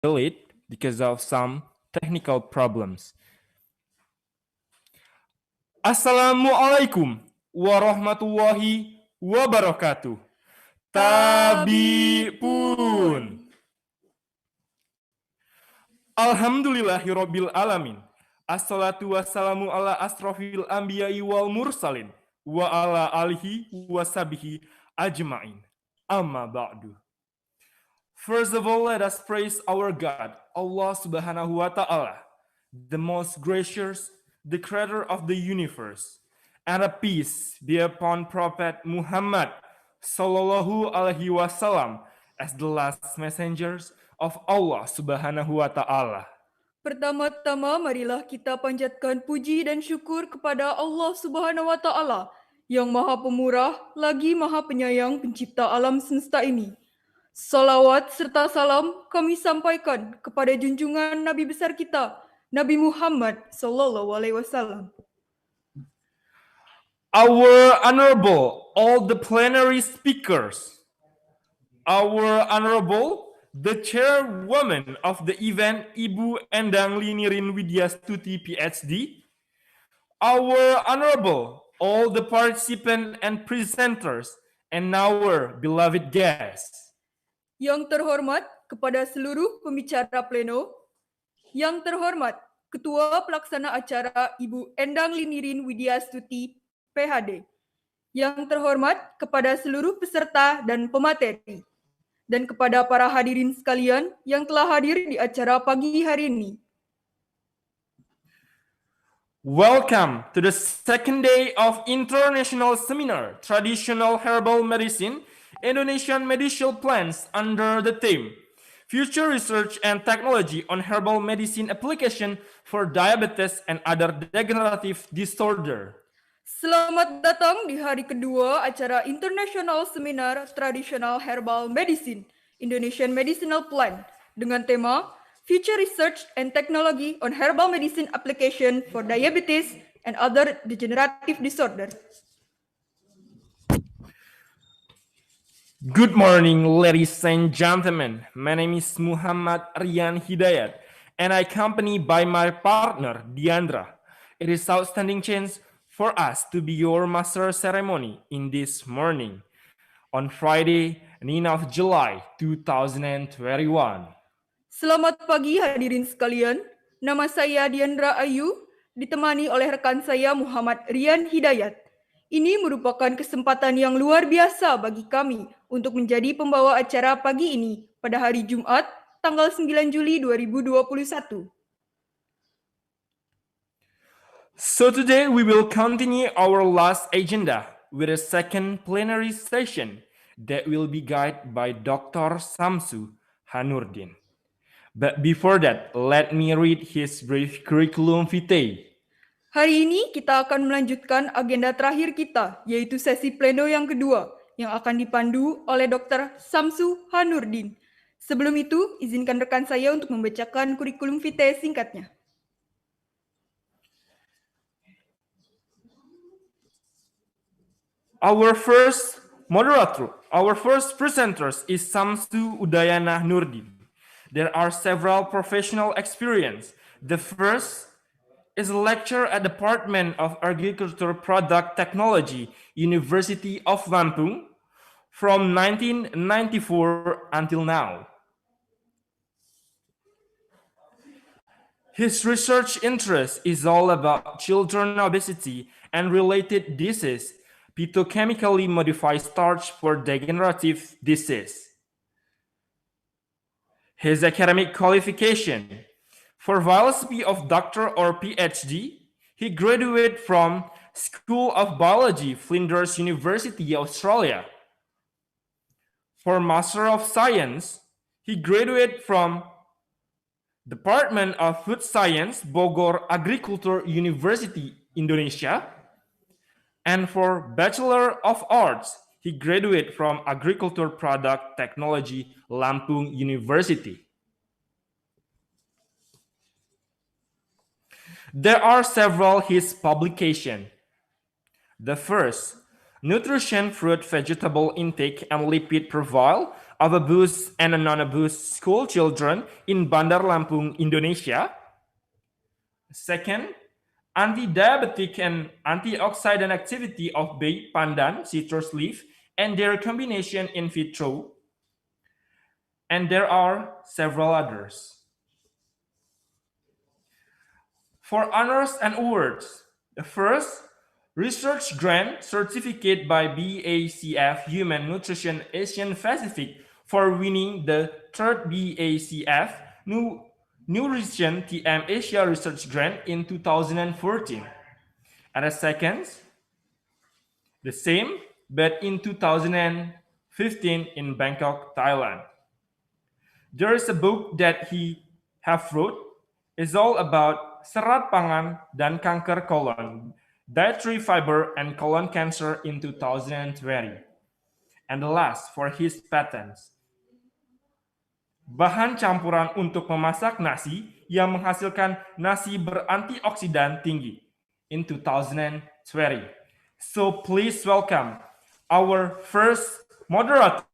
delayed because of some technical problems. Assalamualaikum warahmatullahi wabarakatuh. Tabi pun. Alhamdulillahirabbil alamin. Assalatu wassalamu ala asrofil anbiya'i wal mursalin wa ala alihi washabihi ajma'in. Amma ba'du. First of all, let us praise our God, Allah Subhanahu wa Ta'ala, the most gracious, the creator of the universe, and a peace be upon Prophet Muhammad Sallallahu Alaihi Wasallam as the last messengers of Allah Subhanahu wa Ta'ala. Pertama-tama marilah kita panjatkan puji dan syukur kepada Allah Subhanahu wa Ta'ala yang Maha Pemurah lagi Maha Penyayang pencipta alam semesta ini. Salawat serta salam kami sampaikan kepada junjungan Nabi besar kita, Nabi Muhammad Sallallahu Alaihi Wasallam. Our honorable, all the plenary speakers, our honorable, the chairwoman of the event, Ibu Endang Linirin Widyastuti PhD, our honorable, all the participants and presenters, and our beloved guests. Yang terhormat kepada seluruh pembicara pleno, yang terhormat Ketua Pelaksana Acara Ibu Endang Linirin Widyastuti PhD, yang terhormat kepada seluruh peserta dan pemateri, dan kepada para hadirin sekalian yang telah hadir di acara pagi hari ini. Welcome to the second day of International Seminar, Traditional Herbal Medicine, Indonesian Medicinal Plants under the theme, Future Research and Technology on Herbal Medicine Application for Diabetes and Other Degenerative Disorder. Selamat datang di hari kedua acara International Seminar Traditional Herbal Medicine, Indonesian Medicinal Plant, dengan tema Future Research and Technology on Herbal Medicine Application for Diabetes and Other Degenerative Disorder. Good morning, ladies and gentlemen. My name is Muhammad Rian Hidayat, and I accompanied by my partner, Diandra. It is outstanding chance for us to be your master ceremony in this morning, on Friday, 9 of July, 2021. Selamat pagi hadirin sekalian. Nama saya Diandra Ayu, ditemani oleh rekan saya Muhammad Rian Hidayat. Ini merupakan kesempatan yang luar biasa bagi kami untuk menjadi pembawa acara pagi ini pada hari Jumat, tanggal 9 Juli 2021. So today we will continue our last agenda with a second plenary session that will be guided by Dr. Samsu Hanurdin. But before that, let me read his brief curriculum vitae. Hari ini kita akan melanjutkan agenda terakhir kita, yaitu sesi pleno yang kedua, yang akan dipandu oleh Dr. Samsu Hanurdin. Sebelum itu, izinkan rekan saya untuk membacakan kurikulum vitae singkatnya. Our first presenters is Samsu Udayana Nurdin. There are several professional experience. The first is a lecturer at Department of Agriculture Product Technology, University of Lampung, from 1994 until now. His research interest is all about children obesity and related disease, phytochemically modified starch for degenerative disease. His academic qualification: for philosophy of doctor or PhD, he graduated from School of Biology, Flinders University, Australia. For Master of Science, he graduated from Department of Food Science, Bogor Agriculture University, Indonesia. And for Bachelor of Arts, he graduated from Agriculture Product Technology, Lampung University. There are several his publications. The first, Nutrition, Fruit, Vegetable Intake, and Lipid Profile, of abused and non-abused school children in Bandar Lampung, Indonesia. Second, anti-diabetic and antioxidant activity of bay pandan citrus leaf and their combination in vitro. And there are several others. For honors and awards, the first, Research Grant Certificate by BACF Human Nutrition Asian Pacific for winning the third BACF Nutrition TM Asia Research Grant in 2014. And the second, the same, but in 2015 in Bangkok, Thailand. There is a book that he have wrote. It's all about serat pangan dan kanker colon, dietary fiber and colon cancer in 2020. And the last for his patents. Bahan campuran untuk memasak nasi yang menghasilkan nasi berantioksidan tinggi in 2020. So please welcome our first moderator,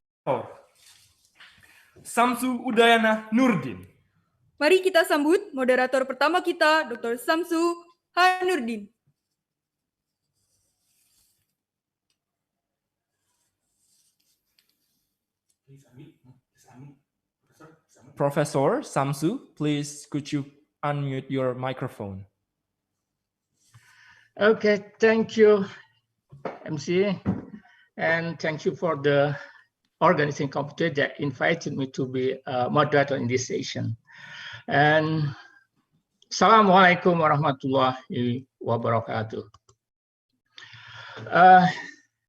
Samsu Udayana Nurdin. Mari kita sambut moderator pertama kita, Dr. Samsu Hanurdin. Professor Samsu, please could you unmute your microphone? Okay, thank you, MC, and thank you for the organizing committee that invited me to be a moderator in this session. And Assalamualaikum warahmatullahi wabarakatuh.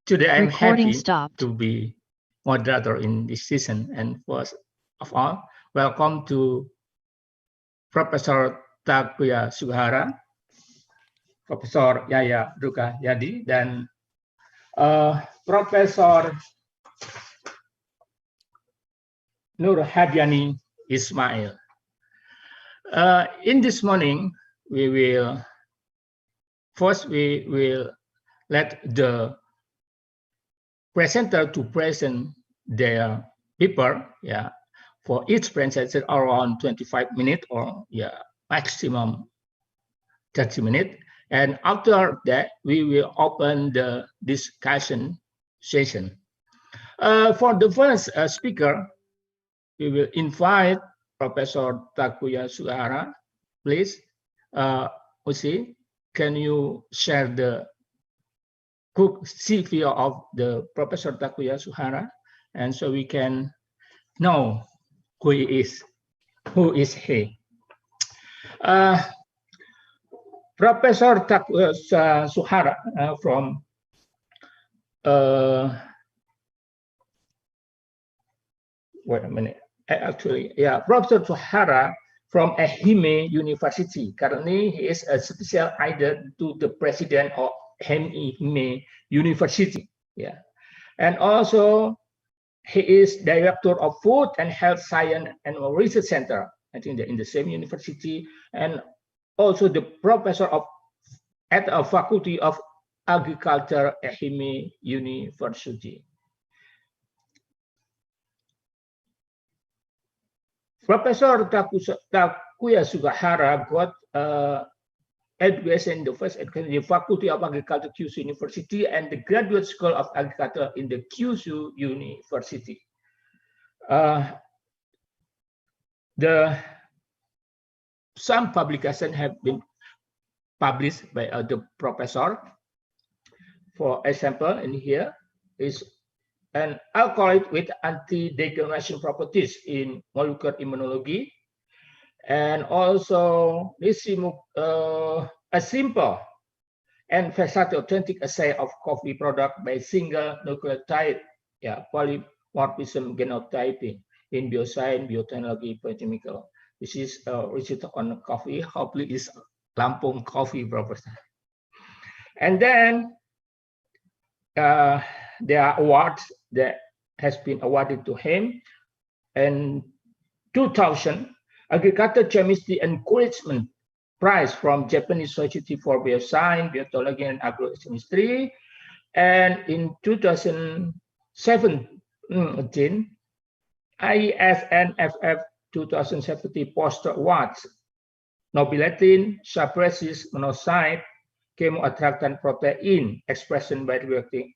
Today I'm happy to be moderator in this session, and first of all, welcome to Professor Takuya Sugihara, Profesor Yaya Duka Yadi, dan Profesor Nur Hadiani Ismail. In this morning, we will let the presenter to present their paper, for each presentation around 25 minutes or maximum 30 minutes. And after that, we will open the discussion session. For the first speaker, we will invite Professor Takuya Sugihara. Please, Uzi, can you share the quick CV of the Professor Takuya Sugihara, and so we can know who he is. Who is he? Professor Takuya Sugihara from wait a minute. Professor Sugihara from ISTHM University. Currently, he is a special aide to the president of ISTHM University. And also he is director of Food and Health Science and Research Center, I think in the same university, and also the professor at the Faculty of Agriculture at ISTHM University. Professor Takuya Sugihara got education in the first education in the Faculty of Agriculture Kyushu University and the Graduate School of Agriculture in the Kyushu University. Some publications have been published by the professor. For example, in here is an alkaloid with anti-degeneration properties in molecular immunology, and also this a simple and versatile authentic assay of coffee product by single nucleotide polymorphism genotyping in bioscience, biotechnology, biochemical. This is research on coffee. Hopefully, is Lampung coffee professor. And then there are awards that has been awarded to him. In 2000, Agriculture Chemistry Encouragement Prize from Japanese Society for Bioscience, Biotechnology, and Agrochemistry. And in 2017, ISNFF 2070 poster was nobiletin suppresses monocyte chemoattractant protein expression by reacting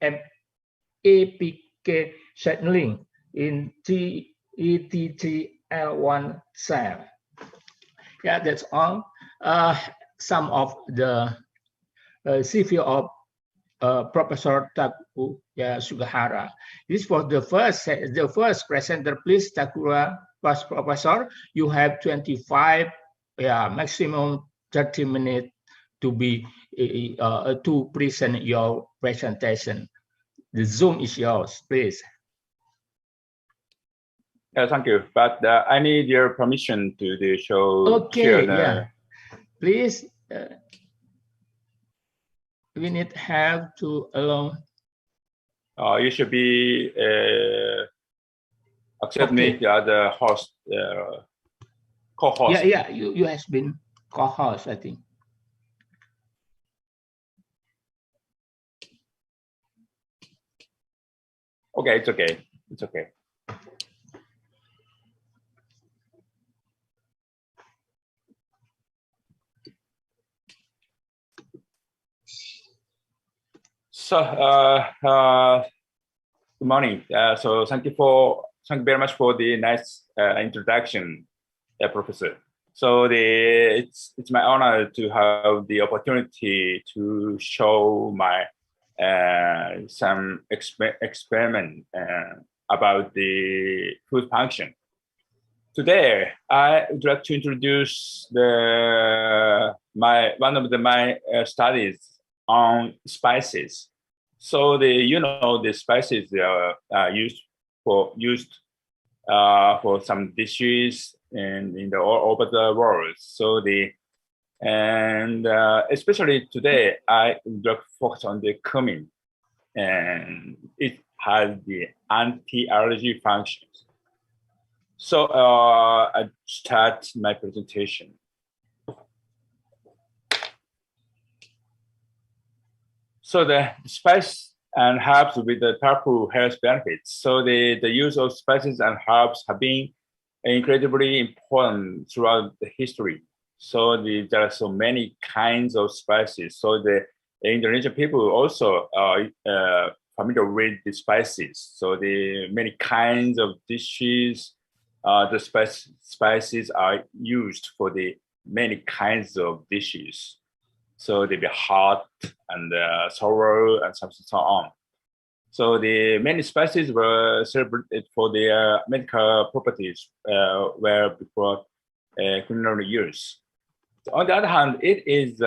APK signaling in ETGL1 cell. Yeah, that's all. Some of the CV of Professor Takuya Sugahara. This was the first presenter. Please, Takura, past professor, you have 25, maximum 30 minutes to be to present your presentation. The Zoom is yours, please. Thank you. But I need your permission to show. Okay, yeah. Please. We need help to allow. You should be accept me as the host, co-host. Yeah. You has been co-host, I think. Okay, it's okay. It's okay. So, good morning. So, thank you very much for the nice introduction, Professor. So, it's my honor to have the opportunity to show my some experiment about the food function. Today, I would like to introduce one of my studies on spices. So the spices are used for some dishes and all over the world. So especially today, I would like to focus on the cumin, and it has the anti-allergy functions. So I start my presentation. So the spice and herbs with the powerful health benefits. So the use of spices and herbs have been incredibly important throughout the history. So there are so many kinds of spices. So the Indonesian people also are familiar with the spices. So the many kinds of dishes, the spices are used for the many kinds of dishes. So they be hot and sour and so on. So the many spices were celebrated for their medical properties, where before culinary use. On the other hand, it is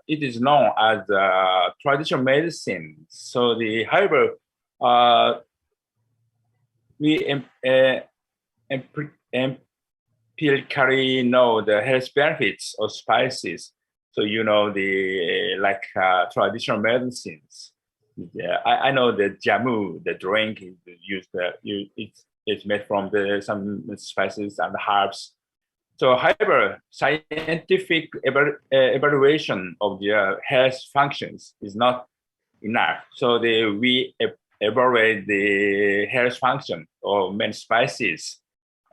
it is known as traditional medicine. So the however, we empirically know the health benefits of spices. So the traditional medicines. I know the jamu, the drink is used. It's made from some spices and herbs. So, however, scientific evaluation of the health functions is not enough. So we evaluate the health function of many spices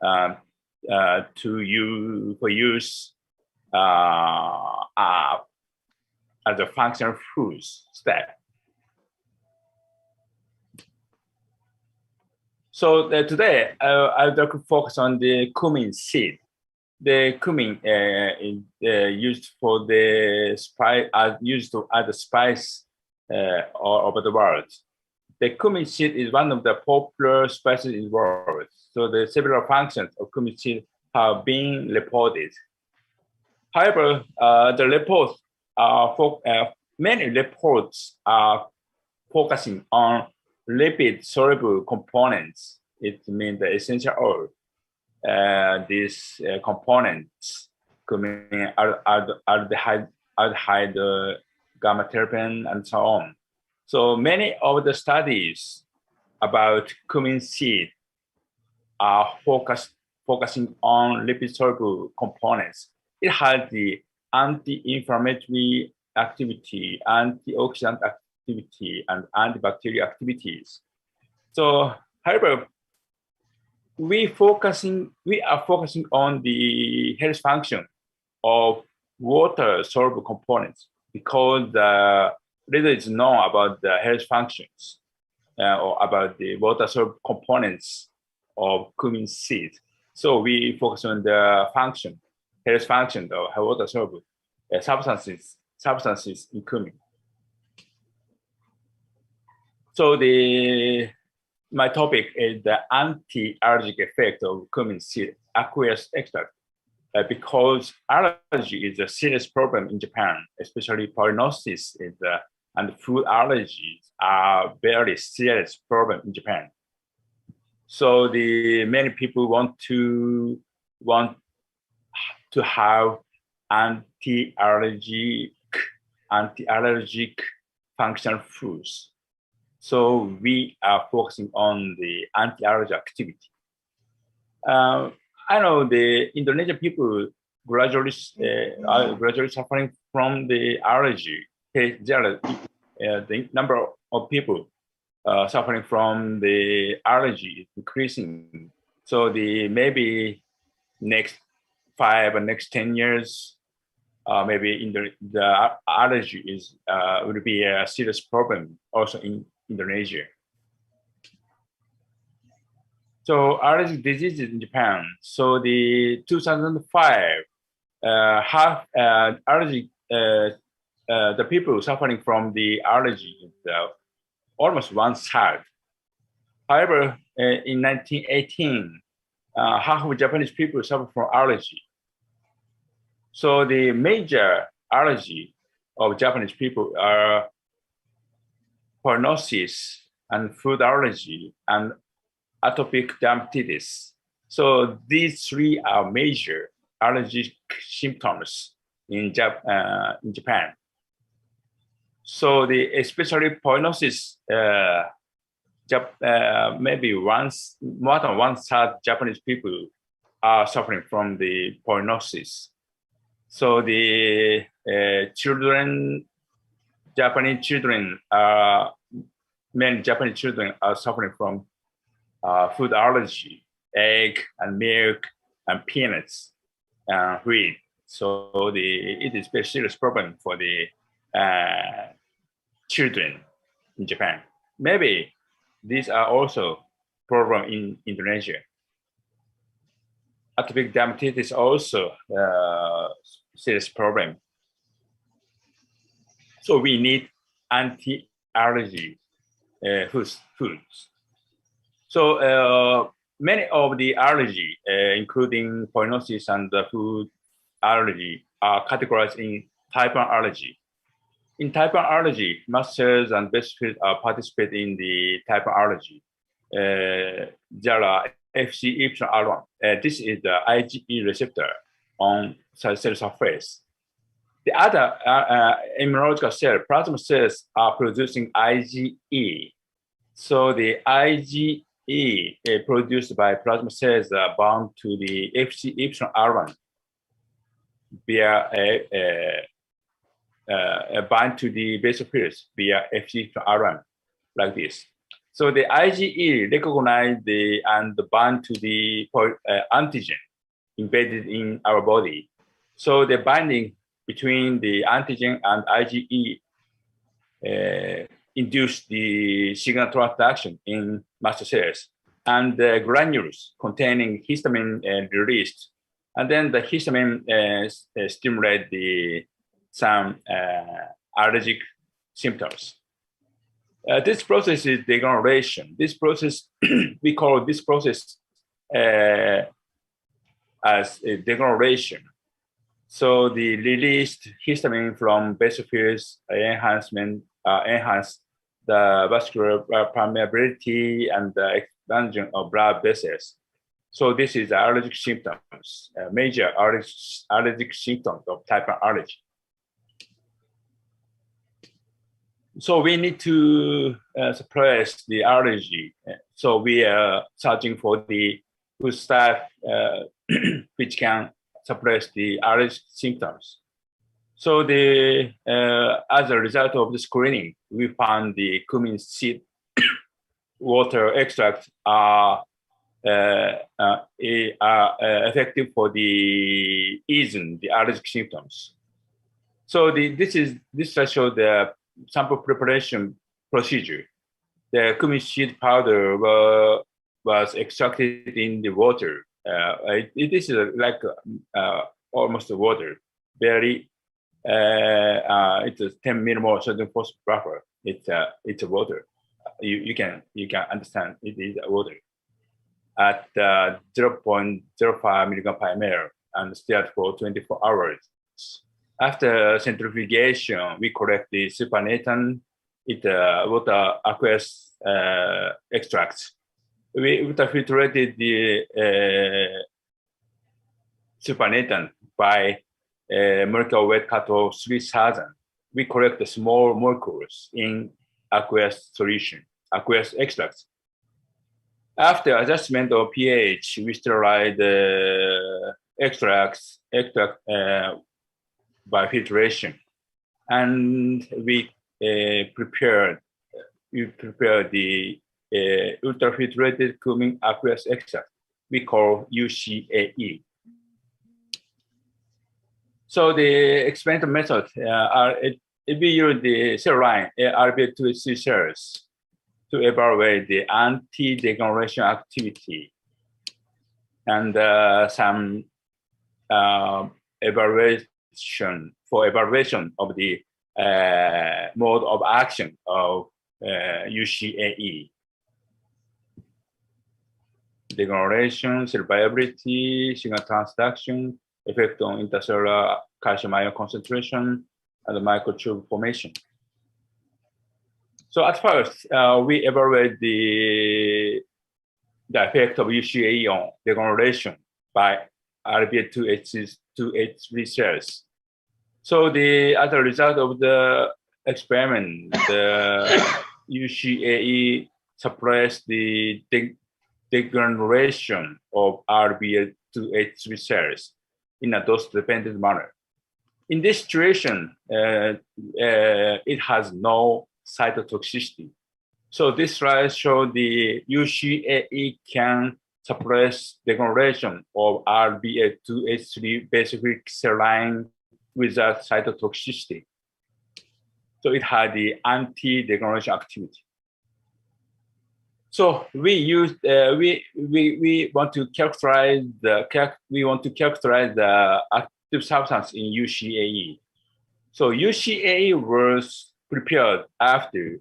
for use as a functional foods step. So today I would like to focus on the cumin seed. The cumin is used for the spice, used as a spice all over the world. The cumin seed is one of the popular spices in the world. So the several functions of cumin seed have been reported. However, the reports many reports are focusing on lipid-soluble components. It means the essential oil. These components, cumin, aldehyde, gamma terpene, and so on. So many of the studies about cumin seed are focusing on lipid-soluble components. It has the anti-inflammatory activity, antioxidant activity, and antibacterial activities. So However, we are focusing on the health function of water-soluble components because little is known about the health functions or about the water-soluble components of cumin seed. So we focus on the health function of water-soluble substances in cumin. So my topic is the anti-allergic effect of cumin seed aqueous extract. Because allergy is a serious problem in Japan, especially pollinosis and food allergies are very serious problem in Japan. So many people want to have anti-allergic functional foods. So we are focusing on the anti-allergy activity. I know the Indonesian people gradually suffering from the allergy. The number of people suffering from the allergy is increasing. So maybe next 5 or next 10 years, maybe the allergy would be a serious problem also in Indonesia. So allergic diseases in Japan. So the 2005 have allergy. The people suffering from the allergy is almost 1/3. However, in 1918, half of Japanese people suffer from allergy. So the major allergy of Japanese people are pollinosis and food allergy and atopic dermatitis. So these 3 are major allergic symptoms in Japan. So especially pollinosis, maybe more than 1/3 Japanese people are suffering from the pollinosis. So many Japanese children are suffering from food allergy, egg and milk and peanuts and wheat. So it is a very serious problem for the children in Japan. Maybe these are also problem in Indonesia. Atopic dermatitis also serious problem. So we need anti-allergy foods. So many of the allergy, including pollinosis and food allergy, are categorized in type 1 allergy. In type 1 allergy, mast cells and basophils participate in the type 1 allergy. There are FcεR1. This is the IgE receptor on cell surface. The other immunological cell, plasma cells, are producing IgE. So the IgE produced by plasma cells are bound to the FcεR1 via bind to the basophils via FcεR1 like this. So the IgE recognize and bind to the antigen embedded in our body. So the binding between the antigen and IgE induce the signal transduction in mast cells, and the granules containing histamine released, and then the histamine stimulate some allergic symptoms. This process is degeneration. This process, we call this process as a degeneration. So the released histamine from basophils enhance the vascular permeability and the expansion of blood vessels. So this is allergic symptoms, major allergic symptoms of type 1 allergy. So we need to suppress the allergy. So we are searching for the food stuff which can suppress the allergic symptoms. So as a result of the screening, we found the cumin seed water extracts are effective for the easing the allergic symptoms. So this slide shows the sample preparation procedure. The cumin seed powder was extracted in the water. This is like almost water. Very it's a 10 millimole sodium phosphate buffer. It's a water. You can understand it is a water at 0.05 milligram per ml and stirred for 24 hours. After centrifugation, we collect the supernatant, water aqueous extracts. We ultrafiltrated the supernatant by molecular weight cutoff 3000. We collect the small molecules in aqueous solution, aqueous extracts. After adjustment of pH, we sterilize the extracts by filtration, and we prepare the ultrafiltrated cumin aqueous extract we call UCAE. So the experimental method we use the cell line RBA2HC cells to evaluate the anti-degeneration activity and some evaluation of the mode of action of UCAE. Degeneration, cell viability, signal transduction, effect on intercellular calcium ion concentration, and microtube formation. So at first, we evaluate the effect of UCAE on degeneration by RBA2H3 cells. So as a result of the experiment, the UCAE suppressed the degeneration of RBA2H3 cells in a dose-dependent manner. In this situation, it has no cytotoxicity. So this slide shows the UCAE can suppress degeneration of RBA2H3 specific cell line without cytotoxicity. So it had the anti-degeneration activity. So we want to characterize the active substance in UCAE. So UCAE was prepared after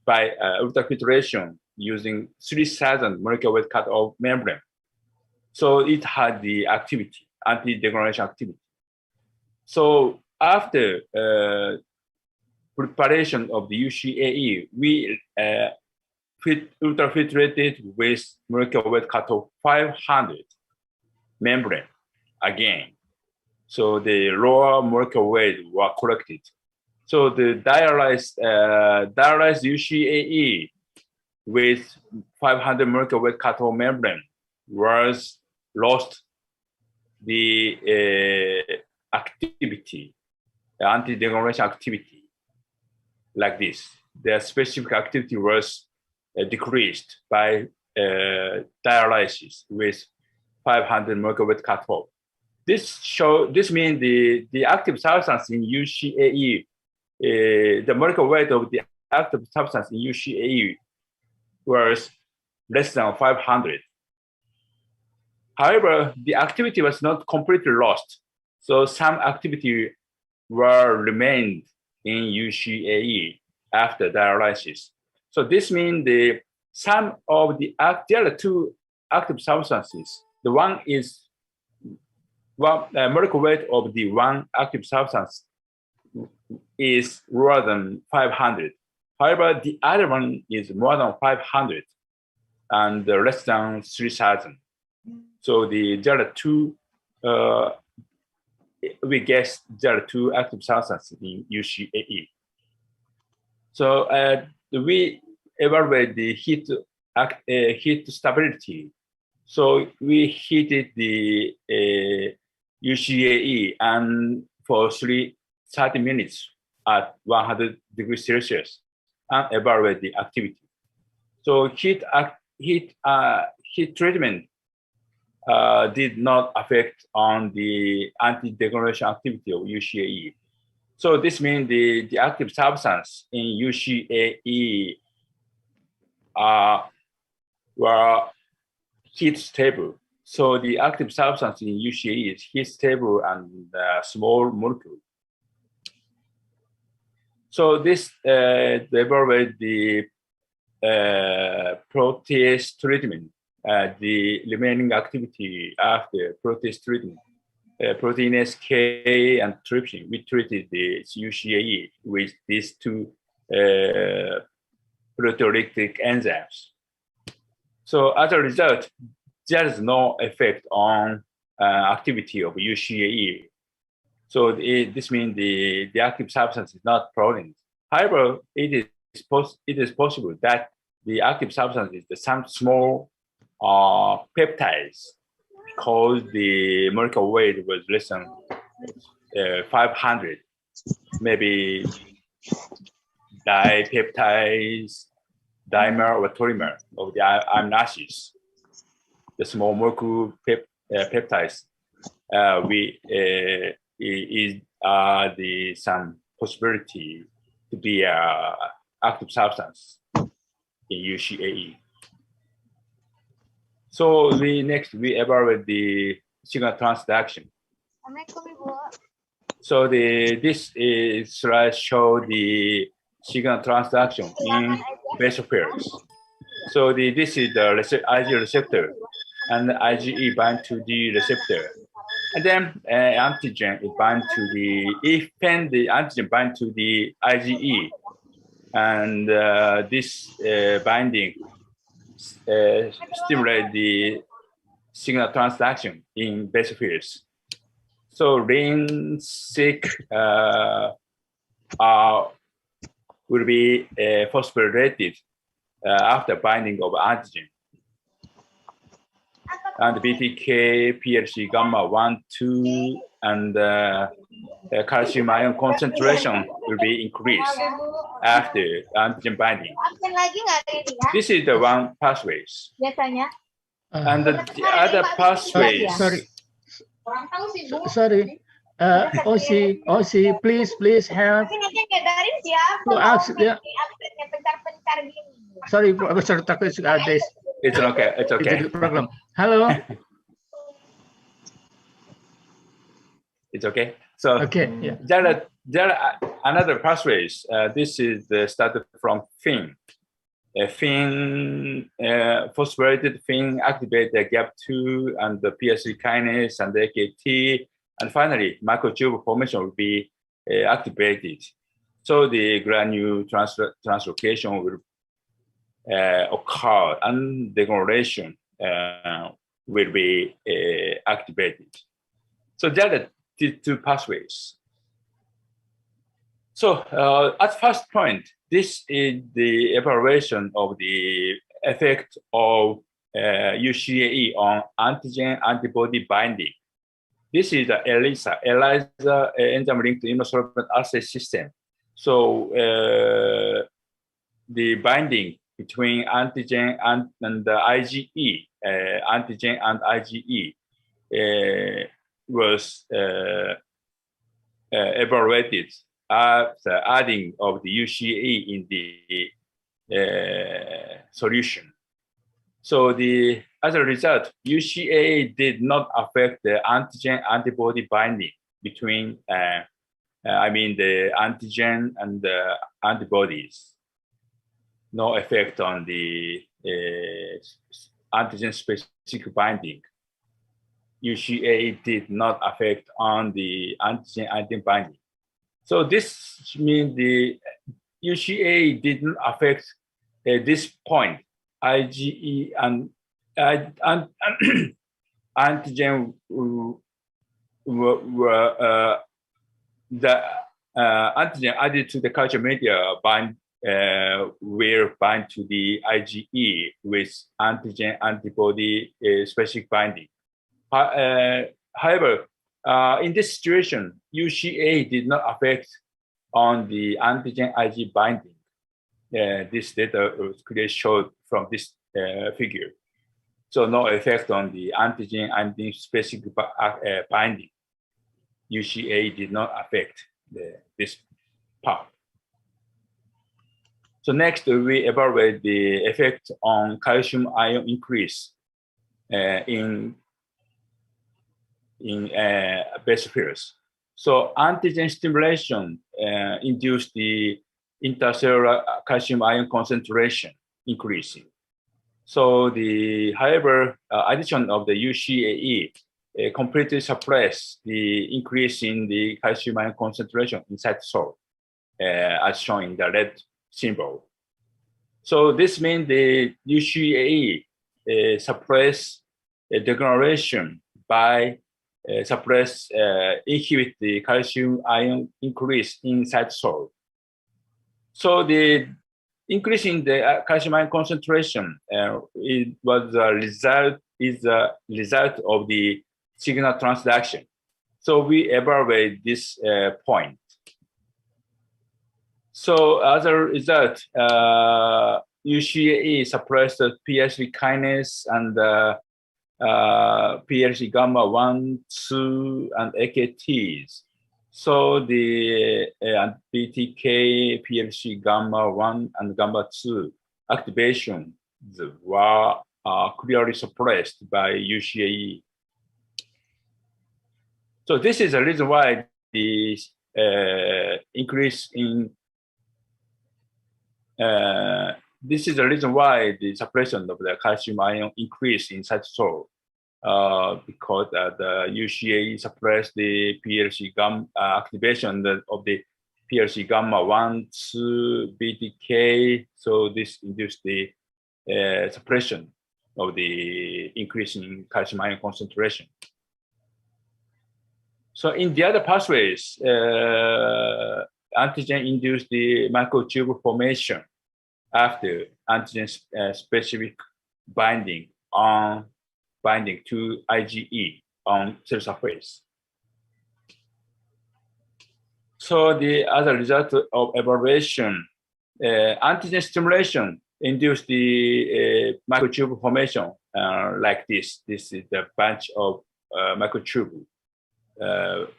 by ultrafiltration using 3000 molecular weight cut-off membrane. So it had the activity, anti-degeneration activity. So after preparation of the UCAE, we ultrafiltrated with molecular weight cutoff 500 membrane again. So the lower molecular weight were collected. So the dialyzed UCAE with 500 molecular weight cutoff membrane was lost the activity, the anti-degeneration activity, like this. The specific activity was decreased by dialysis with 500 molecular weight cutoff. This means the active substance in UCAE, the molecular weight of the active substance in UCAE was less than 500. However, the activity was not completely lost. So some activity remained in UCAE after dialysis. So this means some of the other two active substances, the one is molecular weight of the one active substance is lower than 500. However, the other one is more than 500 and less than 3000. So there are two, we guess there are two active substances in UCAE. So we evaluate the heat stability. So we heated the UCAE and for 30 minutes at 100 degrees Celsius and evaluate the activity. So heat treatment did not affect on the anti-degeneration activity of UCAE. So this means the active substance in UCAE were heat stable. So the active substance in UCAE is heat stable and small molecule. So this evaluate the protease treatment, the remaining activity after protease treatment. Proteinase K and trypsin, we treated the UCAE with these two proteolytic enzymes. So as a result, there is no effect on activity of UCAE. So this means the active substance is not present. However, it is possible that the active substance is some small peptides, because the molecular weight was less than 500, maybe dipeptides, dimer or trimer of the amino acids, the small molecule peptides, is some possibility to be a active substance in UCAE. So we evaluate the signal transduction. So this slide show the signal transduction in basophils. So this is the IgE receptor, and the IgE bind to the receptor, and then antigen is bind to the the antigen bind to the IgE, and this binding stimulate the signal transduction in basophils. So ring-sick will be phosphorylated after binding of antigen. And BTK, PLC gamma 1, 2, and calcium ion concentration will be increased after antigen binding. This is the one pathways. And the other pathways. Sorry. OC, please help to ask. Yeah. Sorry, Professor Takus, this. It's okay. It's okay. It's a problem. Hello. It's okay. So okay, yeah. There are another pathways. This is started from FIN. FIN, phosphorylated FIN activate the GAP2 and the PSC kinase and the AKT, and finally microtubule formation will be activated. So the granule translocation will occur and degeneration will be activated. So there are the two pathways. So at first point, this is the evaluation of the effect of UCAE on antigen antibody binding. This is the ELISA enzyme linked to immunosorbent assay system. So the binding between antigen and the IgE, antigen and IgE was evaluated after adding of the UCAE in the solution. So as a result, UCAE did not affect the antigen antibody binding between, the antigen and the antibodies. No effect on the antigen specific binding. UCAE did not affect on the antigen antibody binding. So this means the UCAE didn't affect this point. IgE and antigen were the antigen added to the culture media will bind to the IgE with antigen antibody specific binding. However, in this situation, UCAE did not affect on the antigen IgE binding. this data was clearly showed from this figure. So no effect on the antigen and the specific binding. UCA did not affect this part. So next, we evaluate the effect on calcium ion increase in basophils. So antigen stimulation induced the intercellular calcium ion concentration increasing. So however, addition of the UCAE completely suppress the increase in the calcium ion concentration inside the soil, as shown in the red symbol. So this means the UCAE suppress degeneration by inhibit the calcium ion increase inside soil. So the increase in the calcium ion concentration is the result of the signal transduction. So we evaluate this point. So as a result, UCAE suppressed the PLC kinase and PLC gamma 1, 2, and AKTs. So the BTK, PLC gamma 1, and gamma 2 activations were clearly suppressed by UCAE. So this is the reason why the increase in this is the reason why the suppression of the calcium ion increase inside soil, because the UCA suppress the PLC gamma activation of the PLC gamma 1, 2, BTK. So this induced the suppression of the increase in calcium ion concentration. So in the other pathways, antigen induced the microtubule formation after antigen specific binding to IgE on cell surface. So as a result of evaluation, antigen stimulation induced the microtubule formation like this. This is the bunch of microtubule,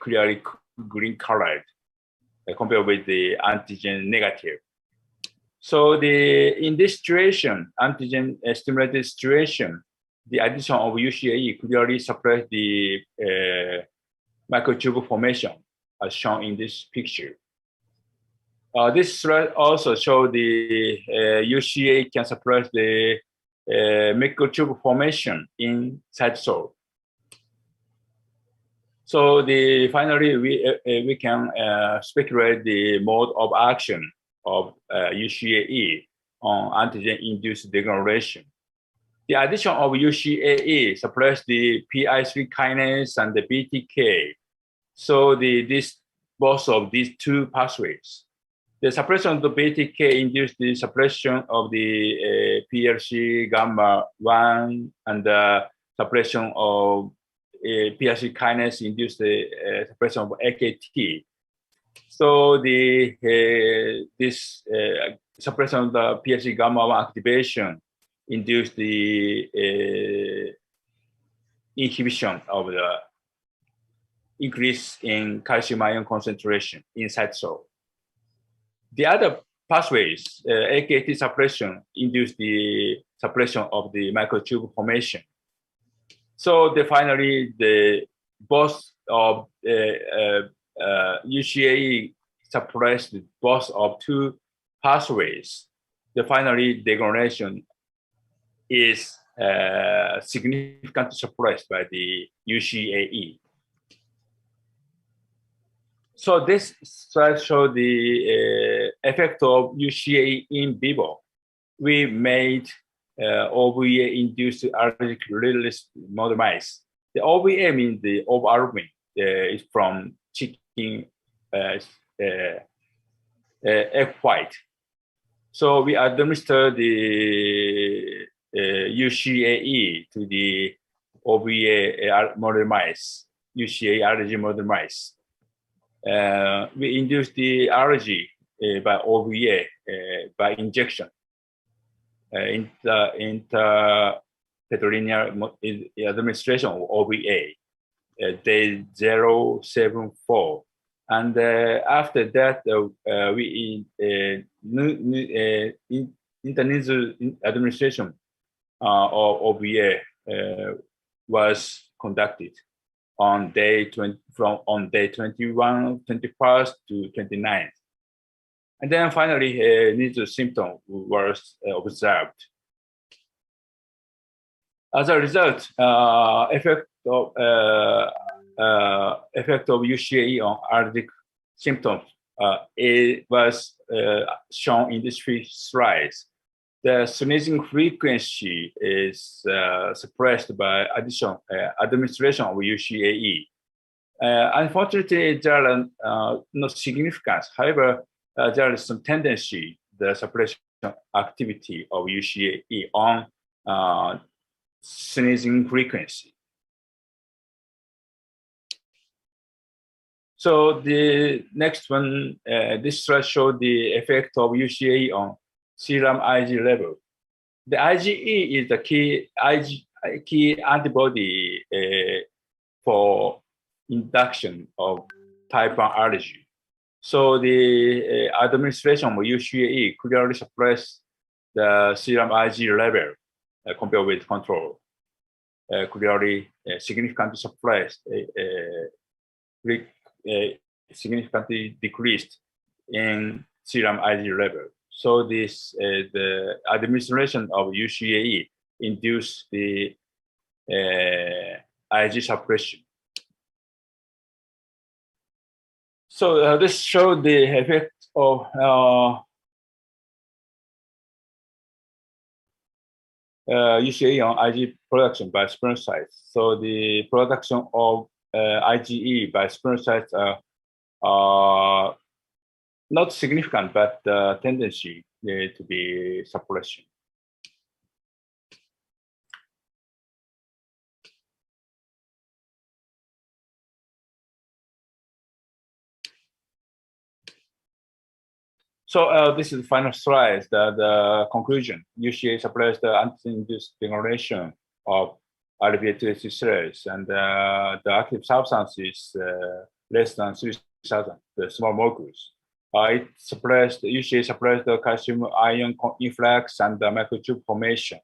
clearly green colored, compared with the antigen negative. So in this situation, antigen stimulated situation, the addition of UCAE clearly suppress the microtubule formation, as shown in this picture. This slide also shows the UCA can suppress the microtubule formation inside soil. So finally, we can speculate the mode of action of UCAE on antigen-induced degeneration. The addition of UCAE suppress the PI3 kinase and the BTK. So both of these two pathways. The suppression of the BTK induced the suppression of the PLC gamma 1, and the suppression of PLC kinase induced the suppression of AKT. So this suppression of the PLC gamma 1 activation induced the inhibition of the increase in calcium ion concentration inside soil. The other pathways, AKT suppression, induced the suppression of the microtubule formation. So finally, both of UCAE suppressed both of two pathways. Finally, degeneration is significantly suppressed by the UCAE. So this slide shows the effect of UCAE in vivo. We made OVA-induced allergic release model mice. The OVA means the overwhelming is from chicken egg white. So we administer the UCAE to the OVA model mice, UCAE allergy model mice. We induce the allergy by OVA by injection. Intraperitoneal administration of OVA, day 074. And after that, we intranasal administration of OVA was conducted on day 20, on day 21, 21st to 29th. And then finally, nasal symptom was observed. As a result, effect of UCAE on allergic symptoms it was shown in these three slides. The sneezing frequency is suppressed by administration of UCAE. Unfortunately, there are no significance. However, there is some tendency, the suppression activity of UCAE on sneezing frequency. So the next one, this slide shows the effect of UCAE on serum Ig level. The IgE is the key antibody for induction of type 1 allergy. So the administration of UCAE clearly suppress the serum Ig level compared with control. Clearly significantly suppressed, significantly decreased in serum Ig level. So this the administration of UCAE induce the Ig suppression. So this showed the effect of UCAE on Ig production by spermatocytes. So the production of IgE by spermatocytes are not significant, but the tendency to be suppression. So this is the final slide, the conclusion. UCAE suppress the antigen-induced degeneration of RBA2 cells, and the active substance is less than 3,000, the small molecules. It suppressed, UCAE suppressed the calcium ion influx and the microtube formation.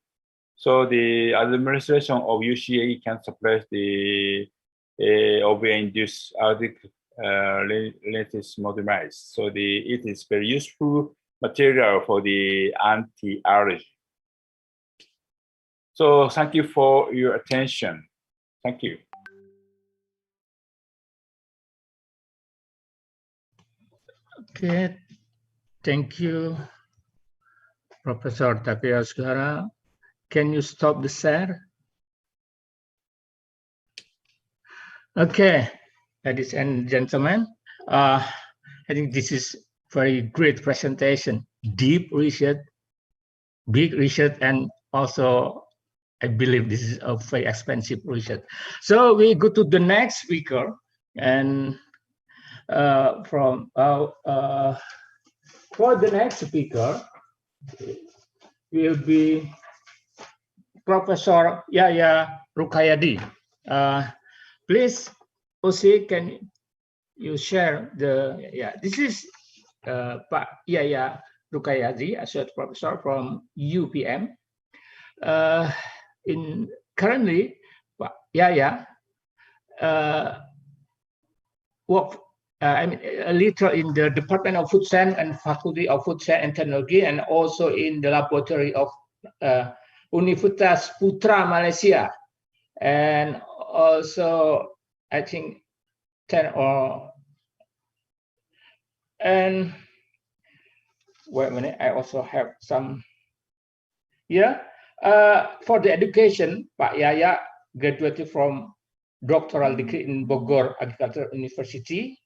So the administration of UCAE can suppress the OVA-induced allergic rhinitis monomerase. So it is very useful material for the anti-allergy. So thank you for your attention. Thank you. Okay, thank you, Professor Tapia Sugara. Can you stop the share? Okay, ladies and gentlemen, I think this is very great presentation, deep research, big research, and also I believe this is a very expensive research. So we go to the next speaker, and for the next speaker will be Professor Yaya Rukayadi. Please, Osi, can you share the, this is Pak Yaya Rukayadi, Associate Professor from UPM. Currently, Pak Yaya work a little in the Department of Food Science and Faculty of Food Science and Technology, and also in the laboratory of Universitas Putra Malaysia, and also I think 10 or, and wait a minute, I also have some here. For the education, Pak Yaya graduated from doctoral degree in Bogor Agricultural University,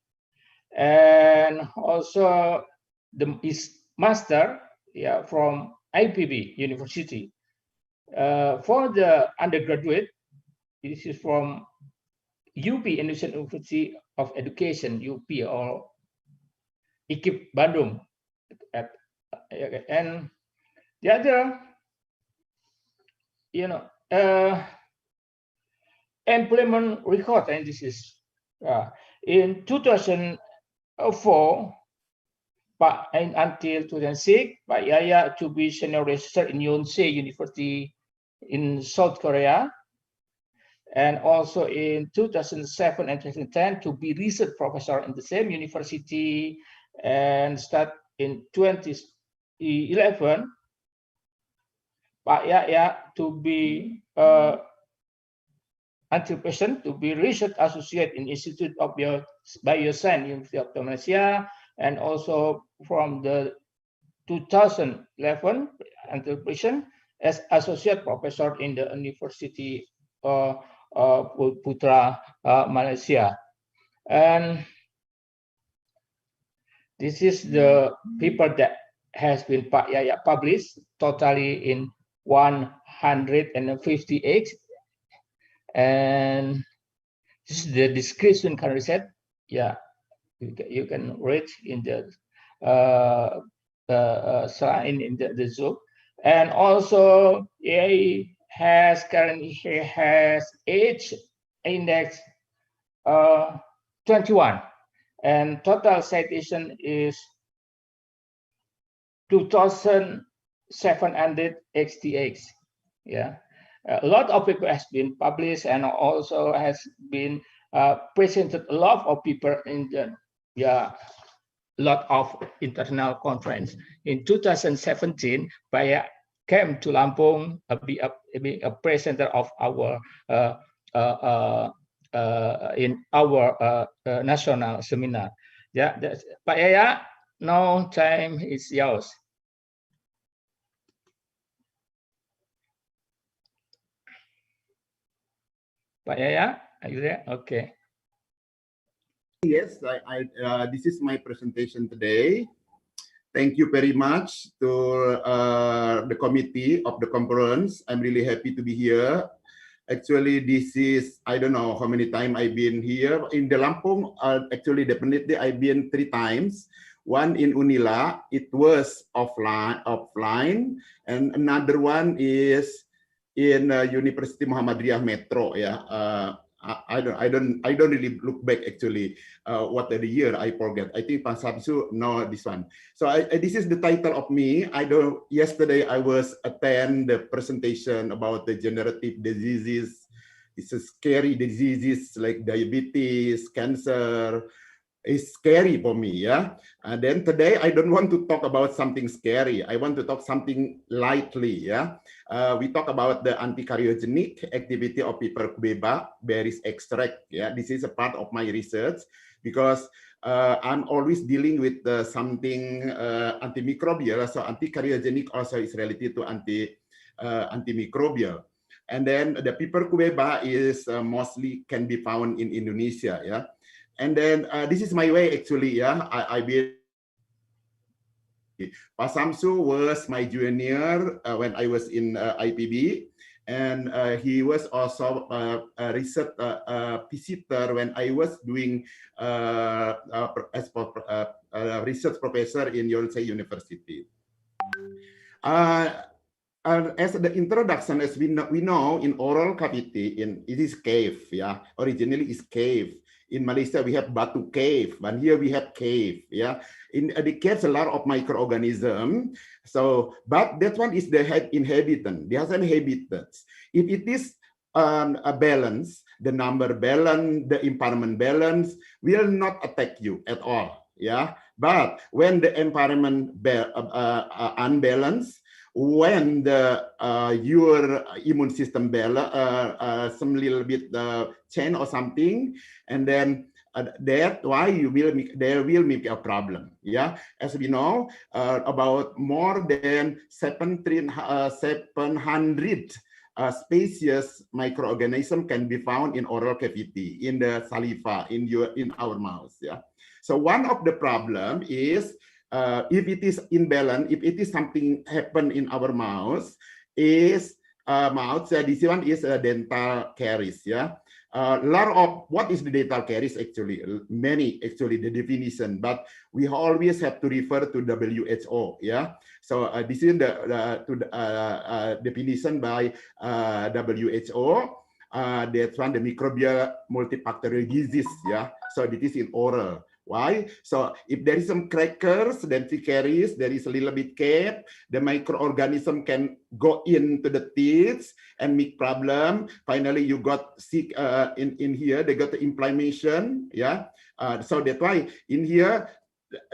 and also his master from IPB University. For the undergraduate, this is from UP, Indonesian University of Education, UP, or IKIP Bandung. And the other, employment record, and this is in 2004, but until 2006, Pak Yaya to be senior researcher in Yonsei University in South Korea, and also in 2007 and 2010 to be research professor in the same university, and start in 2011 Pak Yaya to be until present to be research associate in Institute of Bioscience University of Malaysia, and also from the 2011 until present as associate professor in the University of Putra, Malaysia. And this is the paper that has been Pak Yaya published totally in 158, and this is the description can reset. Yeah, you can read in the sign in the Zoom, and also he has age index 21, and total citation is 2,768. Yeah, a lot of paper has been published and also has been presented a lot of people in the lot of international conference. In 2017, Pak came to Lampung be a presenter of our in our national seminar. Yeah, Pak Yaya, now time is yours. Pak Yaya, are you there? Okay. Yes, this is my presentation today. Thank you very much to the committee of the conference. I'm really happy to be here. Actually, this is, I don't know how many times I've been here. In the Lampung, actually, definitely I've been 3 times. One in Unila, it was offline, and another one is in University Muhammadiyah Metro. Yeah, I don't really look back actually. What are the year? I forget. I think Pak Samsu know this one. So this is the title of me. Yesterday I was attend the presentation about the degenerative diseases. It's a scary diseases like diabetes, cancer. It's scary for me, yeah. And then today I don't want to talk about something scary. I want to talk something lightly, yeah. We talk about the anti-carcinogenic activity of piper kubeba berries extract. Yeah, this is a part of my research because I'm always dealing with something antimicrobial. So anti-carcinogenic also is related to antimicrobial. And then the piper kubeba is mostly can be found in Indonesia, yeah. And then this is my way actually, yeah. I been Pak Samsu was my junior when I was in IPB, and he was also a research visitor when I was doing as a research professor in Yonsei University. As the introduction, as we know, in oral cavity, it is cave, yeah. Originally is cave. In Malaysia, we have batu cave, but here we have cave. Yeah, in the caves, a lot of microorganisms. So, but that one is the inhabitant. They have habitats. If it is a balance, the number balance, the environment balance will not attack you at all. Yeah, but when the environment unbalanced, when the your immune system some little bit change or something, and then that's why there will be a problem. Yeah, as we know, about more than 700 species microorganism can be found in oral cavity, in the saliva, in our mouth. Yeah, so one of the problem is if it is imbalance, if it is something happen in our mouth, is this one is a dental caries. Yeah, lot of what is the dental caries actually, many actually the definition, but we always have to refer to WHO. Yeah, so this is the definition by WHO. That's one, the microbial multifactorial disease. Yeah, so this is in oral. Why? So if there is some crackers, dental caries, there is a little bit cap, the microorganism can go into the teeth and make problem. Finally, you got sick in here. They got the inflammation. Yeah. So that's why in here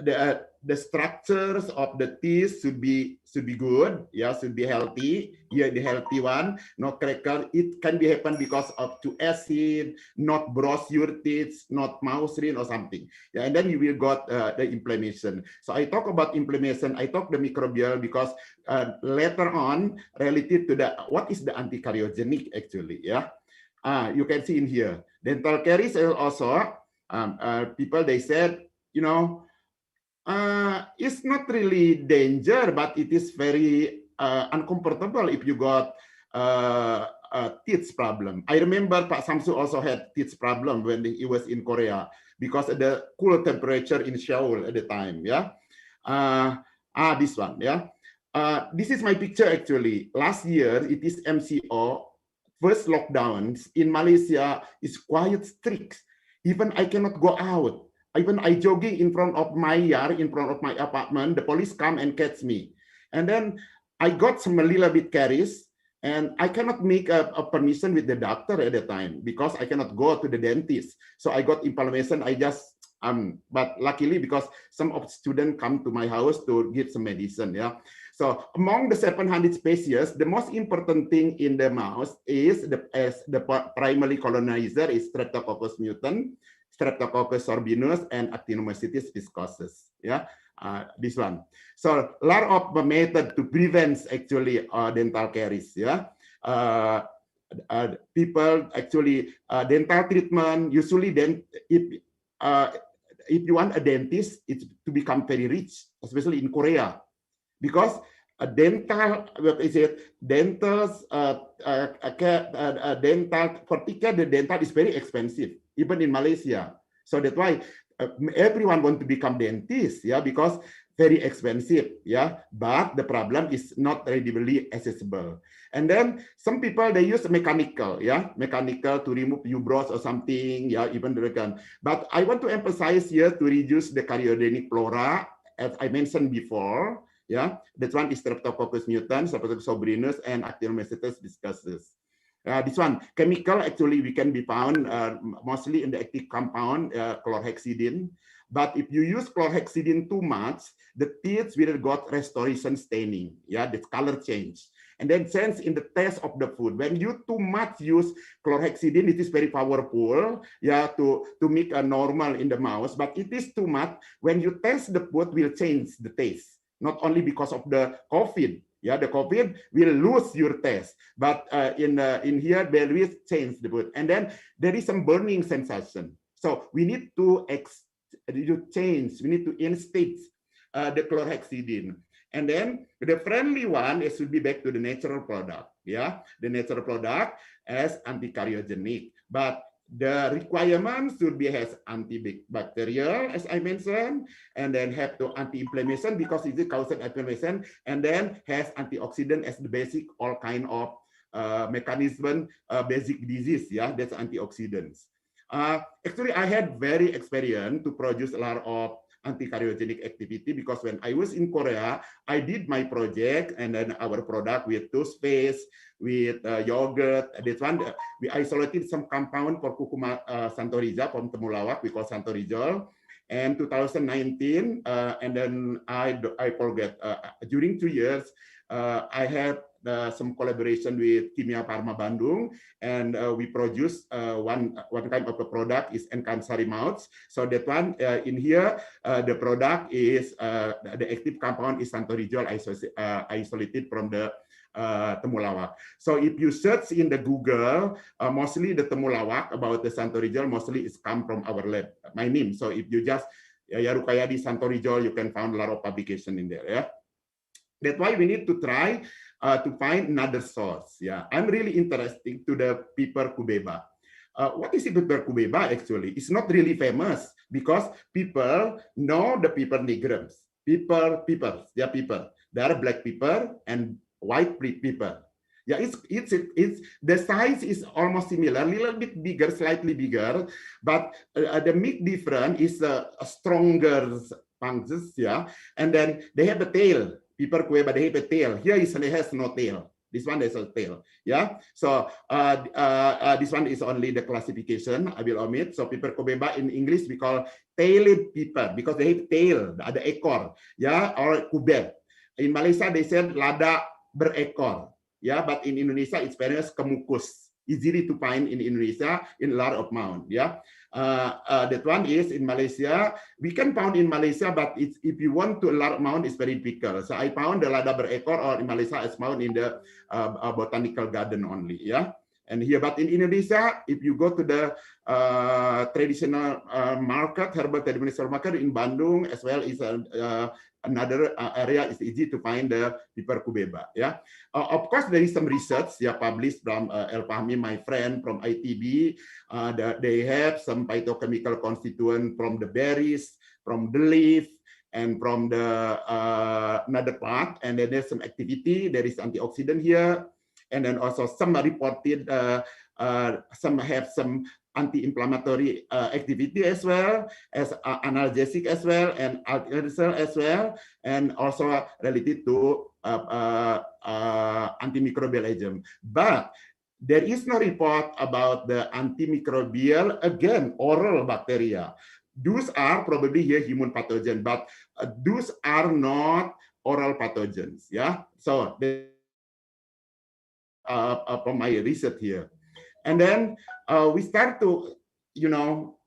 the structures of the teeth should be good. Yeah, should be healthy. Here the healthy one, no cracker. It can be happen because of too acid, not brush your teeth, not mouthrin or something. Yeah, and then you will got the inflammation. So I talk about inflammation. I talk the microbial because later on, related to the what is the anticardiogenic actually. Yeah, you can see in here dental caries also. People they said, you know, it's not really danger, but it is very uncomfortable if you got teeth problem. I remember Pak Samsu also had teeth problem when he was in Korea because of the cool temperature in Seoul at the time. Yeah, this one. Yeah, this is my picture actually. Last year it is MCO. First lockdowns in Malaysia is quite strict. Even I cannot go out. Even I jogging in front of my yard, in front of my apartment, the police come and catch me. And then I got some a little bit caries, and I cannot make a permission with the doctor at the time because I cannot go to the dentist. So I got inflammation. I just but luckily because some of students come to my house to give some medicine. Yeah. So among the 700 species, the most important thing in the mouse is the primary colonizer is Streptococcus mutant, Streptococcus sorbinus, and Actinomycetes viscosus. Yeah, this one. So a lot of method to prevent actually dental caries. Yeah, people actually dental treatment usually if you want a dentist, it's to become very rich, especially in Korea, because a dental, what is it? Dental, particularly the dental is very expensive, even in Malaysia. So that's why everyone want to become dentist, yeah, because very expensive, yeah. But the problem is not readily accessible. And then some people they use mechanical, yeah, mechanical to remove hubris or something, yeah, even the can. But I want to emphasize here to reduce the cardiogenic flora, as I mentioned before. Yeah, that one is Streptococcus mutans, Streptococcus sorbinus, and Actinomycetes viscosus. This one, chemical actually we can be found mostly in the active compound chlorhexidine. But if you use chlorhexidine too much, the teeth will got restoration staining. Yeah, the color change. And then sense in the taste of the food. When you too much use chlorhexidine, it is very powerful, yeah, to make a normal in the mouth. But it is too much. When you taste the food, will change the taste. Not only because of the COVID, yeah, the COVID will lose your taste, but in here there will change the food, and then there is some burning sensation. So we need to change. We need to instate the chlorhexidine, and then the friendly one is should be back to the natural product. Yeah, the natural product as anticardiogenic, but the requirements should be has antibacterial, as I mentioned, and then have to anti-inflammation because it causes inflammation, and then has antioxidant as the basic all kind of mechanism, basic disease. Yeah, that's antioxidants. Actually, I had very experience to produce a lot of anticardiogenic activity because when I was in Korea, I did my project and then our product with toothpaste, with yogurt. This one we isolated some compound for Cucuma santoriza from temulawak, we call santorizol. And 2019, and then I forget during 2 years, I had some collaboration with Kimia Pharma Bandung, and we produce one kind of a product is Encansari mouths. So that one in here, the product is the active compound is santorizol isolated from the temulawak. So if you search in the Google, mostly the temulawak about the santorizol mostly is come from our lab, my name. So if you just Yarukayadi santorizol, you can find a lot of publication in there. Yeah, that's why we need to try to find another source. Yeah, I'm really interested to the people Kubeba. what is piper cubeba actually? It's not really famous because people know the piper nigrums. Pepper. There are black pepper and white pepper. Yeah, it's the size is almost similar, a little bit bigger, slightly bigger, but the big difference is a stronger punctures, yeah, and then they have a tail. Piper cubeba, they have a tail. Here it has no tail. This one has a tail, yeah. So this one is only the classification. I will omit. So piper cubeba in English we call tailed piper because they have tail, ada ekor, yeah, or kubeb. In Malaysia they said lada berekor, yeah. But in Indonesia it's famous kemukus. Easily to find in Indonesia in a lot of amount, yeah. That one is in Malaysia. We can found in Malaysia, but it's, if you want to a large amount, it's very difficult. So I found the lada berekor, or in Malaysia, it's found in the botanical garden only, yeah. And here, but in Indonesia, if you go to the traditional market, herbal traditional market in Bandung, as well is another area is easy to find the piper cubeba. Yeah, of course there is some research published from El Fahmi, my friend from ITB. They have some phytochemical constituent from the berries, from the leaf, and from the another part. And then there's some activity. There is antioxidant here, and then also some reported. Some have some anti-inflammatory activity as well as analgesic as well, and antiviral as well, and also related to antimicrobial agent. But there is no report about the antimicrobial, again, oral bacteria. Those are probably here human pathogen, but those are not oral pathogens. Yeah, so from my research here. And then we start to, you know,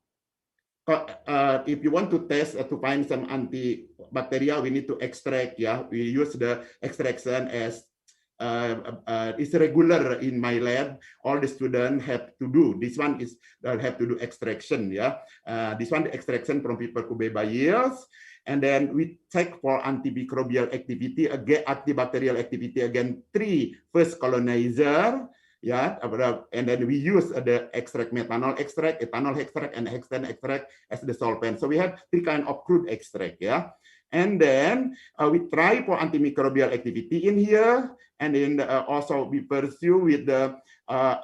if you want to test to find some antibacteria, we need to extract. Yeah, we use the extraction as it's regular in my lab. All the students have to do. This one is have to do extraction. Yeah, this one the extraction from piper cubeba yields. And then we check for antimicrobial activity, again, antibacterial activity, again, 3 first colonizer. Yeah, and then we use the extract, methanol extract, ethanol extract, and hexane extract as the solvent. So we have 3 kinds of crude extract. Yeah, and then we try for antimicrobial activity in here, and then also we pursue with the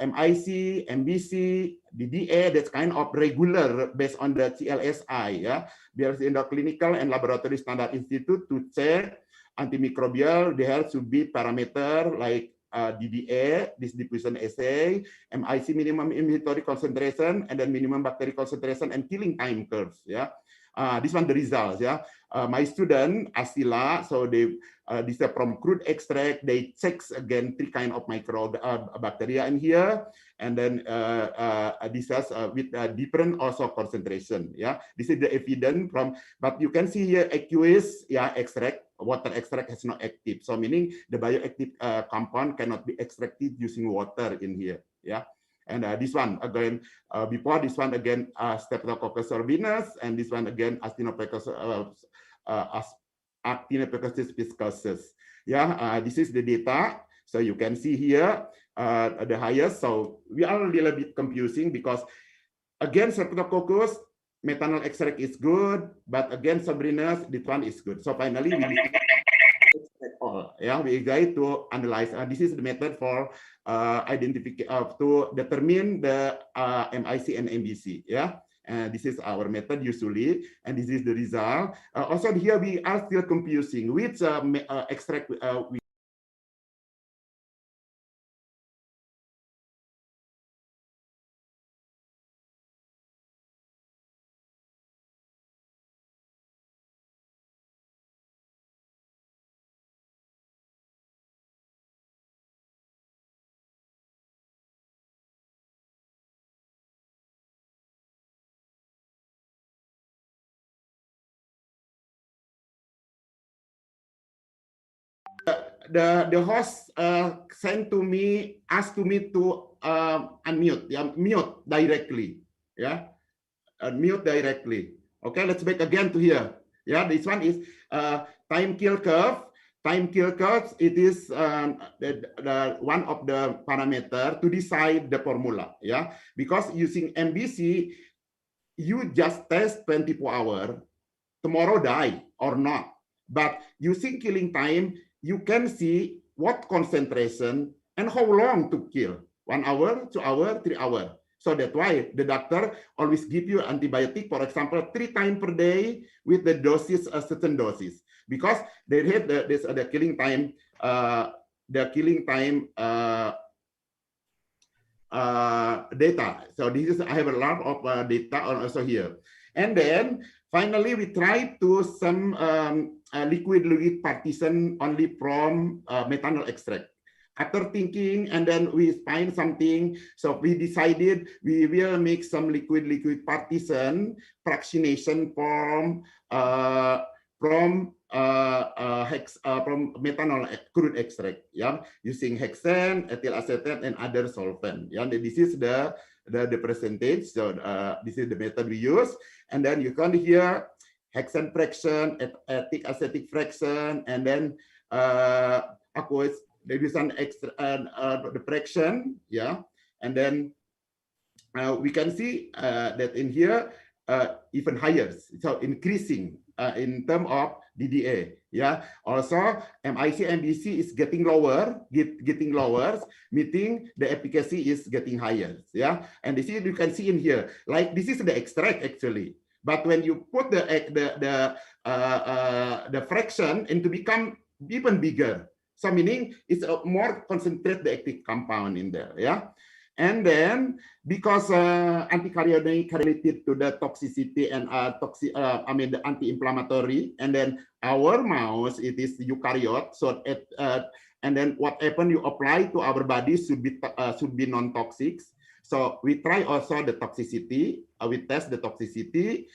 MIC, MBC, DDA. That's kind of regular based on the CLSI. Yeah, because in the clinical and laboratory standard institute to check antimicrobial, there should be parameter like DDA, this diffusion assay, MIC, minimum inhibitory concentration, and then minimum bacteria concentration and killing time curves. Yeah, this one the results. Yeah, my student Asila, so they this is from crude extract. They check again 3 kinds of bacteria in here, and then this is with different also concentration. Yeah, this is the evidence from. But you can see here aqueous, yeah, extract. Water extract has not active, so meaning the bioactive compound cannot be extracted using water in here. Yeah, and this one again, before this one again, Streptococcus sorbimus, and this one again, Actinopithecus viscosus. Yeah, this is the data. So you can see here the highest. So we are a little bit confusing because again, Streptococcus methanol extract is good, but again, Sabrinus, this one is good. So finally, we extract all. Yeah, we try to analyze. This is the method for identify to determine the MIC and MBC. Yeah, and this is our method usually, and this is the result. Also here we are still confusing which extract we. The host sent to me, asked to me to unmute, yeah, mute directly, yeah, mute directly. Okay, let's back again to here. Yeah, this one is time kill curve. time kill curves, it is one of the parameter to decide the formula, yeah. Because using MBC, you just test 24 hours, tomorrow die or not. But using killing time, you can see what concentration and how long to kill. 1 hour, 2 hours, 3 hours. So that's why the doctor always give you antibiotic, for example, 3 times per day with the doses, a certain doses, because they have the killing time, data. So this is, I have a lot of data also here. And then finally, we try to some liquid partition only from methanol extract. After thinking, and then we find something, so we decided we will make some liquid partition fractionation from methanol crude extract, yeah, using hexane, ethyl acetate, and other solvent. Yeah, this is the percentage. So this is the method we use, and then you can hear hexane fraction, ethyl acetic fraction, and then aqueous dilution extra the fraction, yeah, and then we can see that in here even higher, so increasing in terms of DDA, yeah. Also, MIC MBC is getting lower, meaning the efficacy is getting higher, yeah. And this is, you can see in here, like this is the extract actually, but when you put the fraction and to become even bigger, so meaning it's a more concentrated the active compound in there, yeah. And then because anticholinergic related to the toxicity and the anti-inflammatory, and then our mouse, it is eukaryote, so and then what happen, you apply to our body should be non-toxic. So we try also the toxicity, we test the toxicity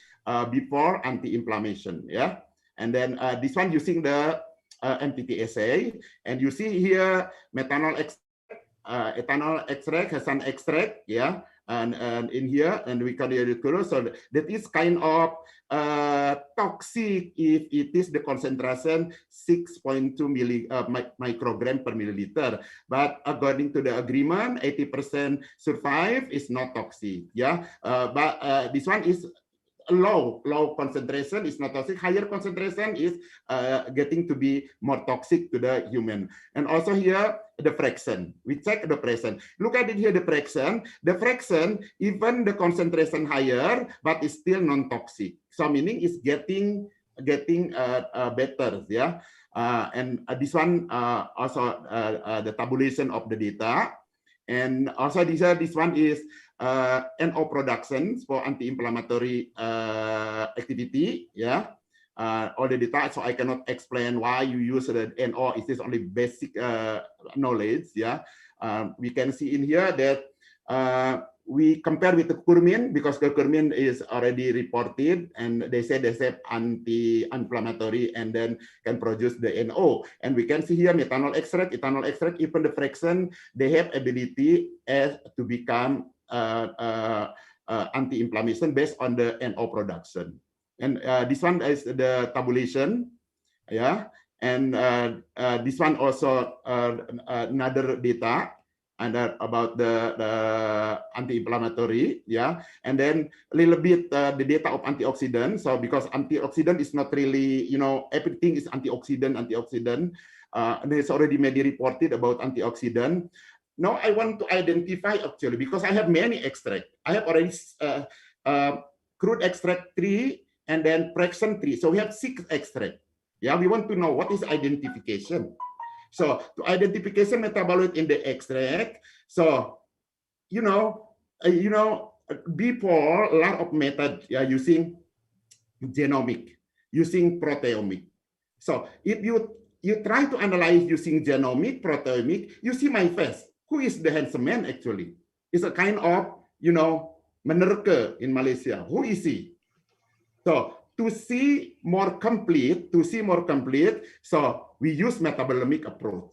before anti-inflammation, yeah. And then this one using the MTT assay, and you see here methanol extract, ethanol extract, hexane extract, yeah, and in here, and we can so that is kind of toxic if it is the concentration 6.2 microgram per milliliter. But according to the agreement, 80% survive is not toxic, yeah. But this one is low concentration is not toxic. Higher concentration is getting to be more toxic to the human. And also here the fraction, we check the fraction. Look at it here, the fraction, even the concentration higher, but it's still non-toxic. So meaning it's getting better, yeah. And this one also the tabulation of the data, and also this one is NO productions for anti-inflammatory activity, yeah. All the data, so I cannot explain why you use the NO. It is only basic knowledge, yeah. We can see in here that we compare with the curcumin, because the curcumin is already reported, and they say they have anti-inflammatory and then can produce the NO. And we can see here methanol extract, ethanol extract, even the fraction, they have ability to become anti-inflammation based on the NO production. And this one is the tabulation, yeah. And this one also another data and about the anti-inflammatory, yeah. And then a little bit the data of antioxidant. So because antioxidant is not really, you know, everything is antioxidant. And it's already maybe reported about antioxidant. Now I want to identify actually, because I have many extract. I have already crude extract 3 and then fraction 3. So we have 6 extract. Yeah, we want to know what is identification. So to identification metabolite in the extract. So before a lot of method, yeah, using genomic, using proteomic. So if you try to analyze using genomic, proteomic, you see my face. Who is the handsome man actually? It's a kind of, menerka in Malaysia. Who is he? So to see more complete, so we use metabolomic approach.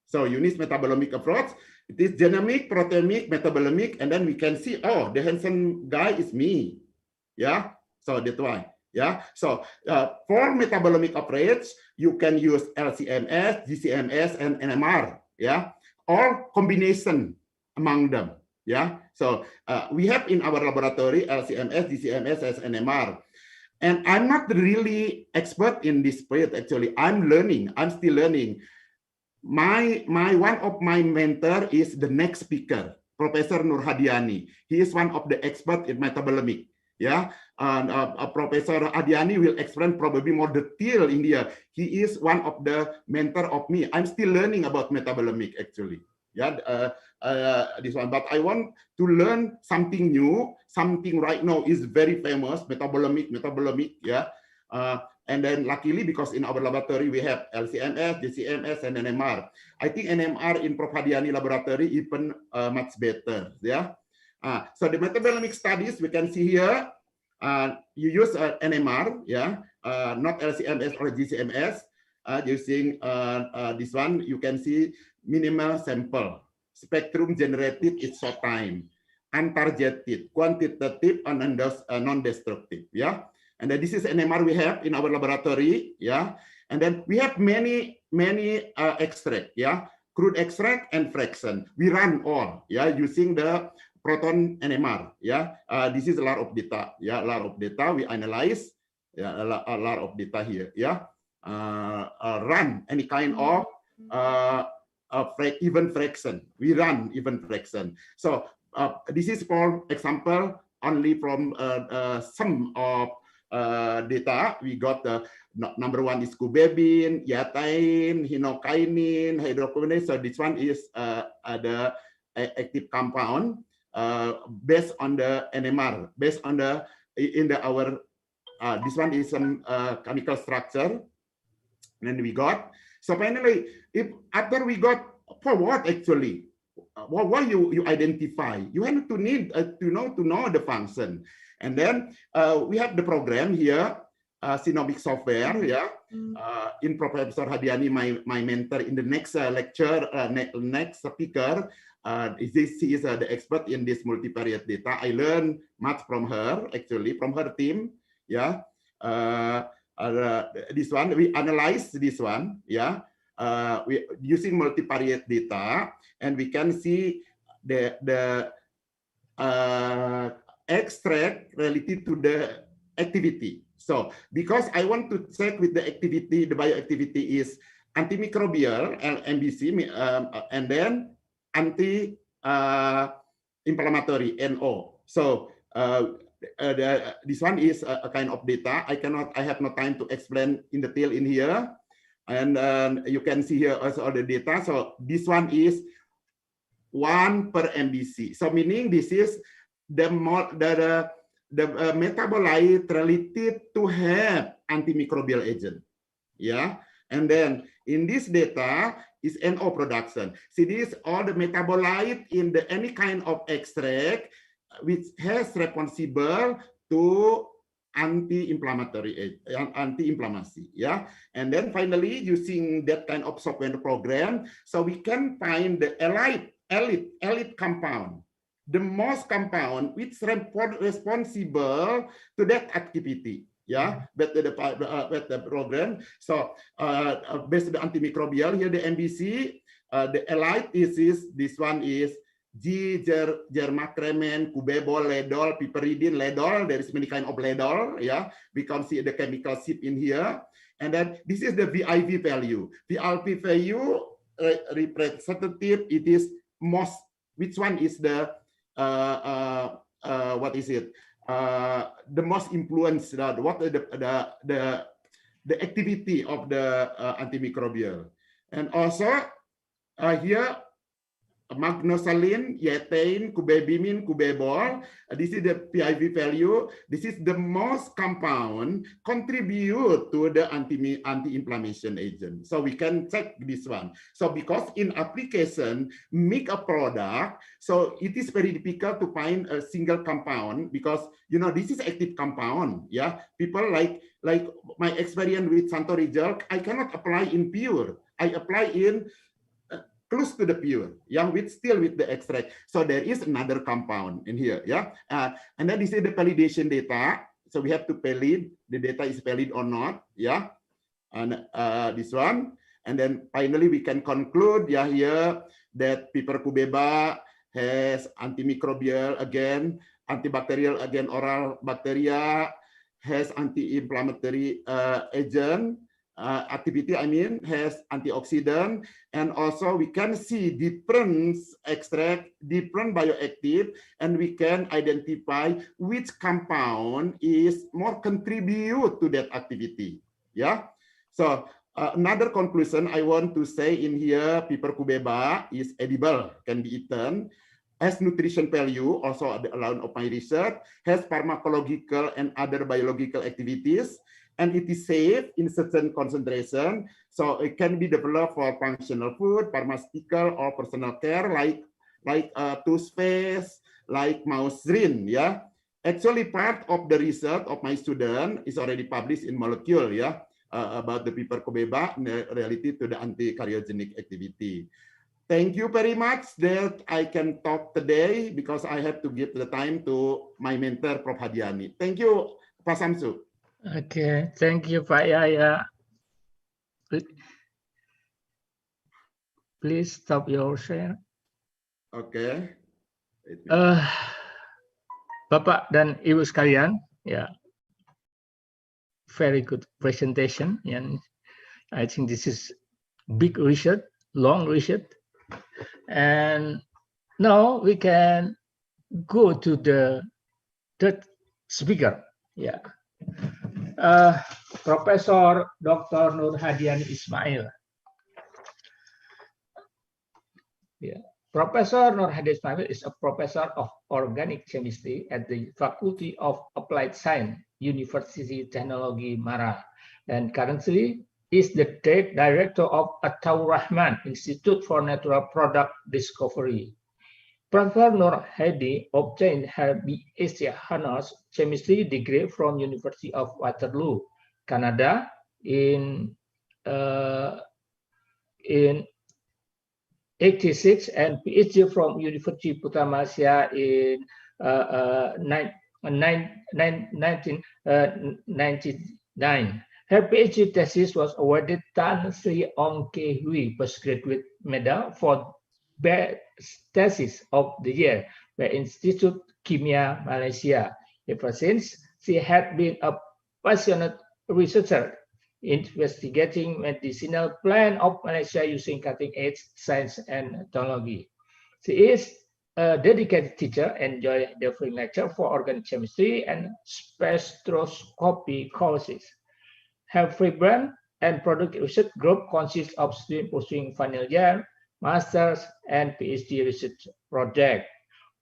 So you need metabolomic approach. It is genomic, proteomic, metabolomic, and then we can see, oh, the handsome guy is me. Yeah. So that's why. Yeah, so for metabolomic approach, you can use LCMS, GCMS, and NMR. Yeah, or combination among them. Yeah, so we have in our laboratory LCMS, GCMS, and NMR. And I'm not really expert in this field. Actually, I'm learning. I'm still learning. One of my mentor is the next speaker, Professor Nur Hadiani. He is one of the expert in metabolomic. Yeah, Professor Hadiani will explain probably more detail in here. He is one of the mentor of me. I'm still learning about metabolomic actually. Yeah, this one. But I want to learn something new. Something right now is very famous, metabolomic. Yeah. And then luckily, because in our laboratory we have LCMS, GCMS, and NMR. I think NMR in Prof. Hadiani laboratory even much better. Yeah. So the metabolomic studies we can see here. You use NMR, yeah, not LCMS or GCMS. Using this one, you can see minimal sample, spectrum generated its short time, untargeted, quantitative, and non-destructive. Yeah. And then this is NMR we have in our laboratory, yeah. And then we have many extract, yeah, crude extract and fraction. We run all, yeah, using the proton NMR, yeah. This is a lot of data, yeah, a lot of data we analyze, yeah, a lot of data here, yeah. Run any kind of even fraction. We run even fraction. So this is for example only from some of data. We got the number one is cubebin, yatain, hinokainin, hydroquinone. So this one is the active compound based on the NMR, based on the our this one is some chemical structure. And we got, so finally, if after we got, for what actually? What you identify? You have to need to know the function. And then we have the program here, Synomic software, yeah. In Professor Hadiani, my mentor in the next lecture, next speaker, she is the expert in this multivariate data. I learned much from her, actually, from her team, yeah. This one, we analyze this one, yeah. We using multivariate data, and we can see the extract related to the activity. So because I want to check with the activity, the bioactivity is antimicrobial, MBC, and then anti-inflammatory, NO. So this one is a kind of data. I have no time to explain in detail in here. And you can see here also the data. So this one is 1 per MBC. So meaning this is the metabolite related to have antimicrobial agent. Yeah. And then in this data is NO production. See, this all the metabolite in the any kind of extract which has responsible to anti-inflammatory, anti-inflammatory, yeah. And then finally, using that kind of software program, so we can find the elite compound, the most compound which responsible to that activity, yeah. But the program, so based on the antimicrobial here, the MBC, the elite is this one is G, germacremen, cubebol, ledol, piperidin, ledol. There is many kind of ledol. Yeah, we can see the chemical sheet in here. And then this is the VIV value. VIV value representative. It is most. Which one is the what is it? The most influence. What the activity of the antimicrobial. And also here. Magnosalin, yatain, cubebimin, cubebol. This is the PIV value. This is the most compound contribute to the anti-inflammation agent. So we can check this one. So because in application, make a product, so it is very difficult to find a single compound because this is active compound. Yeah, people like my experience with Santo Rizal, I cannot apply in pure. I apply in close to the pure, yeah, still with the extract. So there is another compound in here, yeah. And then this is the validation data. So we have to valid the data is valid or not. Yeah, and this one. And then finally we can conclude here that pipercubeba has antimicrobial again, antibacterial again, oral bacteria, has anti-inflammatory agent activity, has antioxidant, and also we can see different extract, different bioactive, and we can identify which compound is more contribute to that activity. Yeah, so another conclusion I want to say in here, pipercubeba is edible, can be eaten, has nutrition value, also alone of my research, has pharmacological and other biological activities, and it is safe in certain concentration, so it can be developed for functional food, pharmaceutical, or personal care, like toothpaste, like mouse rinse. Yeah, actually part of the research of my student is already published in Molecule. Yeah, about the pipercubeba related to the anti-cariogenic activity. Thank you very much that I can talk today because I have to give the time to my mentor, Prof. Hadiani. Thank you, Pak Samsu. Okay, thank you, Pak Yaya. Please stop your share. Okay. Bapak dan Ibu sekalian, ya, very good presentation, and I think this is big research, long research, and now we can go to the third speaker. Yeah, Professor Dr. Nur Hadiani Ismail. Yeah. Professor Nur Hadiani Ismail is a professor of organic chemistry at the Faculty of Applied Science, University Technology Mara, and currently is the director of Ataur Rahman Institute for Natural Product Discovery. Professor Nur Hadi obtained her BSc Honors Chemistry degree from University of Waterloo, Canada, in 86, and PhD from University Putra Malaysia in 1999. Her PhD thesis was awarded Tan Sri Ong Kee Hui Postgraduate Medal for Best Thesis of the Year by Institute Kimia Malaysia. Ever since, she had been a passionate researcher investigating medicinal plant of Malaysia using cutting-edge science and technology. She is a dedicated teacher, enjoys delivering lecture for organic chemistry and spectroscopy courses. Her freelance and product research group consists of students pursuing final year, master's, and PhD research projects.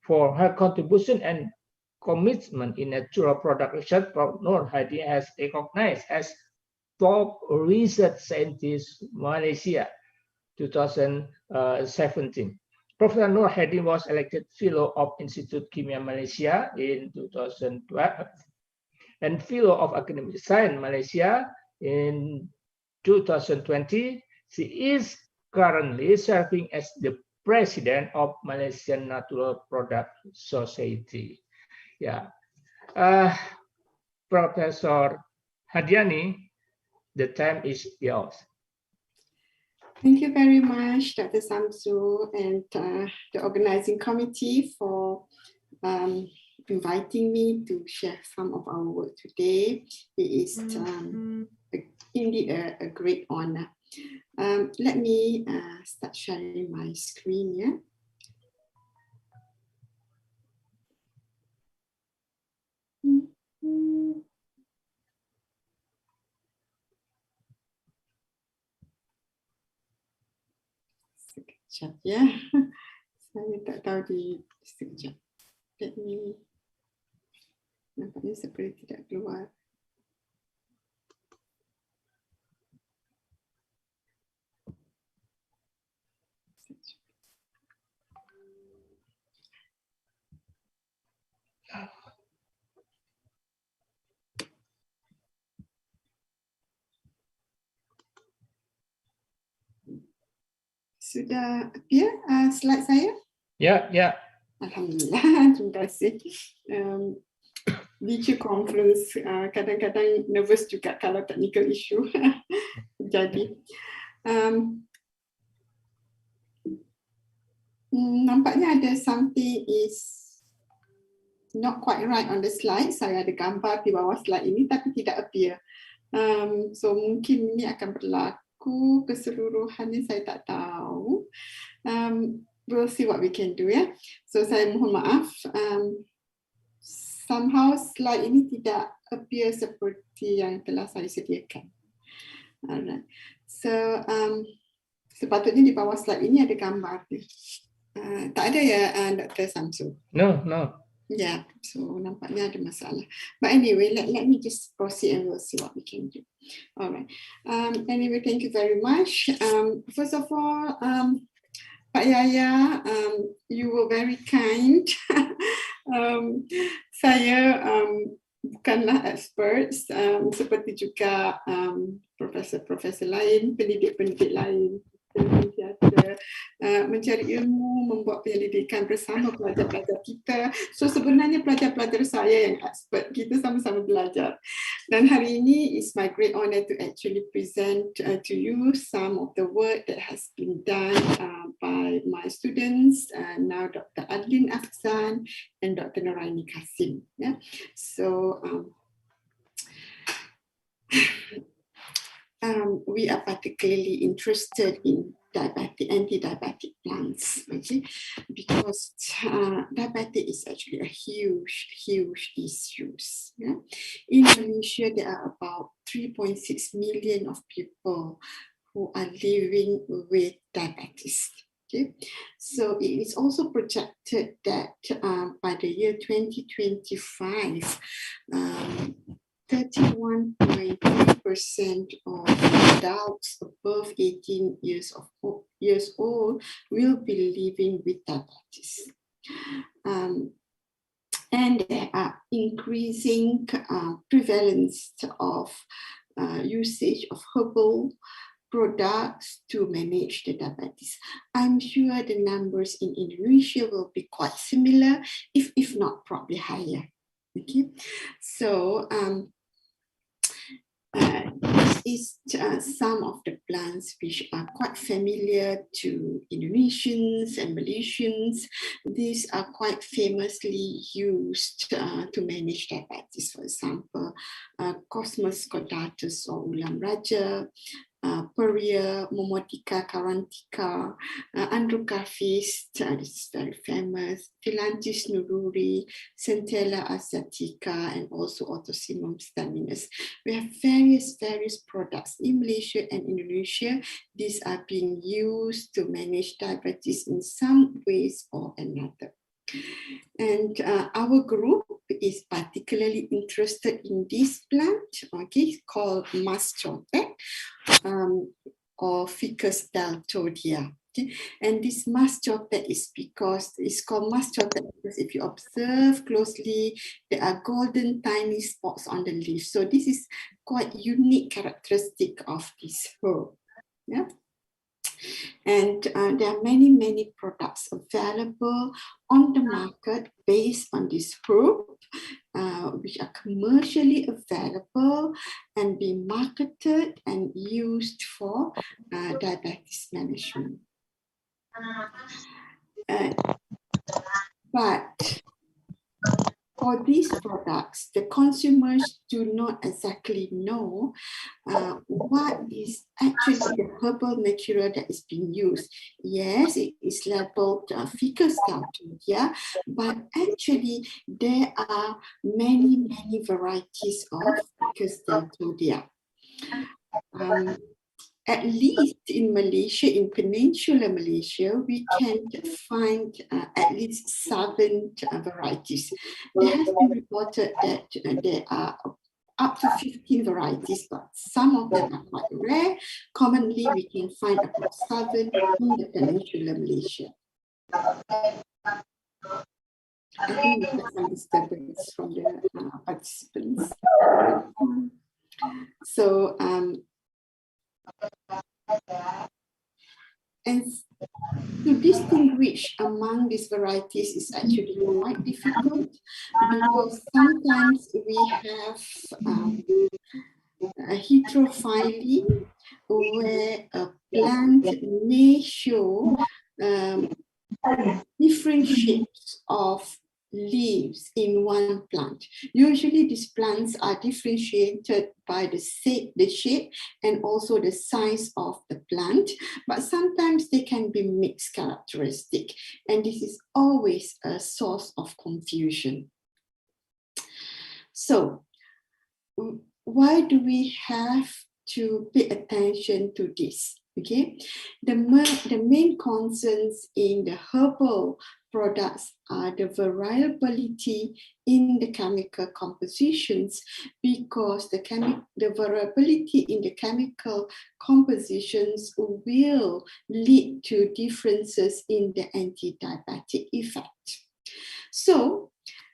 For her contribution and commitment in natural product research, Prof. Nur Hadi has recognized as top research scientist Malaysia 2017. Professor Nur Hadi was elected Fellow of Institute Kimia Malaysia in 2012 and Fellow of Academic Science Malaysia in 2020. She is currently serving as the President of Malaysian Natural Product Society. Yeah, Professor Hadiani, the time is yours. Thank you very much, Dr. Samsu, and the organizing committee for inviting me to share some of our work today. It is indeed a great honor. Let me start sharing my screen here. Sekejap ya, saya tak tahu di sekejap. Let me, nampaknya seperti tidak keluar. Sudah appear slide saya? Ya, ya. Alhamdulillah, terima kasih. video conference kadang-kadang nervous juga kalau technical issue jadi. Nampaknya ada something is not quite right on the slide. Saya ada gambar di bawah slide ini tapi tidak appear. So mungkin ini akan berlaku keseluruhannya, saya tak tahu. We'll see what we can do ya. So saya mohon maaf. Somehow slide ini tidak appear seperti yang telah saya sediakan. Alright. So sepatutnya di bawah slide ini ada gambar. Tak ada ya, Dr. Samsu? No. Yeah, so nampaknya ada masalah. But anyway, let me just proceed and we'll see what we can do. All right. Anyway, thank you very much. First of all, Pak Yaya, you were very kind. Saya bukanlah experts, seperti juga profesor-profesor lain, pendidik-pendidik lain. Mencari ilmu, membuat penyelidikan bersama pelajar-pelajar kita. So sebenarnya pelajar-pelajar saya yang expert, kita sama-sama belajar. Dan hari ini is my great honor to actually present to you some of the work that has been done by my students, now Dr. Adlin Afzan and Dr. Nuraini Kasim. Yeah. So we are particularly interested in anti-diabetic plants, okay? Because diabetes is actually a huge issue. Yeah? In Malaysia, there are about 3.6 million of people who are living with diabetes. Okay? So it is also projected that by the year 2025, 31.3% of adults above 18 years old will be living with diabetes. And there are increasing prevalence of usage of herbal products to manage the diabetes. I'm sure the numbers in Indonesia will be quite similar, if not probably higher. Okay, so this is some of the plants which are quite familiar to Indonesians and Malaysians. These are quite famously used to manage diabetes. For example, Cosmos caudatus or ulam raja, Peria, Momotica carantica, Androcaphis, this is very famous, Philanthus nururi, Centella asiatica, and also Autosimum staminus. We have various products in Malaysia and Indonesia. These are being used to manage diabetes in some ways or another. And our group is particularly interested in this plant, okay, called Mastrotek, or Ficus deltodia. Okay? And this Mastrotek is because it's called Mastrotek because if you observe closely, there are golden tiny spots on the leaf. So this is quite unique characteristic of this herb. Yeah. And there are many products available on the market based on this herb, which are commercially available and being marketed and used for diabetes management. But for these products, the consumers do not exactly know what is actually the herbal material that is being used. Yes, it is labeled Ficus deltodia, but actually there are many varieties of Ficus deltodia. At least in Malaysia, in peninsular Malaysia, we can find at least 7 varieties. There has been reported that there are up to 15 varieties, but some of them are quite rare. Commonly, we can find about 7 in the peninsular Malaysia. I think we have some disturbance from the participants. So, and to distinguish among among these varieties is actually quite difficult because sometimes we have a heterophyly where a plant may show different shapes of leaves in one plant. Usually these plants are differentiated by the shape and also the size of the plant, but sometimes they can be mixed characteristic, and this is always a source of confusion. So why do we have to pay attention to this? Okay, the main concerns in the herbal products are the variability in the chemical compositions, because the variability in the chemical compositions will lead to differences in the anti-diabetic effect. So,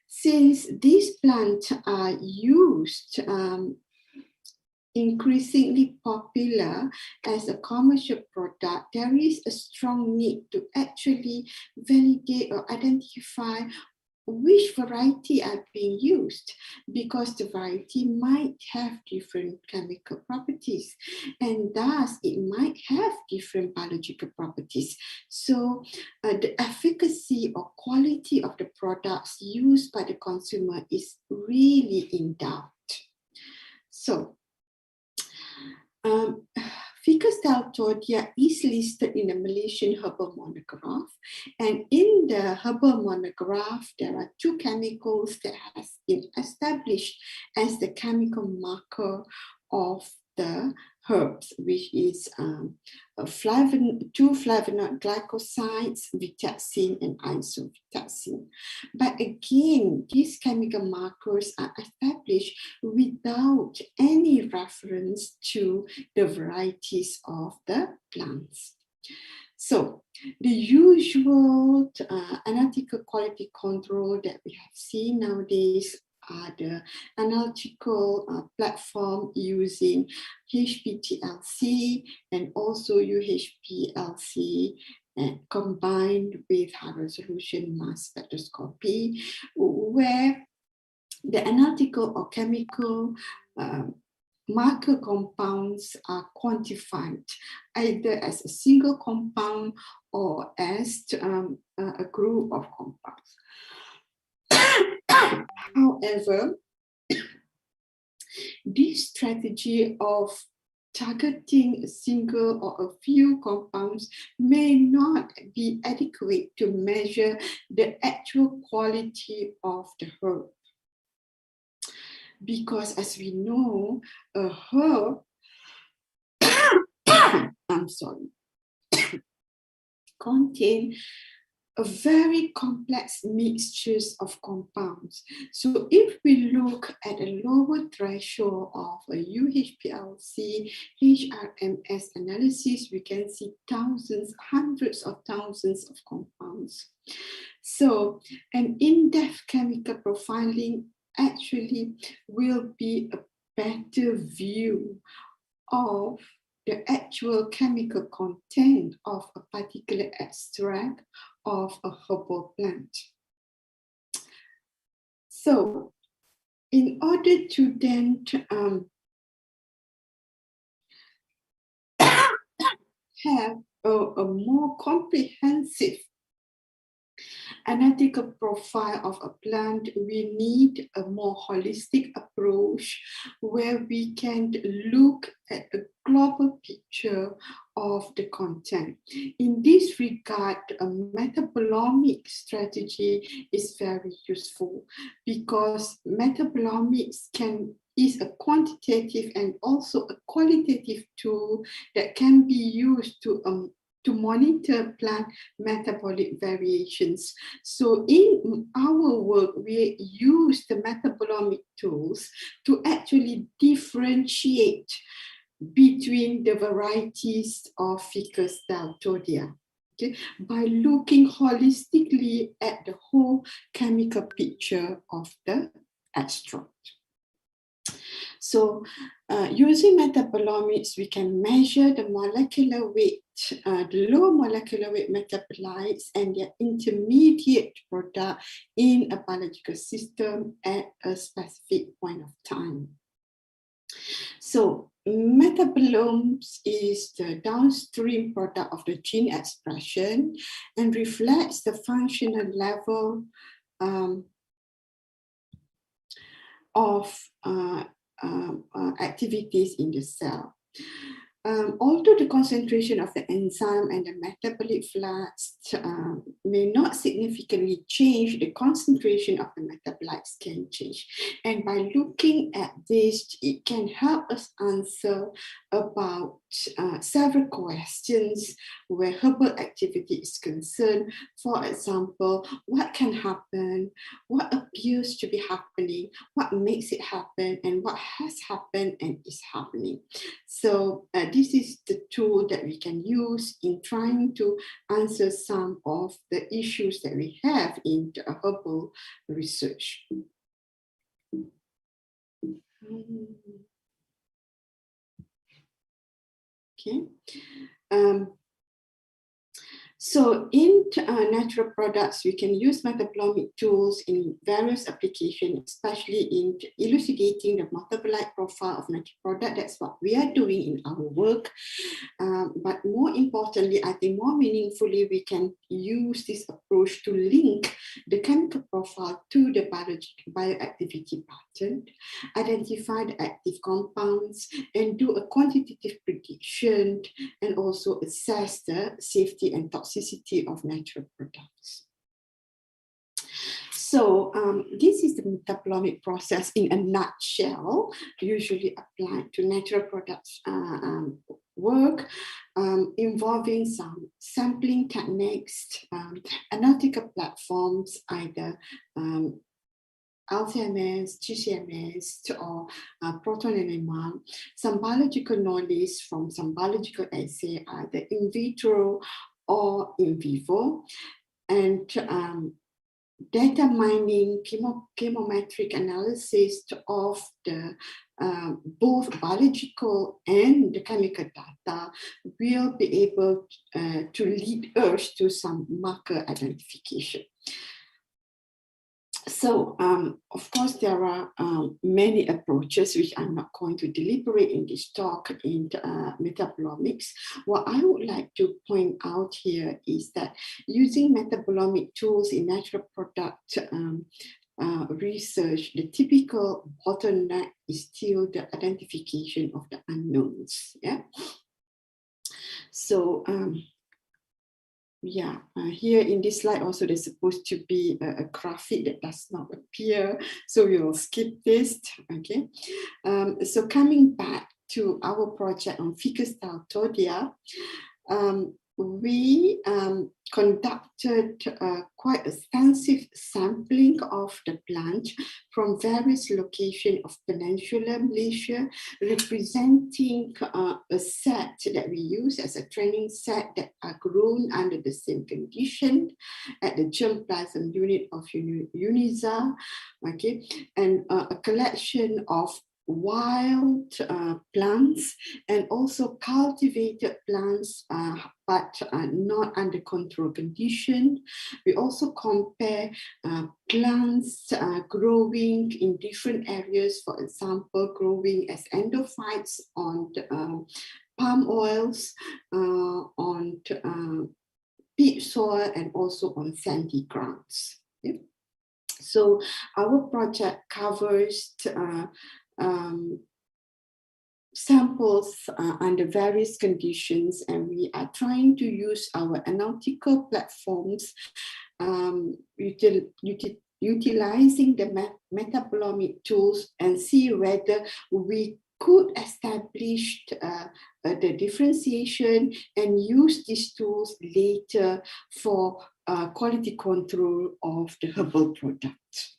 since these plants are used increasingly popular as a commercial product, there is a strong need to actually validate or identify which variety are being used, because the variety might have different chemical properties and thus it might have different biological properties. So the efficacy or quality of the products used by the consumer is really in doubt. So Ficus daltodia is listed in the Malaysian Herbal Monograph, and in the Herbal Monograph there are two chemicals that has been established as the chemical marker of the herbs, which is two flavonoid glycosides, vitexin and isovitexin. But again, these chemical markers are established without any reference to the varieties of the plants. So the usual analytical quality control that we have seen nowadays are the analytical platform using HPLC and also UHPLC combined with high resolution mass spectroscopy, where the analytical or chemical marker compounds are quantified either as a single compound or as a group of compounds. However, this strategy of targeting a single or a few compounds may not be adequate to measure the actual quality of the herb. Because as we know, a herb, contain a very complex mixtures of compounds. So if we look at a lower threshold of a UHPLC, HRMS analysis, we can see thousands, hundreds of thousands of compounds. So an in-depth chemical profiling actually will be a better view of the actual chemical content of a particular extract of a herbal plant. So, in order to then have a more comprehensive analytical profile of a plant, we need a more holistic approach where we can look at a global picture of the content. In this regard, a metabolomic strategy is very useful because metabolomics is a quantitative and also a qualitative tool that can be used to monitor plant metabolic variations. So in our work, we use the metabolomic tools to actually differentiate between the varieties of Ficus daltodia, okay, by looking holistically at the whole chemical picture of the extract. So using metabolomics, we can measure the molecular weight, the low molecular weight metabolites and their intermediate product in a biological system at a specific point of time. So metabolomes is the downstream product of the gene expression and reflects the functional level of activities in the cell. Although the concentration of the enzyme and the metabolic flux may not significantly change, the concentration of the metabolites can change. And by looking at this, it can help us answer about several questions where herbal activity is concerned. For example, what can happen, what appears to be happening, what makes it happen, and what has happened and is happening. So this is the tool that we can use in trying to answer some of the issues that we have in the herbal research. Okay. So in natural products, we can use metabolomic tools in various applications, especially in elucidating the metabolite profile of natural product. That's what we are doing in our work. But more importantly, I think more meaningfully, we can use this approach to link the chemical profile to the bioactivity pattern, identify the active compounds, and do a quantitative prediction, and also assess the safety and toxicity of natural products. So this is the metabolomic process in a nutshell, usually applied to natural products work, involving some sampling techniques, analytical platforms, either LCMS, GCMS, or proton NMR, some biological knowledge from some biological assay, either in vitro or in vivo, and data mining, chemometric analysis of the both biological and the chemical data will be able to lead us to some marker identification. So, of course, there are many approaches which I'm not going to deliberate in this talk in metabolomics. What I would like to point out here is that using metabolomic tools in natural product research, the typical bottleneck is still the identification of the unknowns. Yeah. So, yeah, here in this slide also there's supposed to be a graphic that does not appear, so we will skip this. Okay, so coming back to our project on Ficus tautodia, we conducted quite extensive sampling of the plant from various locations of Peninsular Malaysia, representing a set that we use as a training set that are grown under the same condition at the germplasm unit of UNISA, okay, and a collection of wild plants and also cultivated plants, but not under control condition. We also compare plants growing in different areas, for example, growing as endophytes on palm oils, on peat soil, and also on sandy grounds. Okay? So our project covers samples under various conditions, and we are trying to use our analytical platforms, utilizing the metabolomic tools, and see whether we could establish the differentiation and use these tools later for quality control of the herbal product.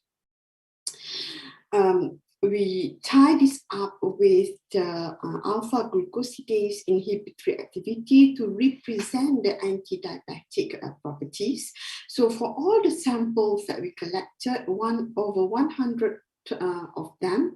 We tie this up with the alpha glucosidase inhibitory activity to represent the anti-diabetic properties. So for all the samples that we collected, over 100 of them.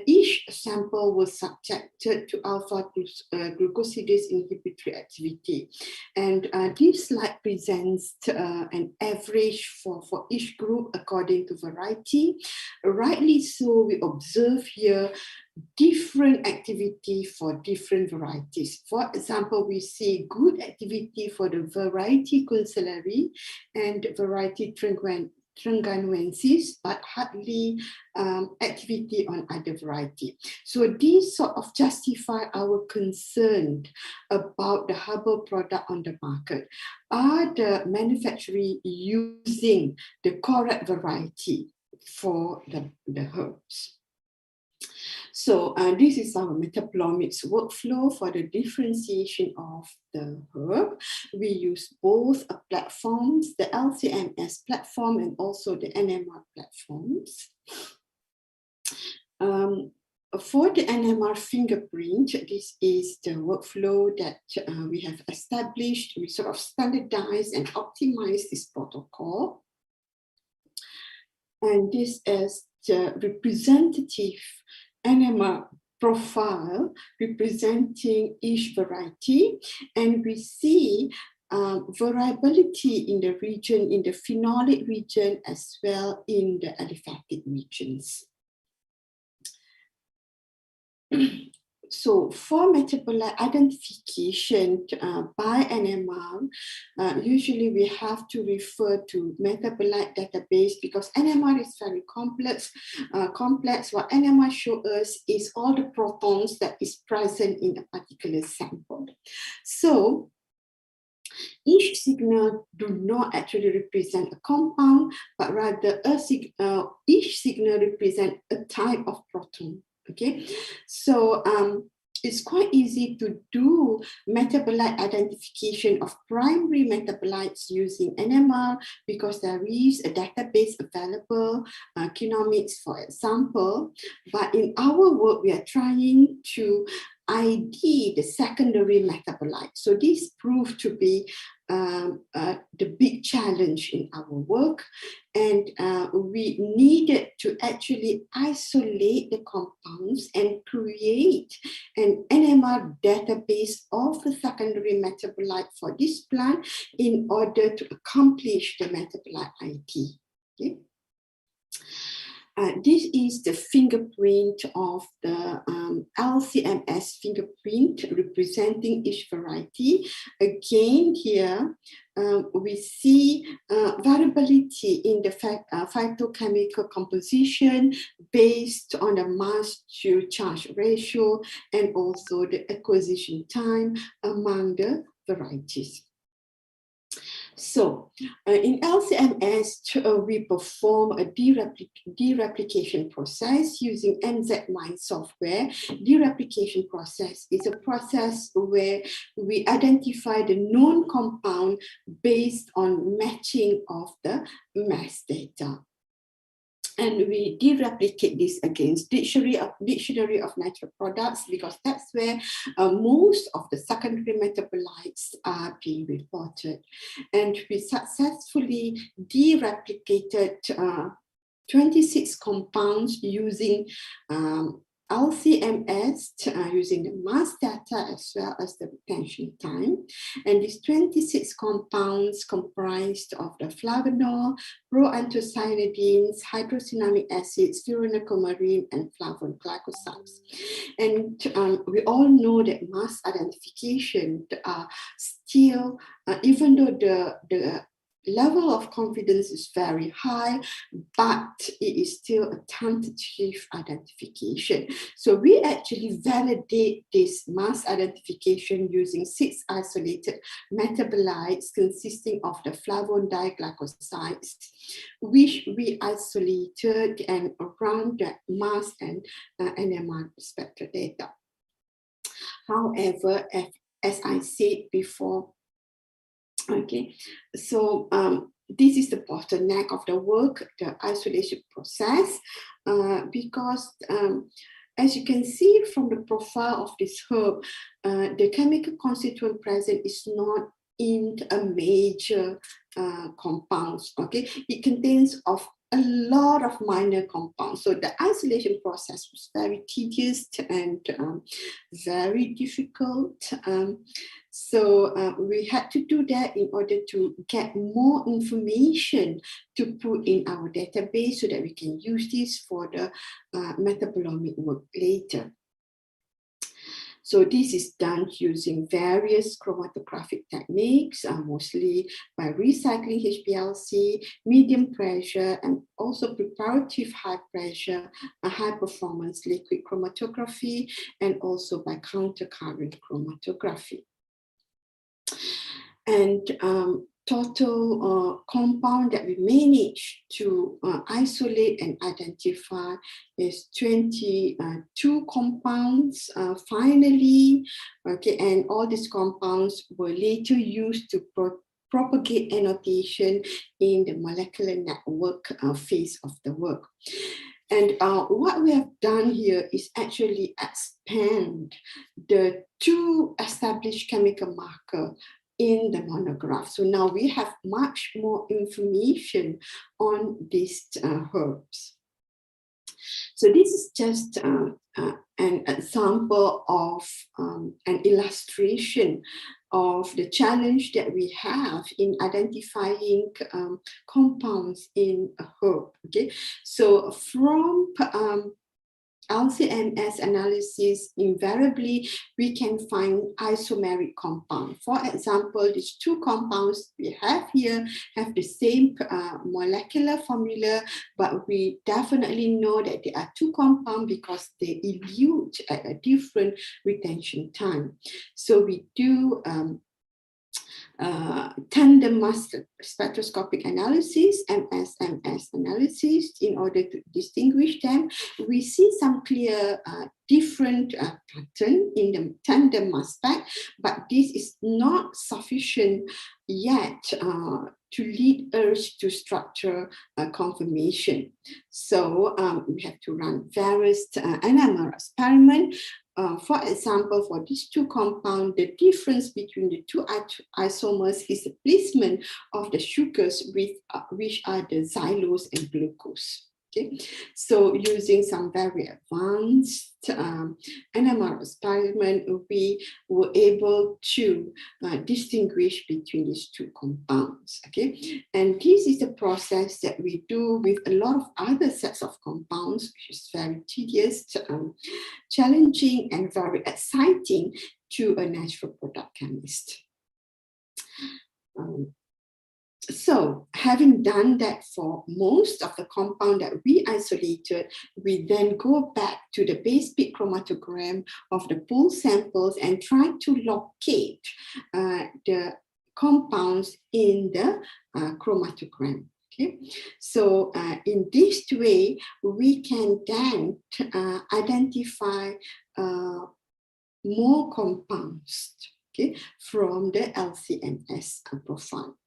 Each sample was subjected to alpha-glucosidase inhibitory activity. And this slide presents an average for each group according to variety. Rightly so, we observe here different activity for different varieties. For example, we see good activity for the variety Kunseleri and variety Trengganu-ensis, but hardly activity on other variety. So these sort of justify our concern about the herbal product on the market. Are the manufacturer using the correct variety for the herbs? So this is our metabolomics workflow for the differentiation of the herb. We use both platforms, the LCMS platform and also the NMR platforms. For the NMR fingerprint, this is the workflow that we have established. We sort of standardize and optimize this protocol. And this is the representative NMR profile representing each variety, and we see variability in the region, in the phenolic region, as well in the aliphatic regions. So for metabolite identification by NMR, usually we have to refer to metabolite database because NMR is very complex. What NMR shows us is all the protons that is present in a particular sample. So each signal do not actually represent a compound, but rather each signal represents a type of proton. Okay, so it's quite easy to do metabolite identification of primary metabolites using NMR because there is a database available, Genomics, for example. But in our work, we are trying to ID the secondary metabolite. So this proved to be the big challenge in our work, and we needed to actually isolate the compounds and create an NMR database of the secondary metabolite for this plant in order to accomplish the metabolite ID. Okay? This is the fingerprint of the LCMS fingerprint representing each variety. Again, here we see variability in the phytochemical composition based on the mass to charge ratio and also the acquisition time among the varieties. So in LCMS, we perform a dereplication process using NZMine software. Dereplication process is a process where we identify the known compound based on matching of the mass data. And we dereplicate this against dictionary of natural products because that's where most of the secondary metabolites are being reported. And we successfully dereplicated 26 compounds using LCMS, using the mass data as well as the retention time. And these 26 compounds comprised of the flavanol, proanthocyanidins, hydrocinamic acids, furanocoumarine, and flavonoglycosides. And we all know that mass identification are still, even though the level of confidence is very high, but it is still a tentative identification. So we actually validate this mass identification using 6 isolated metabolites consisting of the flavonoglycosides, which we isolated and run the mass and NMR spectral data. However, as I said before, okay, so this is the bottleneck of the work, the isolation process, because as you can see from the profile of this herb, the chemical constituent present is not in a major compounds. Okay, it contains of a lot of minor compounds. So the isolation process was very tedious and very difficult. So we had to do that in order to get more information to put in our database so that we can use this for the metabolomic work later. So this is done using various chromatographic techniques, mostly by recycling HPLC, medium pressure, and also preparative high pressure, high performance liquid chromatography, and also by countercurrent chromatography. And total compound that we managed to isolate and identify is 22 compounds finally, okay, and all these compounds were later used to propagate annotation in the molecular network phase of the work. And what we have done here is actually expand the 2 established chemical markers in the monograph. So now we have much more information on these herbs. So this is just an example of an illustration of the challenge that we have in identifying compounds in a herb. Okay, so from LCMS analysis, invariably we can find isomeric compound. For example, these 2 compounds we have here have the same molecular formula, but we definitely know that they are 2 compounds because they elute at a different retention time. So we do tandem mass spectroscopic analysis, MS-MS analysis, in order to distinguish them. We see some clear different pattern in the tandem mass spec, but this is not sufficient yet to lead us to structure confirmation. So we have to run various NMR experiments. For example, for these 2 compounds, the difference between the 2 isomers is the placement of the sugars with, which are the xylose and glucose. Okay, so using some very advanced NMR experiment, we were able to distinguish between these 2 compounds. Okay, and this is the process that we do with a lot of other sets of compounds, which is very tedious, challenging, and very exciting to a natural product chemist. So having done that for most of the compound that we isolated, we then go back to the base peak chromatogram of the pool samples and try to locate the compounds in the chromatogram. Okay, so in this way, we can then identify more compounds, okay, from the LCMS profile.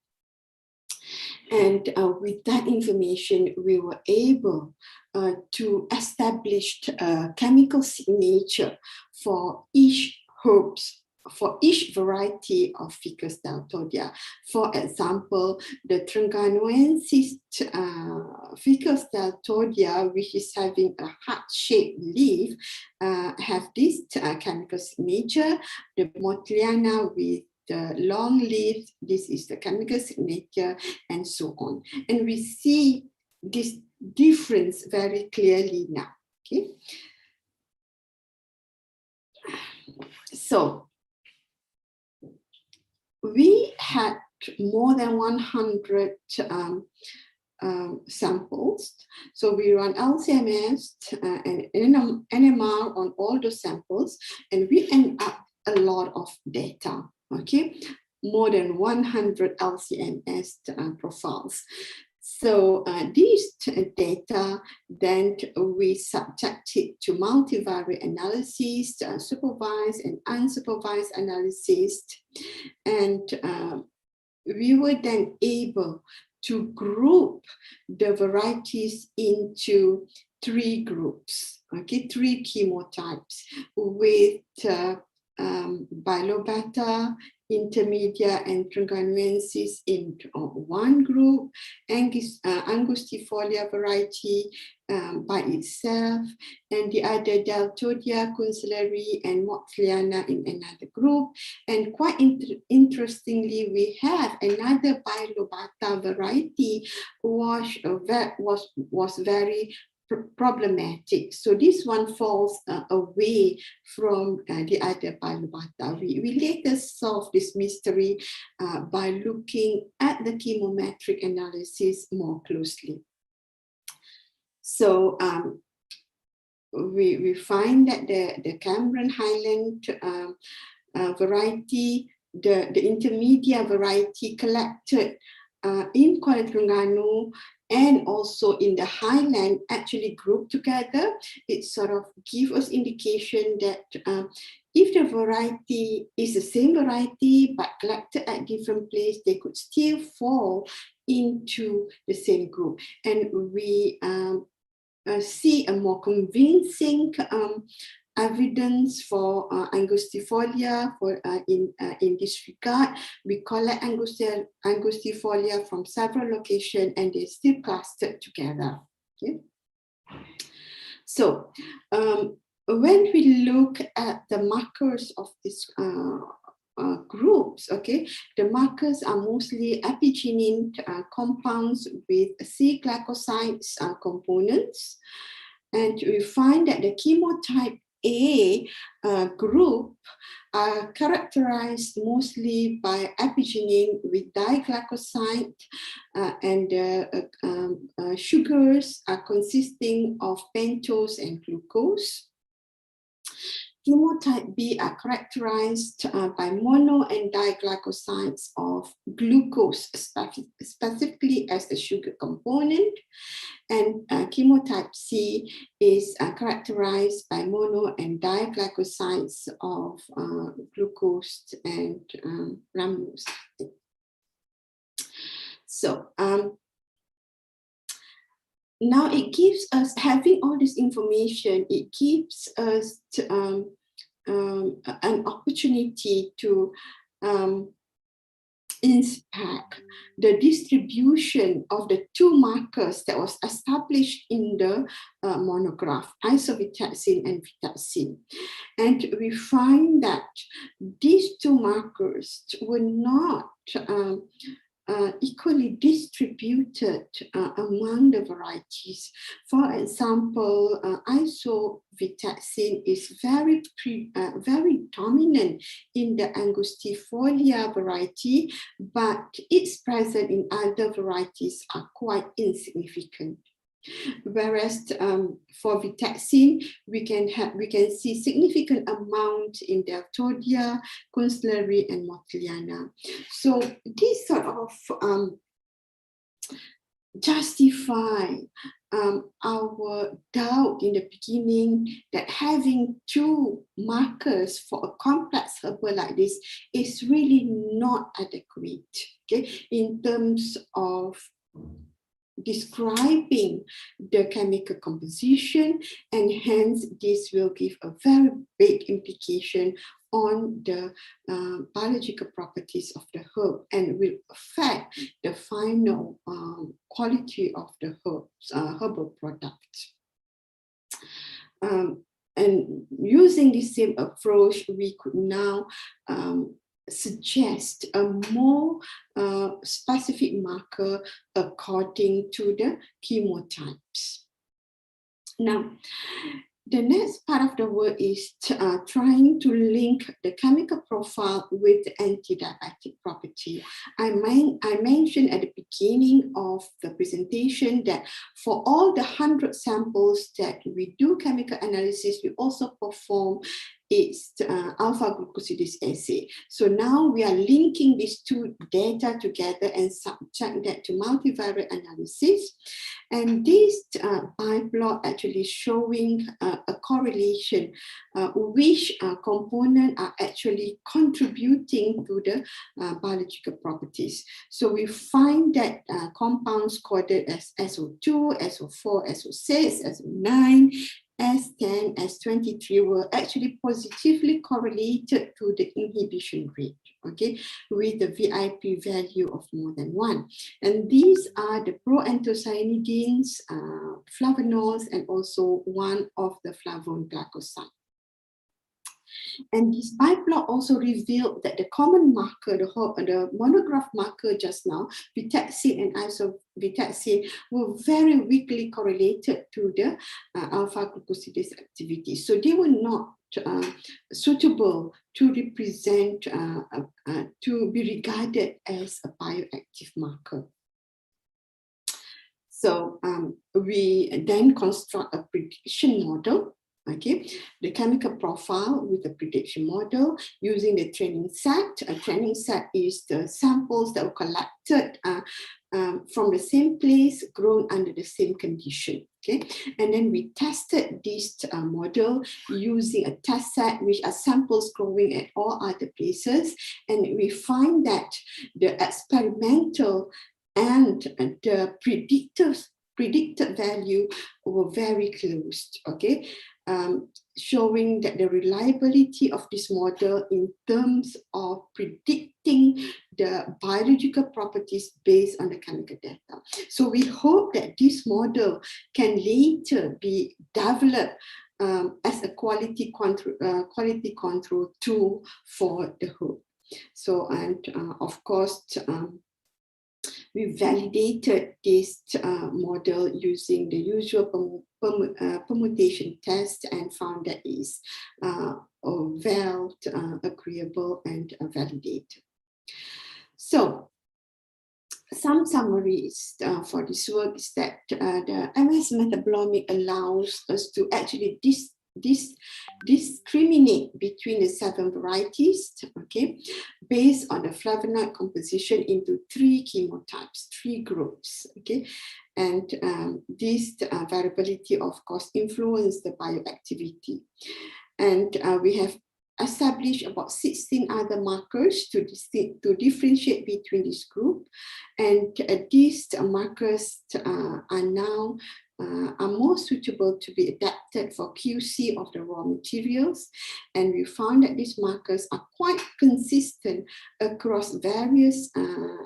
And with that information, we were able to establish a chemical signature for each herbs, for each variety of Ficus deltoidia. For example, the Trengganoensis Ficus deltoidia, which is having a heart-shaped leaf, have this chemical signature. The Mottliana with the long leaf, this is the chemical signature, and so on. And we see this difference very clearly now. Okay, so we had more than 100 samples. So we run LCMS and NMR on all those samples, and we end up a lot of data. Okay, more than 100 LCMS profiles. So these data, then we subjected to multivariate analysis, supervised and unsupervised analysis, and we were then able to group the varieties into 3 groups, okay, 3 chemotypes with Bilobata, Intermedia, and Trenganuensis in one group, Angustifolia variety by itself, and the other Deltodia, Kunseleri, and Mottliana in another group. And quite interestingly, we have another Bilobata variety was very problematic. So this one falls away from the other Bilobata. We later solved this mystery by looking at the chemometric analysis more closely. So we find that the Cameron Highland variety, the intermediate variety collected in Kuala Terengganu and also in the highland actually grouped together. It sort of gives us indication that if the variety is the same variety but collected at different places, they could still fall into the same group. And we see a more convincing evidence for Angustifolia in this regard. We collect Angustifolia from several locations and they're still clustered together. Okay? So when we look at the markers of these groups, okay, the markers are mostly epigenin compounds with C-glycosides components. And we find that the chemotype A group are characterized mostly by epigenin with diglycoside, and sugars are consisting of pentose and glucose. Chemotype B are characterized by mono and diglycosides of glucose, specifically as the sugar component. And chemotype C is characterized by mono and diglycosides of glucose and rhamnose. So now it gives us, having all this information, it gives us an opportunity to inspect the distribution of the two markers that was established in the monograph, isovitaxin and vitaxin. And we find that these two markers were not equally distributed among the varieties. For example, isovitaxin is very dominant in the Angustifolia variety, but its presence in other varieties are quite insignificant. Whereas for vitaxin, we can see significant amount in Deltodia, Kunseleri, and Mottliana. So this sort of justify our doubt in the beginning that having two markers for a complex herbal like this is really not adequate, okay, in terms of describing the chemical composition, and hence this will give a very big implication on the biological properties of the herb and will affect the final quality of the herbal product. And using the same approach, we could now suggest a more specific marker according to the chemotypes. Now, the next part of the work is trying to link the chemical profile with the anti-diabetic property. I mentioned at the beginning of the presentation that for all the 100 samples that we do chemical analysis, we also perform its alpha-glucosidase assay. So now we are linking these two data together and subject that to multivariate analysis. And this plot actually showing a correlation which components are actually contributing to the biological properties. So we find that compounds coded as SO2, SO4, SO6, SO9, S10, S23 were actually positively correlated to the inhibition rate, okay, with the VIP value of more than 1. And these are the proanthocyanidins, flavonols, and also one of the flavone glycoside. And this biplot also revealed that the common marker, the monograph marker just now, vitexin and isobutexin, were very weakly correlated to the alpha-glucosidase activity. So they were not suitable to represent, to be regarded as a bioactive marker. So we then construct a prediction model. Okay, the chemical profile with the prediction model using the training set. A training set is the samples that were collected from the same place, grown under the same condition. Okay, and then we tested this model using a test set, which are samples growing at all other places, and we find that the experimental and the predicted value were very close. Okay. Showing that the reliability of this model in terms of predicting the biological properties based on the chemical data. So we hope that this model can later be developed as a quality control tool for the hope. So, and of course, we validated this model using the usual permutation test and found that is well agreeable and validated. So some summaries for this work is that the MS metabolomic allows us to actually discriminate between the 7 varieties, okay, based on the flavonoid composition into 3 chemotypes, 3 groups, okay, and this variability, of course, influence the bioactivity. And we have established about 16 other markers to differentiate between this group, and these markers are now are more suitable to be adapted for QC of the raw materials. And we found that these markers are quite consistent across various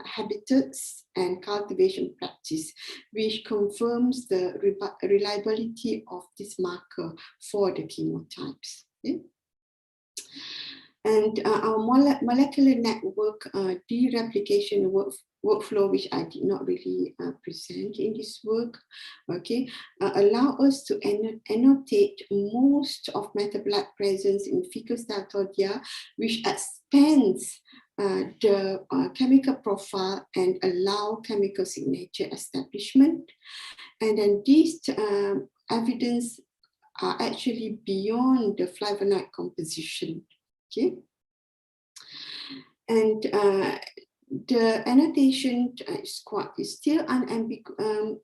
habitats and cultivation practice, which confirms the reliability of this marker for the chemotypes. Okay? And our molecular network dereplication workflow, which I did not really present in this work, okay, allow us to annotate most of metabolite presence in Ficus deltoidea, which expands the chemical profile and allow chemical signature establishment. And then these evidence are actually beyond the flavonoid composition. Okay, and the annotation is still unambiguous.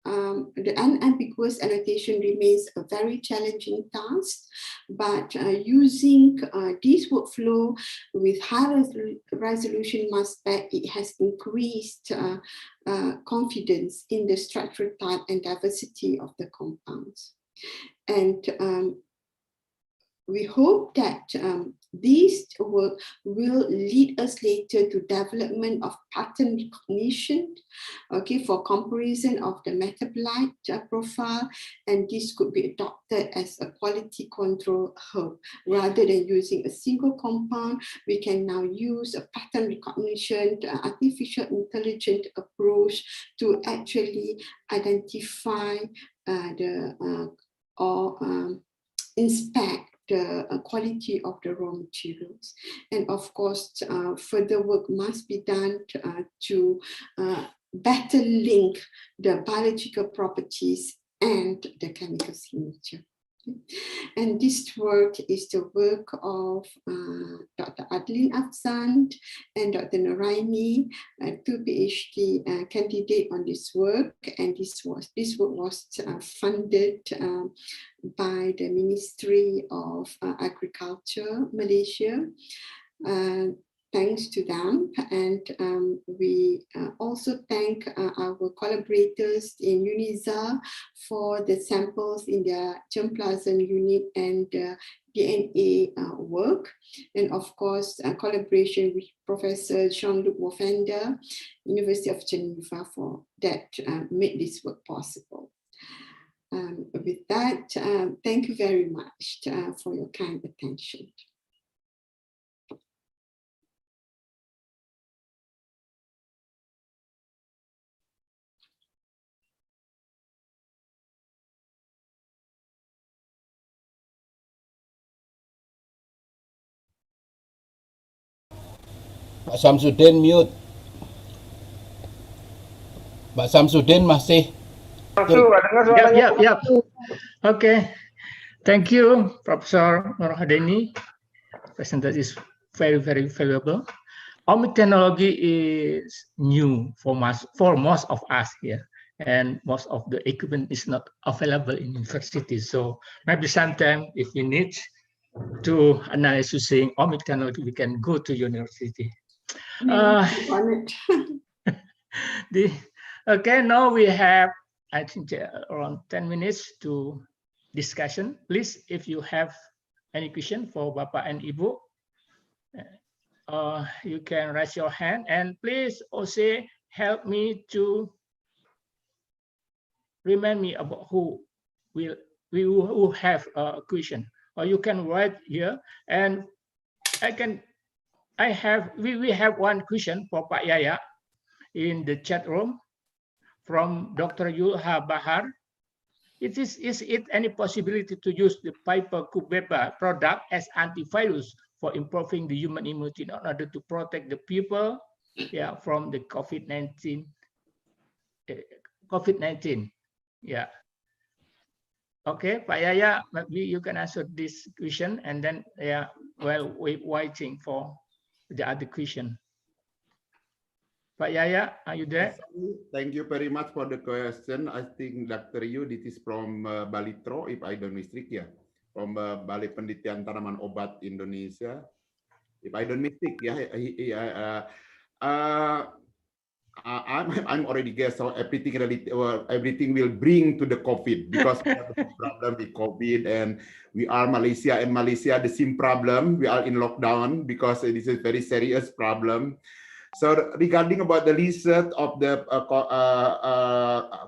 The unambiguous annotation remains a very challenging task, but using this workflow with high resolution mass spec, it has increased confidence in the structural type and diversity of the compounds. And we hope that this work will lead us later to development of pattern recognition, okay, for comparison of the metabolite profile, and this could be adopted as a quality control hub. Rather than using a single compound, we can now use a pattern recognition, artificial intelligence approach to actually identify inspect the quality of the raw materials. And of course, further work must be done to better link the biological properties and the chemical signature. And this work is the work of Dr. Adeline Afzand and Dr. Naraini, 2 PhD candidate on this work. And this work was funded by the Ministry of Agriculture, Malaysia. thanks to them, and we also thank our collaborators in UNISA for the samples in their germplasm unit and DNA work, and of course collaboration with Professor Jean-Luc Wofender, University of Geneva, for that made this work possible. With that, thank you very much for your kind attention. Pak Samsudin mute. Pak Samsudin masih. Yep. Okay. Thank you, Professor Nurhadeni. Presentation is very, very valuable. Omit technology is new for most of us here, and most of the equipment is not available in universities. So maybe sometime if we need to analyze using Omit technology, we can go to university. Okay, now we have, I think, around 10 minutes to discussion. Please, if you have any question for Bapak and Ibu, you can raise your hand, and please also help me to remind me about who will have a question, or you can write here, and we have one question for Pak Yaya in the chat room from Dr. Yulha Bahar. Is it any possibility to use the Piper Cubeba product as antivirus for improving the human immunity in order to protect the people from the COVID-19? Yeah. Okay, Pak Yaya, maybe you can answer this question, and then while waiting for the other question. Pak Yaya, are you there? Thank you very much for the question. I think Dr. Yu, this is from Balitro, if I don't mistake, from Balai Penelitian Tanaman Obat Indonesia. If I don't mistake, I'm already guess how everything will bring to the COVID, because we have a problem with COVID, and we are Malaysia, and Malaysia the same problem. We are in lockdown because this is a very serious problem. So regarding about the research of the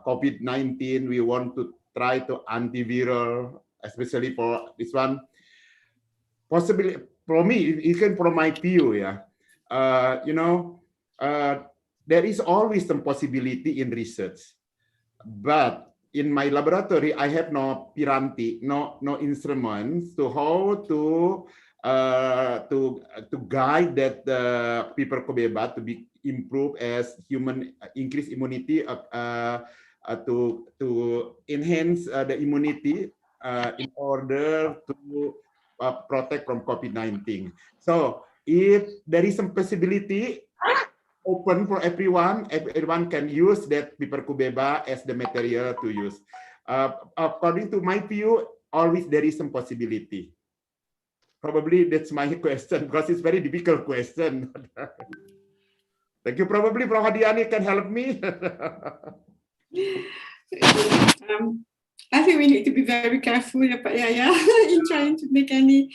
COVID-19, we want to try to antiviral, especially for this one. Possibly for me, even from my view, there is always some possibility in research, but in my laboratory, I have no piranti, no instruments to how to guide that Piper Cubeba to be improved as human increase immunity to enhance the immunity in order to protect from COVID-19. So if there is some possibility open for everyone can use that Piper Cubeba as the material to use. According to my view, always there is some possibility. Probably that's my question, because it's very difficult question. Thank you. Probably Prof. Hadiani can help me. I think we need to be very careful, Pak Yaya, in trying to make any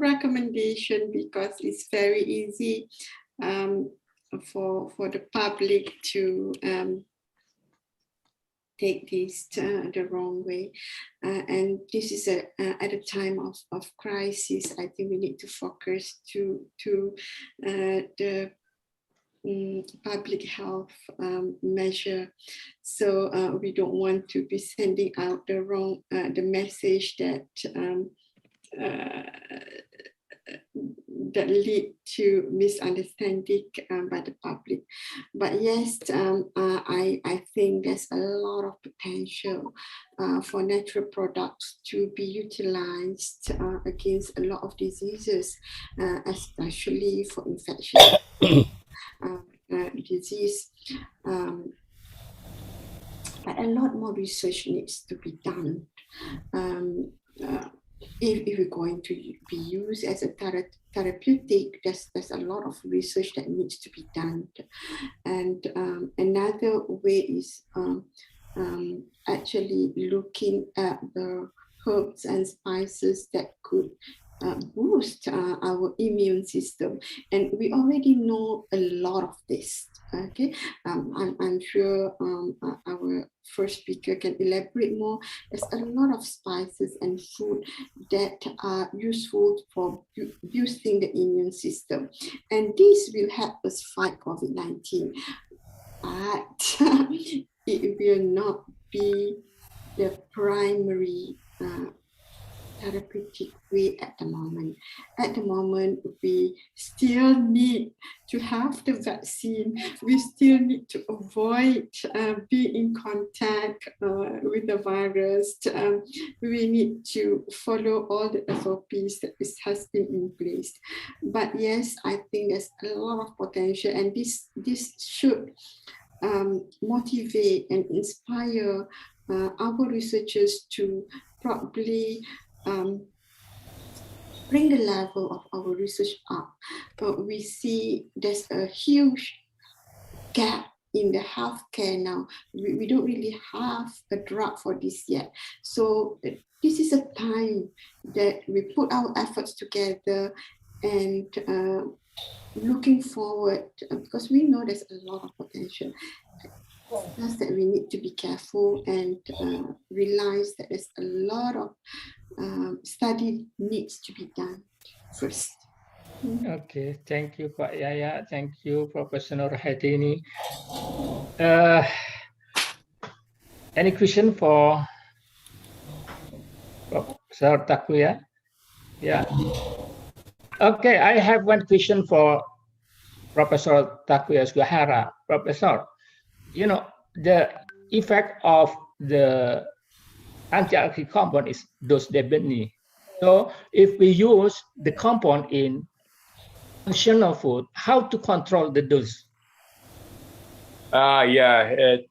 recommendation, because it's very easy for the public to take this the wrong way, and this is at a time of crisis. I think we need to focus to the public health measure. So we don't want to be sending out the wrong the message that that lead to misunderstanding by the public. But yes, I think there's a lot of potential for natural products to be utilized against a lot of diseases, especially for infectious disease. But a lot more research needs to be done. if we're going to be used as a therapeutic, there's a lot of research that needs to be done. And another way is actually looking at the herbs and spices that could boost our immune system. And we already know a lot of this. Okay, I'm sure our first speaker can elaborate more. There's a lot of spices and food that are useful for boosting the immune system, and this will help us fight COVID-19. But it will not be the primary therapeutic way at the moment. At the moment, we still need to have the vaccine. We still need to avoid being in contact with the virus. We need to follow all the SOPs that has been in place. But yes, I think there's a lot of potential, and this should motivate and inspire our researchers to probably bring the level of our research up. But we see there's a huge gap in the healthcare now. We don't really have a drug for this yet. So this is a time that we put our efforts together and looking forward, because we know there's a lot of potential. Just that we need to be careful and realize that there's a lot of study needs to be done first. Okay, thank you, Pak Yaya. Thank you, Professor Nurhadini. Any question for Professor Takuya? Yeah. Okay, I have one question for Professor Takuya Sugihara. Professor, you know, the effect of the anti-allergic compound is dose dependent. So if we use the compound in functional food, how to control the dose? It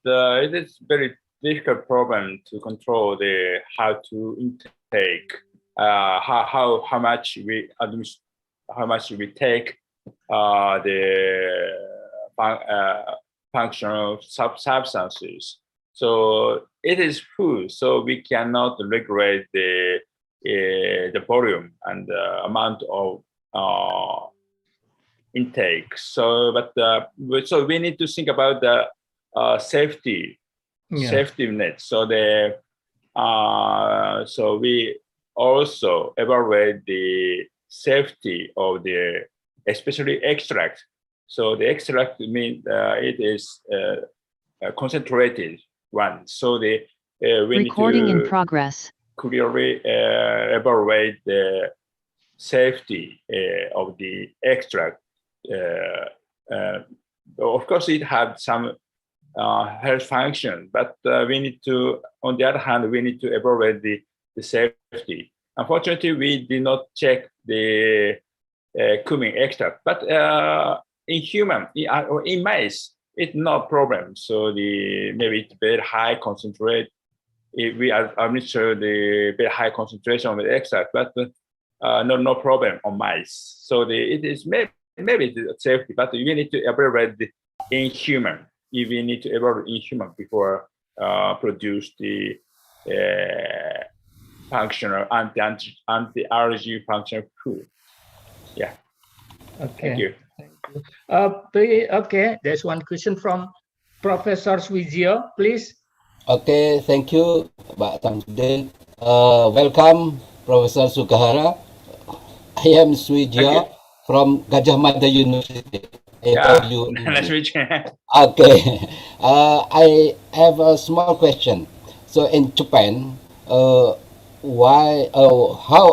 is very difficult problem to control how to intake, how much we take the functional substances. So it is food, so we cannot regulate the volume and the amount of intake. So, so we need to think about the safety net. So so we also evaluate the safety of the especially extract. So the extract means it is a concentrated one. So we Recording need to in progress. clearly evaluate the safety of the extract. Of course, it has some health function, but we need to, on the other hand, we need to evaluate the safety. Unfortunately, we did not check the cumin extract, but in human, in mice, it's no problem. So maybe it's very high concentrate. We are administer the very high concentration of the extract, but no problem on mice. So it is maybe it's safety, but we need to evaluate in human. We need to evaluate in human before produce the functional anti-allergy functional food. Yeah. Okay. Thank you. Okay, there's one question from Professor Swijio, please. Okay, thank you, Pak Samsudin. Welcome, Professor Sugihara. I am Swijio from Gajah Mada University. Nice to meet you. Okay, I have a small question. So in Japan, how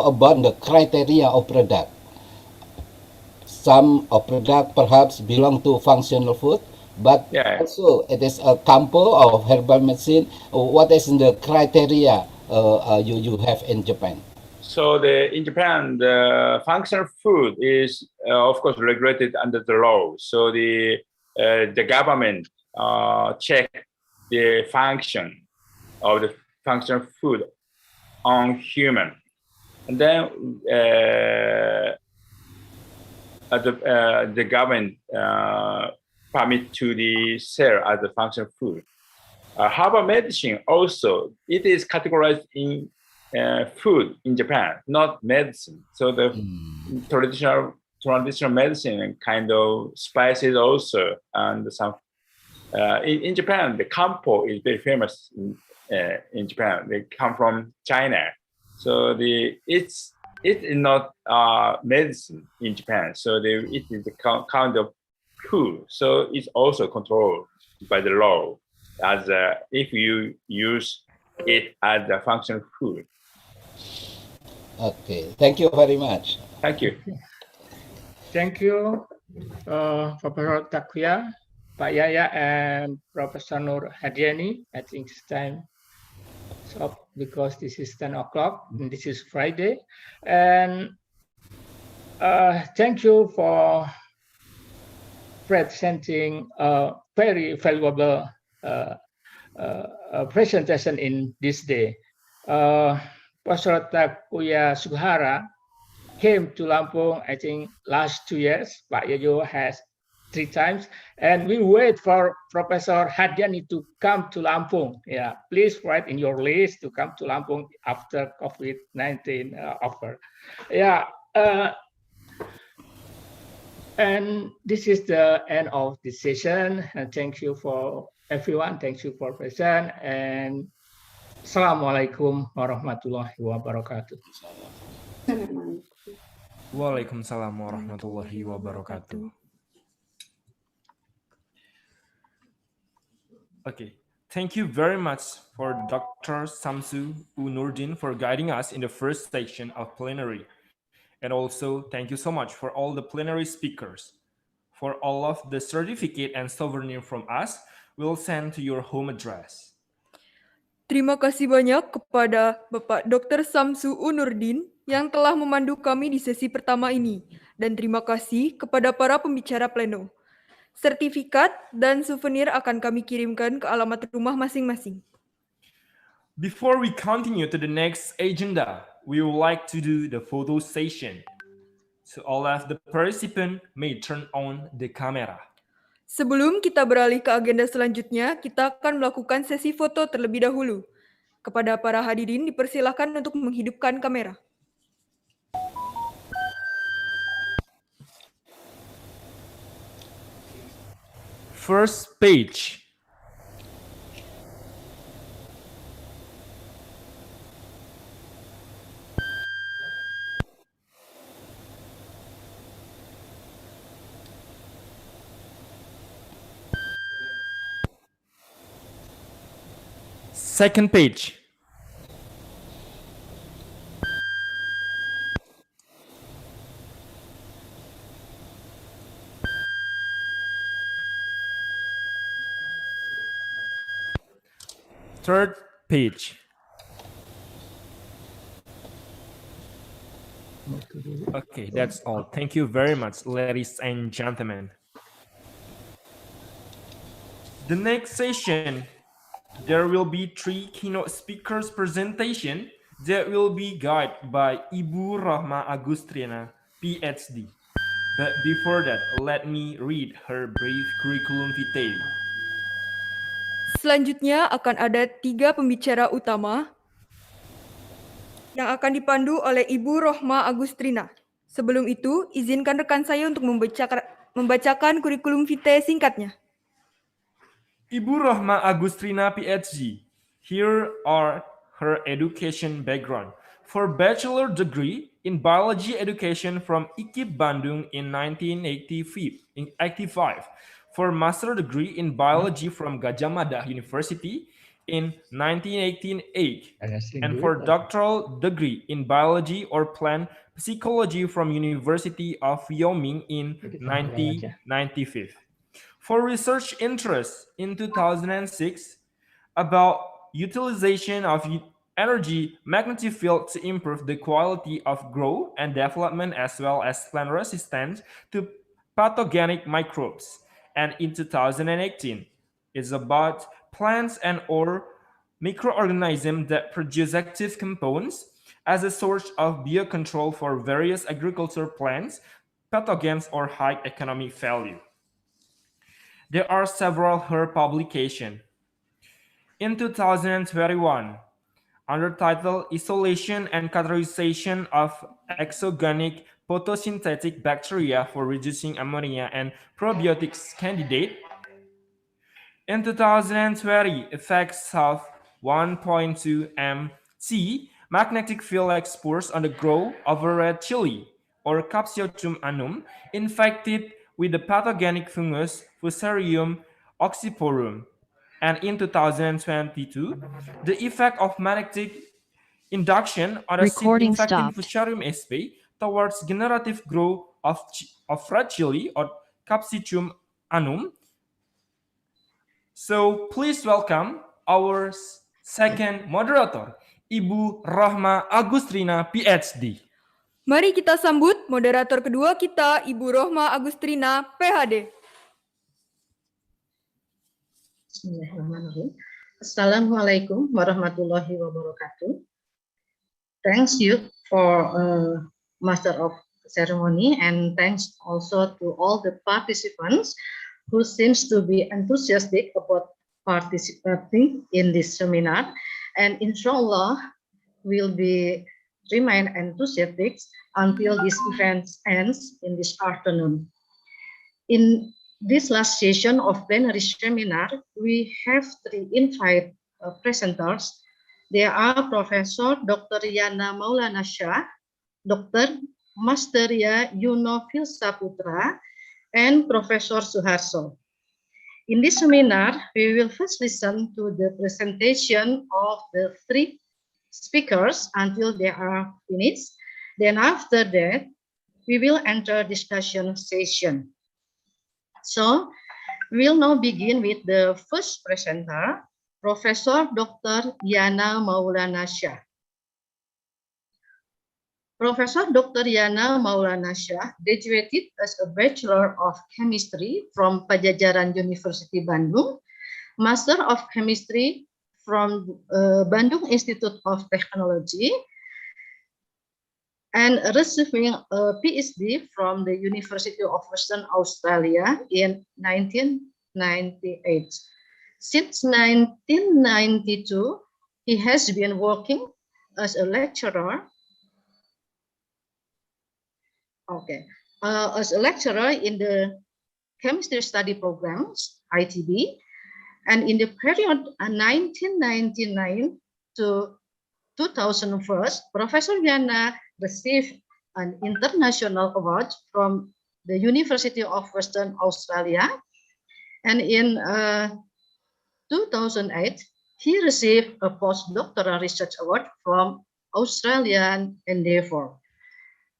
about the criteria of product? Some of product perhaps belong to functional food, but also it is a campo of herbal medicine. What is the criteria you have in Japan? So in Japan, the functional food is of course regulated under the law. So the government check the function of the functional food on human. And then the government permit to the sell as a functional food. Herbal medicine also, it is categorized in food in Japan, not medicine. So the traditional medicine and kind of spices also, and some in Japan, the kampo is very famous in Japan. They come from China, so it is not medicine in Japan. So it is the kind of food. So it's also controlled by the law as if you use it as a functional food. Okay, thank you very much. Thank you. Thank you, Professor Takuya, Pak Yaya, and Professor Nur Hadiani. I think it's time to stop because this is 10 o'clock and this is Friday. And thank you for presenting a very valuable presentation in this day. Professor Takuya Sugihara came to Lampung, I think, last 2 years. Pak Yoyo has 3 times. And we wait for Professor Hadiani to come to Lampung. Yeah, please write in your list to come to Lampung after COVID-19 over. Yeah. And this is the end of this session. And thank you for everyone. Thank you for present. And Assalamualaikum warahmatullahi wabarakatuh. Waalaikumsalam warahmatullahi wabarakatuh. Okay, thank you very much for Dr. Samsu Nurdin for guiding us in the first section of plenary. And also, thank you so much for all the plenary speakers. For all of the certificate and souvenir from us, we'll send to your home address. Terima kasih banyak kepada Bapak Dr. Samsu Nurdin yang telah memandu kami di sesi pertama ini. Dan terima kasih kepada para pembicara pleno. Sertifikat dan souvenir akan kami kirimkan ke alamat rumah masing-masing. Before we continue to the next agenda, we would like to do the photo session. So all of the participants may turn on the camera. Sebelum kita beralih ke agenda selanjutnya, kita akan melakukan sesi foto terlebih dahulu. Kepada para hadirin dipersilakan untuk menghidupkan kamera. First page. Second page. Third page. Okay, that's all. Thank you very much, ladies and gentlemen. The next session, there will be 3 keynote speakers presentation that will be guided by Ibu Rahma Agustrina, PhD. But before that, let me read her brief curriculum vitae. Selanjutnya akan ada 3 pembicara utama yang akan dipandu oleh Ibu Rahma Agustrina. Sebelum itu, izinkan rekan saya untuk membacakan kurikulum vitae singkatnya. Ibu Rahma Agustrina, PhD. Here are her education background. For bachelor degree in biology education from IKIP Bandung in 1985. For master degree in biology from Gadjah Mada University in 1988. And for doctoral degree in biology or plant psychology from University of Wyoming in 1995. For research interest in 2006 about utilization of energy magnetic field to improve the quality of growth and development as well as plant resistance to pathogenic microbes. And in 2018, it's about plants and or microorganisms that produce active compounds as a source of biocontrol for various agriculture plants, pathogens, or high economic value. There are several herb publications. In 2021, under title Isolation and Characterization of Exogenic Photosynthetic Bacteria for Reducing Ammonia and Probiotics Candidate. In 2020, effects of 1.2 mc magnetic field exposure on the growth of a red chili or Capsicum annum infected with the pathogenic fungus Fusarium oxyporum. And in 2022, the effect of magnetic induction on a seed Recording infecting stopped. Fusarium sp towards generative growth of red chili or Capsicum annum. So please welcome our second moderator, Ibu Rohma Agustrina, PhD. Mari kita sambut moderator kedua kita, Ibu Rohma Agustrina, PhD. Bismillahirrahmanirrahim. Assalamualaikum warahmatullahi wabarakatuh. Thanks you for Master of Ceremony, and thanks also to all the participants who seems to be enthusiastic about participating in this seminar, and inshallah will be remain enthusiastic until this event ends in this afternoon. In this last session of plenary seminar, we have three invited presenters. They are Professor Dr. Yana Maulana Shah, Dr. Masteria Yuno Filsaputra, and Professor Suharso. In this seminar, we will first listen to the presentation of the three speakers until they are finished. Then after that, we will enter discussion session. So we'll now begin with the first presenter, Professor Dr. Yana Maulana Shah. Professor Dr. Yana Maulana Shah graduated as a Bachelor of Chemistry from Pajajaran University Bandung, Master of Chemistry from Bandung Institute of Technology, and receiving a PhD from the University of Western Australia in 1998. Since 1992, he has been working as a lecturer in the chemistry study programs, ITB, and in the period 1999 to 2001, Professor Yana received an international award from the University of Western Australia, and in 2008, he received a postdoctoral research award from Australian Endeavour.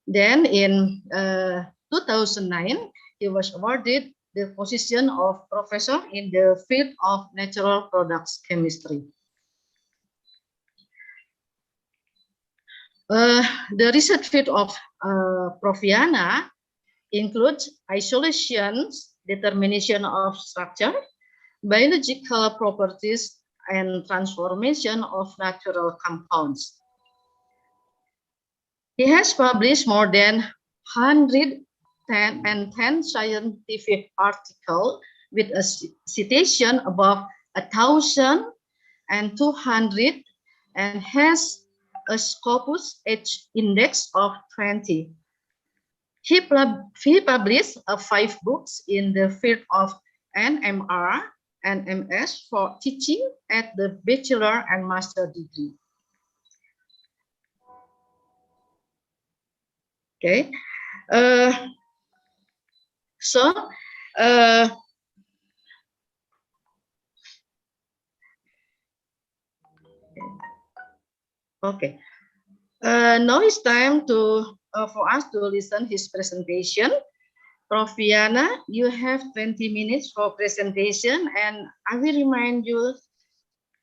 Then in 2009, he was awarded the position of professor in the field of natural products chemistry. The research field of Prof. Yana includes isolation, determination of structure, biological properties, and transformation of natural compounds. He has published more than 110 scientific articles with a citation above 1,200 and has a Scopus H index of 20. He published 5 books in the field of NMR and MS for teaching at the bachelor and master degree. Okay, now it's time for us to listen his presentation. Prof. Yana, you have 20 minutes for presentation, and I will remind you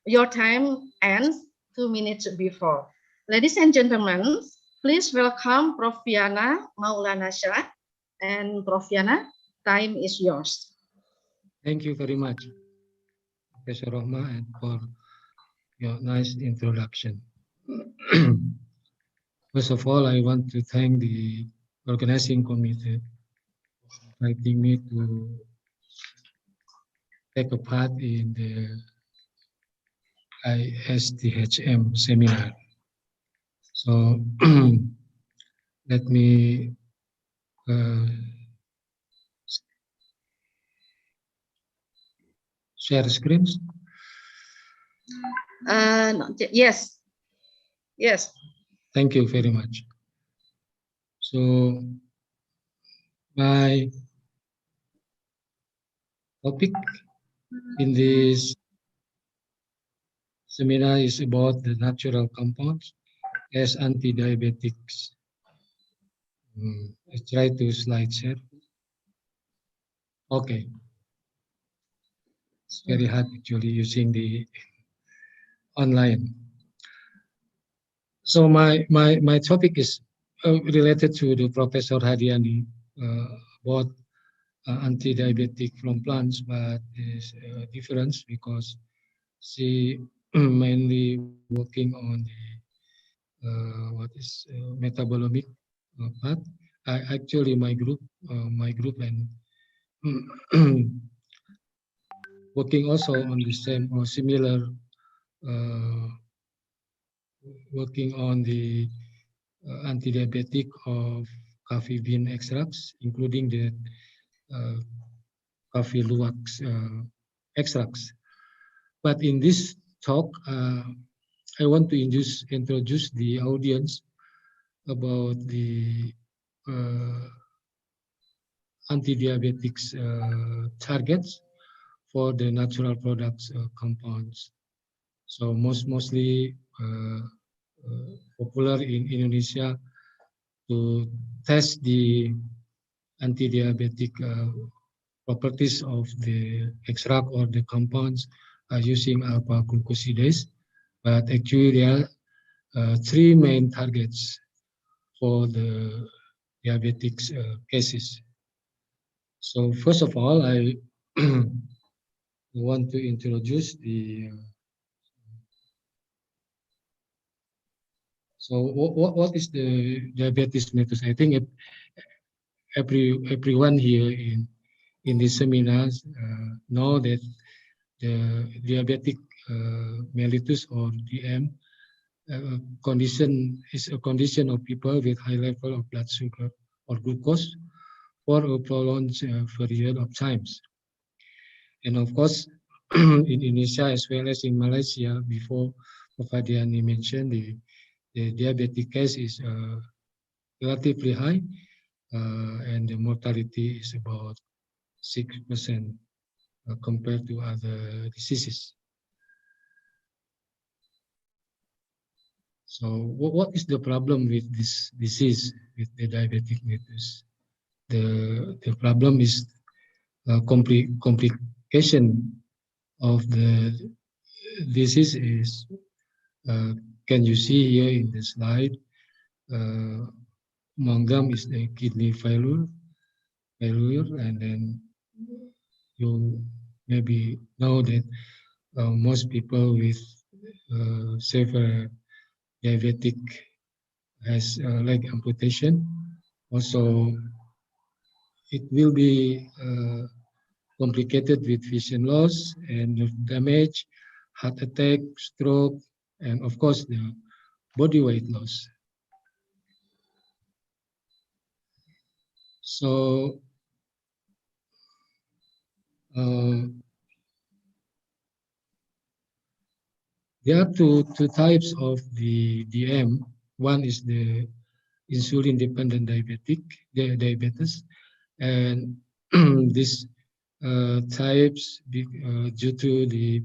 your time ends 2 minutes before. Ladies and gentlemen, please welcome Prof. Yana Maulana Shah. And Prof. Yana, time is yours. Thank you very much, Professor Rohma, and for your nice introduction. First of all, I want to thank the organizing committee for inviting me to take a part in the ISTHM seminar. So let me share screens. Yes. Yes. Thank you very much. So my topic in this seminar is about the natural compounds as anti-diabetics. I try to slide share. Okay. It's very hard actually using the online. So my topic is related to the Professor Hadiani about anti-diabetic from plants, but there's a difference because she mainly working on the metabolomic part. Actually my group and working also on the same or similar working on the anti-diabetic of coffee bean extracts, including the coffee luwak extracts. But in this talk, I want to introduce the audience about the anti-diabetics targets for the natural products compounds. So mostly popular in Indonesia to test the anti-diabetic properties of the extract or the compounds using alpha glucosidase. But actually there are three main targets for the diabetics cases. So first of all, I want to introduce the so what is the diabetes mellitus? I think everyone here in these seminars know that the diabetic mellitus or DM condition is a condition of people with high level of blood sugar or glucose for a prolonged period of times. And of course, in Indonesia as well as in Malaysia, before Fadiani mentioned, the diabetic case is relatively high, and the mortality is about 6% compared to other diseases. So what is the problem with this disease, with the diabetic mellitus? The problem is complication of the disease is, can you see here in the slide, among them is the kidney failure, and then you maybe know that most people with severe diabetic has leg amputation. Also, it will be complicated with vision loss and nerve damage, heart attack, stroke, and of course the body weight loss. So there are two types of the DM. One is the insulin-dependent diabetes, and these types due to the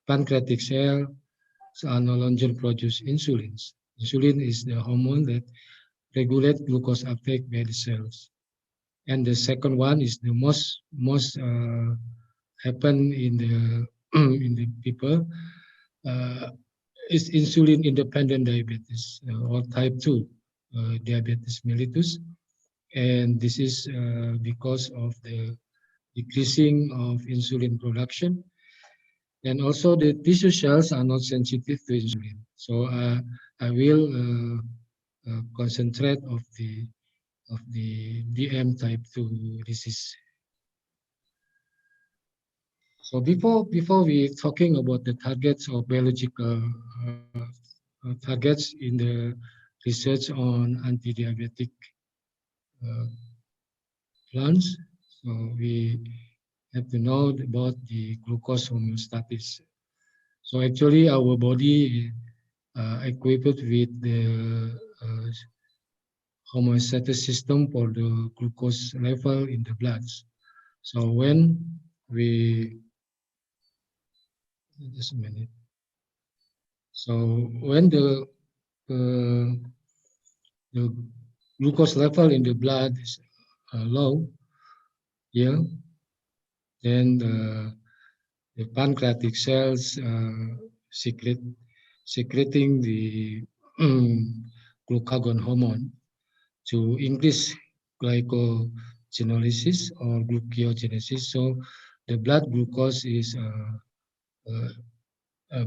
pancreatic cells are no longer produce insulin. Insulin is the hormone that regulates glucose uptake by the cells. And the second one is the most happen in the in the people is insulin independent diabetes or type 2 diabetes mellitus, and this is because of the decreasing of insulin production, and also the tissue cells are not sensitive to insulin. So I will concentrate of the DM type 2 disease. So before we talking about the targets of biological targets in the research on anti-diabetic plants, so we have to know about the glucose homeostasis. So actually, our body equipped with the homeostasis system for the glucose level in the blood. So when we just a minute. So when the glucose level in the blood is low, yeah, then the pancreatic cells secreting the glucagon hormone to increase glycogenolysis or glucogenesis. So the blood glucose is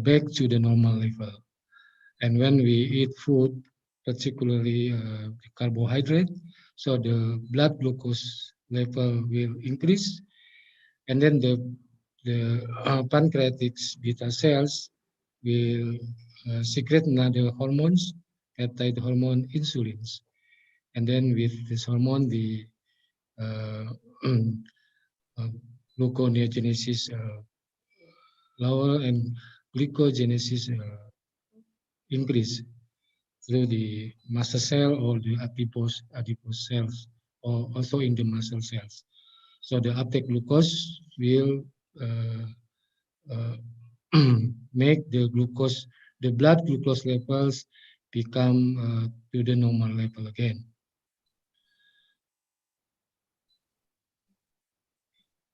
back to the normal level. And when we eat food, particularly carbohydrate, so the blood glucose level will increase, and then the pancreatic beta cells will secrete another hormones, peptide hormone, insulins, and then with this hormone, the gluconeogenesis lower and glycogenesis increase through the mast cell or the adipose cells, or also in the muscle cells. So the uptake glucose will make the blood glucose levels become to the normal level again.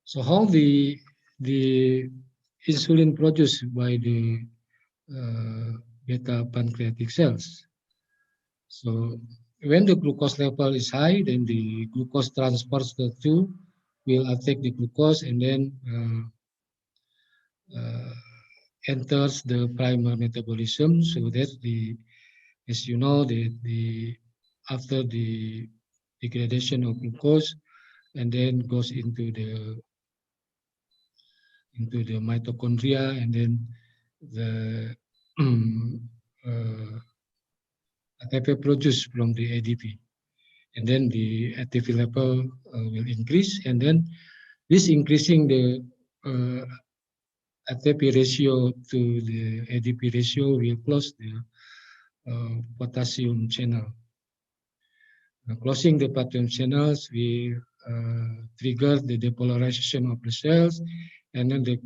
So how the insulin produced by the beta pancreatic cells. So when the glucose level is high, then the glucose transporter 2 will attack the glucose and then enters the primary metabolism. So that as you know, after the degradation of glucose, and then goes into the mitochondria, and then the ATP produced from the ADP, and then the ATP level will increase, and then this increasing the ATP ratio to the ADP ratio will close the potassium channel. Closing the potassium channels will trigger the depolarization of the cells, and then the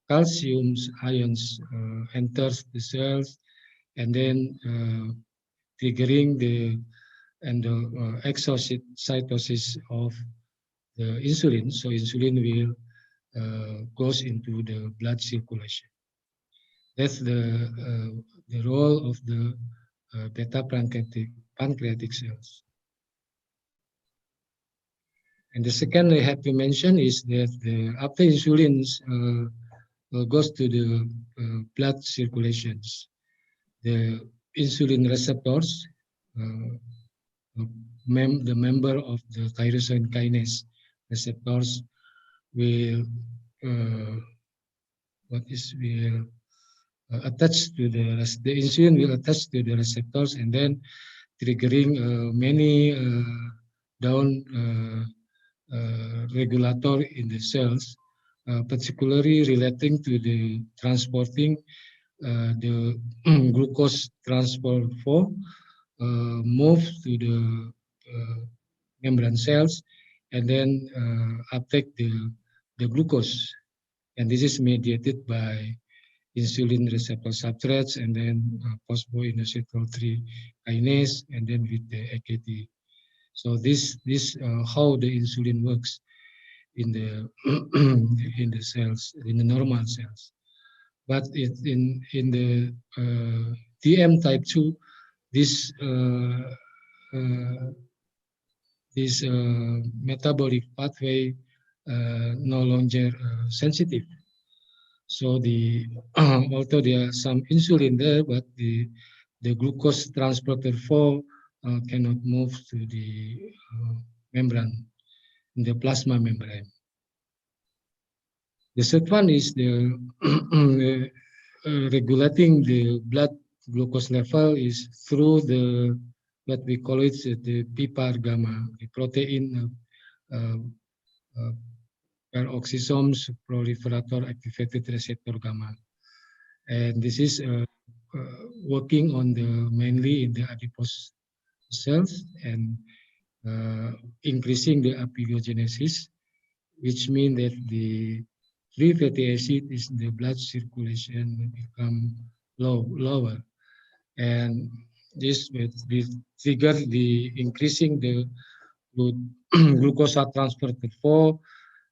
calcium ions enters the cells, and then triggering the exocytosis of the insulin. So insulin will goes into the blood circulation. That's the role of the beta pancreatic cells. And the second I have to mention is that after insulin goes to the blood circulations, the insulin receptors, the member of the tyrosine kinase receptors will attach to the insulin will attach to the receptors, and then triggering many down regulator in the cells, particularly relating to the transporting the glucose transport 4 move to the membrane cells, and then uptake the glucose, and this is mediated by insulin receptor substrates, and then phosphoinositol 3 kinase, and then with the AKT. So this how the insulin works in the in the cells, in the normal cells. But in the DM type 2, this metabolic pathway no longer sensitive. So although there are some insulin there, but the glucose transporter 4 cannot move to the membrane, in the plasma membrane. The third one is the regulating the blood glucose level is through the what we call it the PPAR gamma, the protein peroxisomes proliferator activated receptor gamma, and this is working on the mainly in the adipose cells and increasing the apigenesis, which means that the free fatty acid is the blood circulation become lower, and this will trigger the increasing the glucose transfer to 4,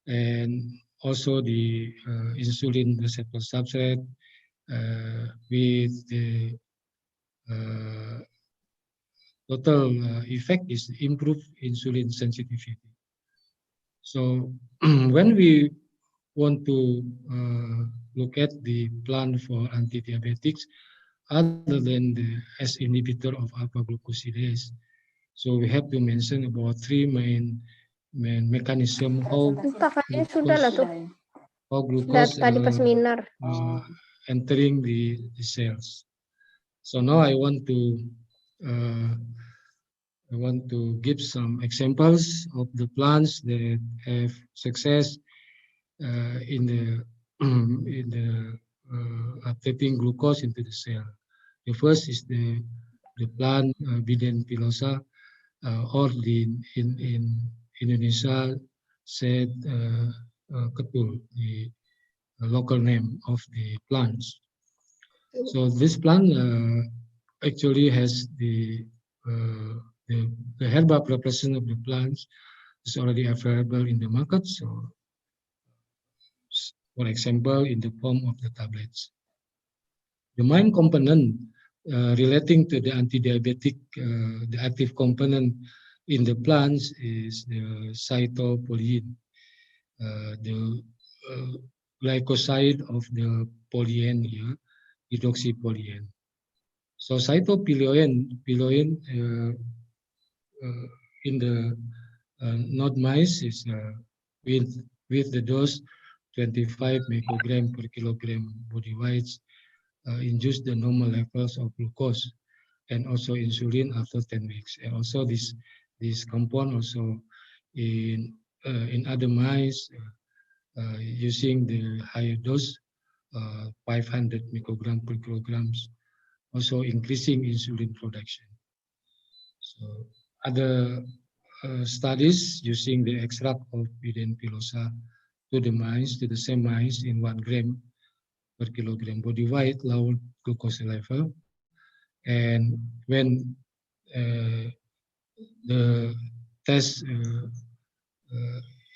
and also the insulin receptor substrate with the total effect is improve insulin sensitivity. So when we want to look at the plan for anti-diabetics, other than the S inhibitor of alpha glucosidase, so we have to mention about 3 main mechanism how glucose entering the cells. So now I want to give some examples of the plants that have success in the uptaking glucose into the cell. The first is the plant Biden pilosa, or in Indonesia said ketul, the local name of the plants. So this plant actually has the herbal preparation of the plants is already available in the market. So, for example, in the form of the tablets. The main component relating to the anti-diabetic, the active component in the plants is the cytopolyen, the glycoside of the polyen here, hydroxypolyen. So cytopolyen in the not mice is with the dose 25 microgram per kilogram body weight induce the normal levels of glucose and also insulin after 10 weeks. And also this compound also in other mice using the higher dose 500 microgram per kilograms, also increasing insulin production. So other studies using the extract of Biden pilosa to the same mice in 1 gram per kilogram body weight, lower glucose level. And when the test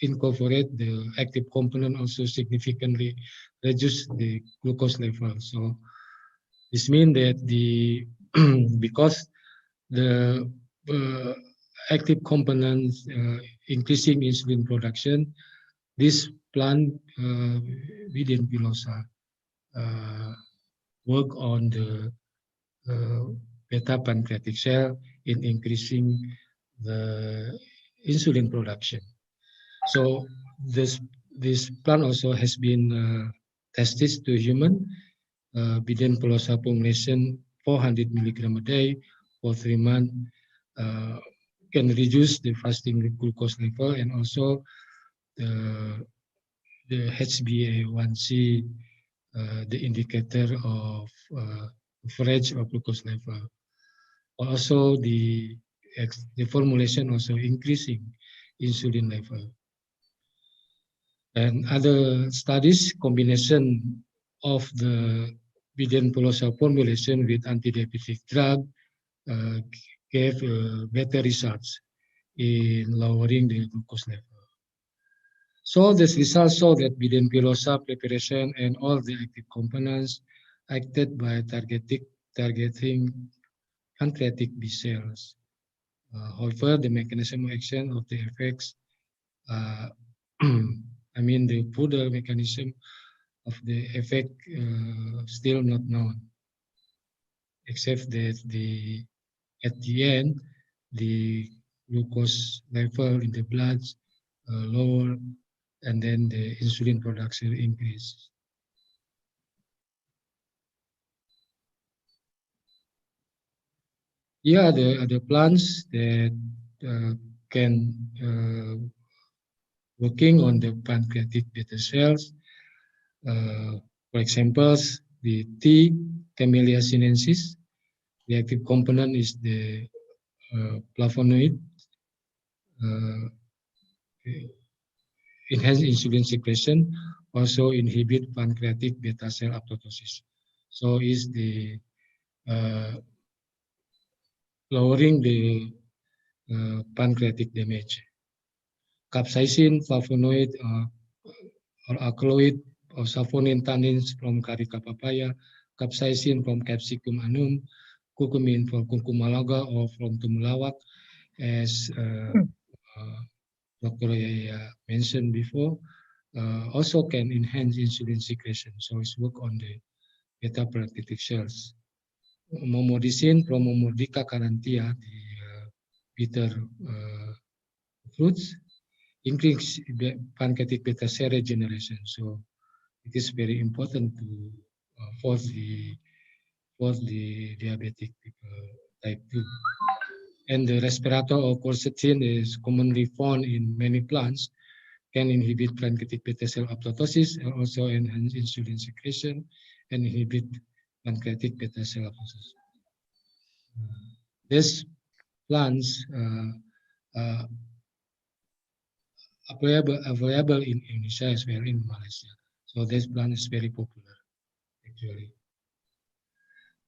incorporate the active component, also significantly reduce the glucose level. So this means that the because the active components increasing insulin production, this plant within pilosa work on the beta pancreatic cell in increasing the insulin production. So this plant also has been tested to human. Biden pilosa formulation 400 milligram a day for 3 months can reduce the fasting glucose level, and also the HbA1c, the indicator of average of glucose level. Also the formulation also increasing insulin level. And other studies, combination of the Biden pilosa formulation with anti-diabetic drug gave better results in lowering the glucose level. So this results show that Biden pilosa preparation and all the active components acted by targeting pancreatic B cells. However, the mechanism of action of the effects, I mean the further mechanism of the effect still not known, except that at the end the glucose level in the blood lower, and then the insulin production increase. Yeah, the plants that can working on the pancreatic beta cells. For example, the T. Camellia sinensis. The active component is the flavonoid. Enhance insulin secretion, also inhibit pancreatic beta cell apoptosis. So is the lowering the pancreatic damage. Capsaicin, flavonoid, or alkaloid, or saponin tannins from carica papaya, capsaicin from capsicum annum, curcumin from curcuma longa or from tumulawak, as Dr. Yaya mentioned before, also can enhance insulin secretion. So it's work on the beta pancreatic cells. Momodicin from Momordica carantia, the bitter fruits, increase pancreatic beta cell regeneration. So it is very important to for the diabetic type 2. And the respirator or quercetin is commonly found in many plants, can inhibit pancreatic beta cell apoptosis and also enhance insulin secretion and inhibit pancreatic beta cell apoptosis. These plants available in Indonesia as well in Malaysia. So this plant is very popular actually.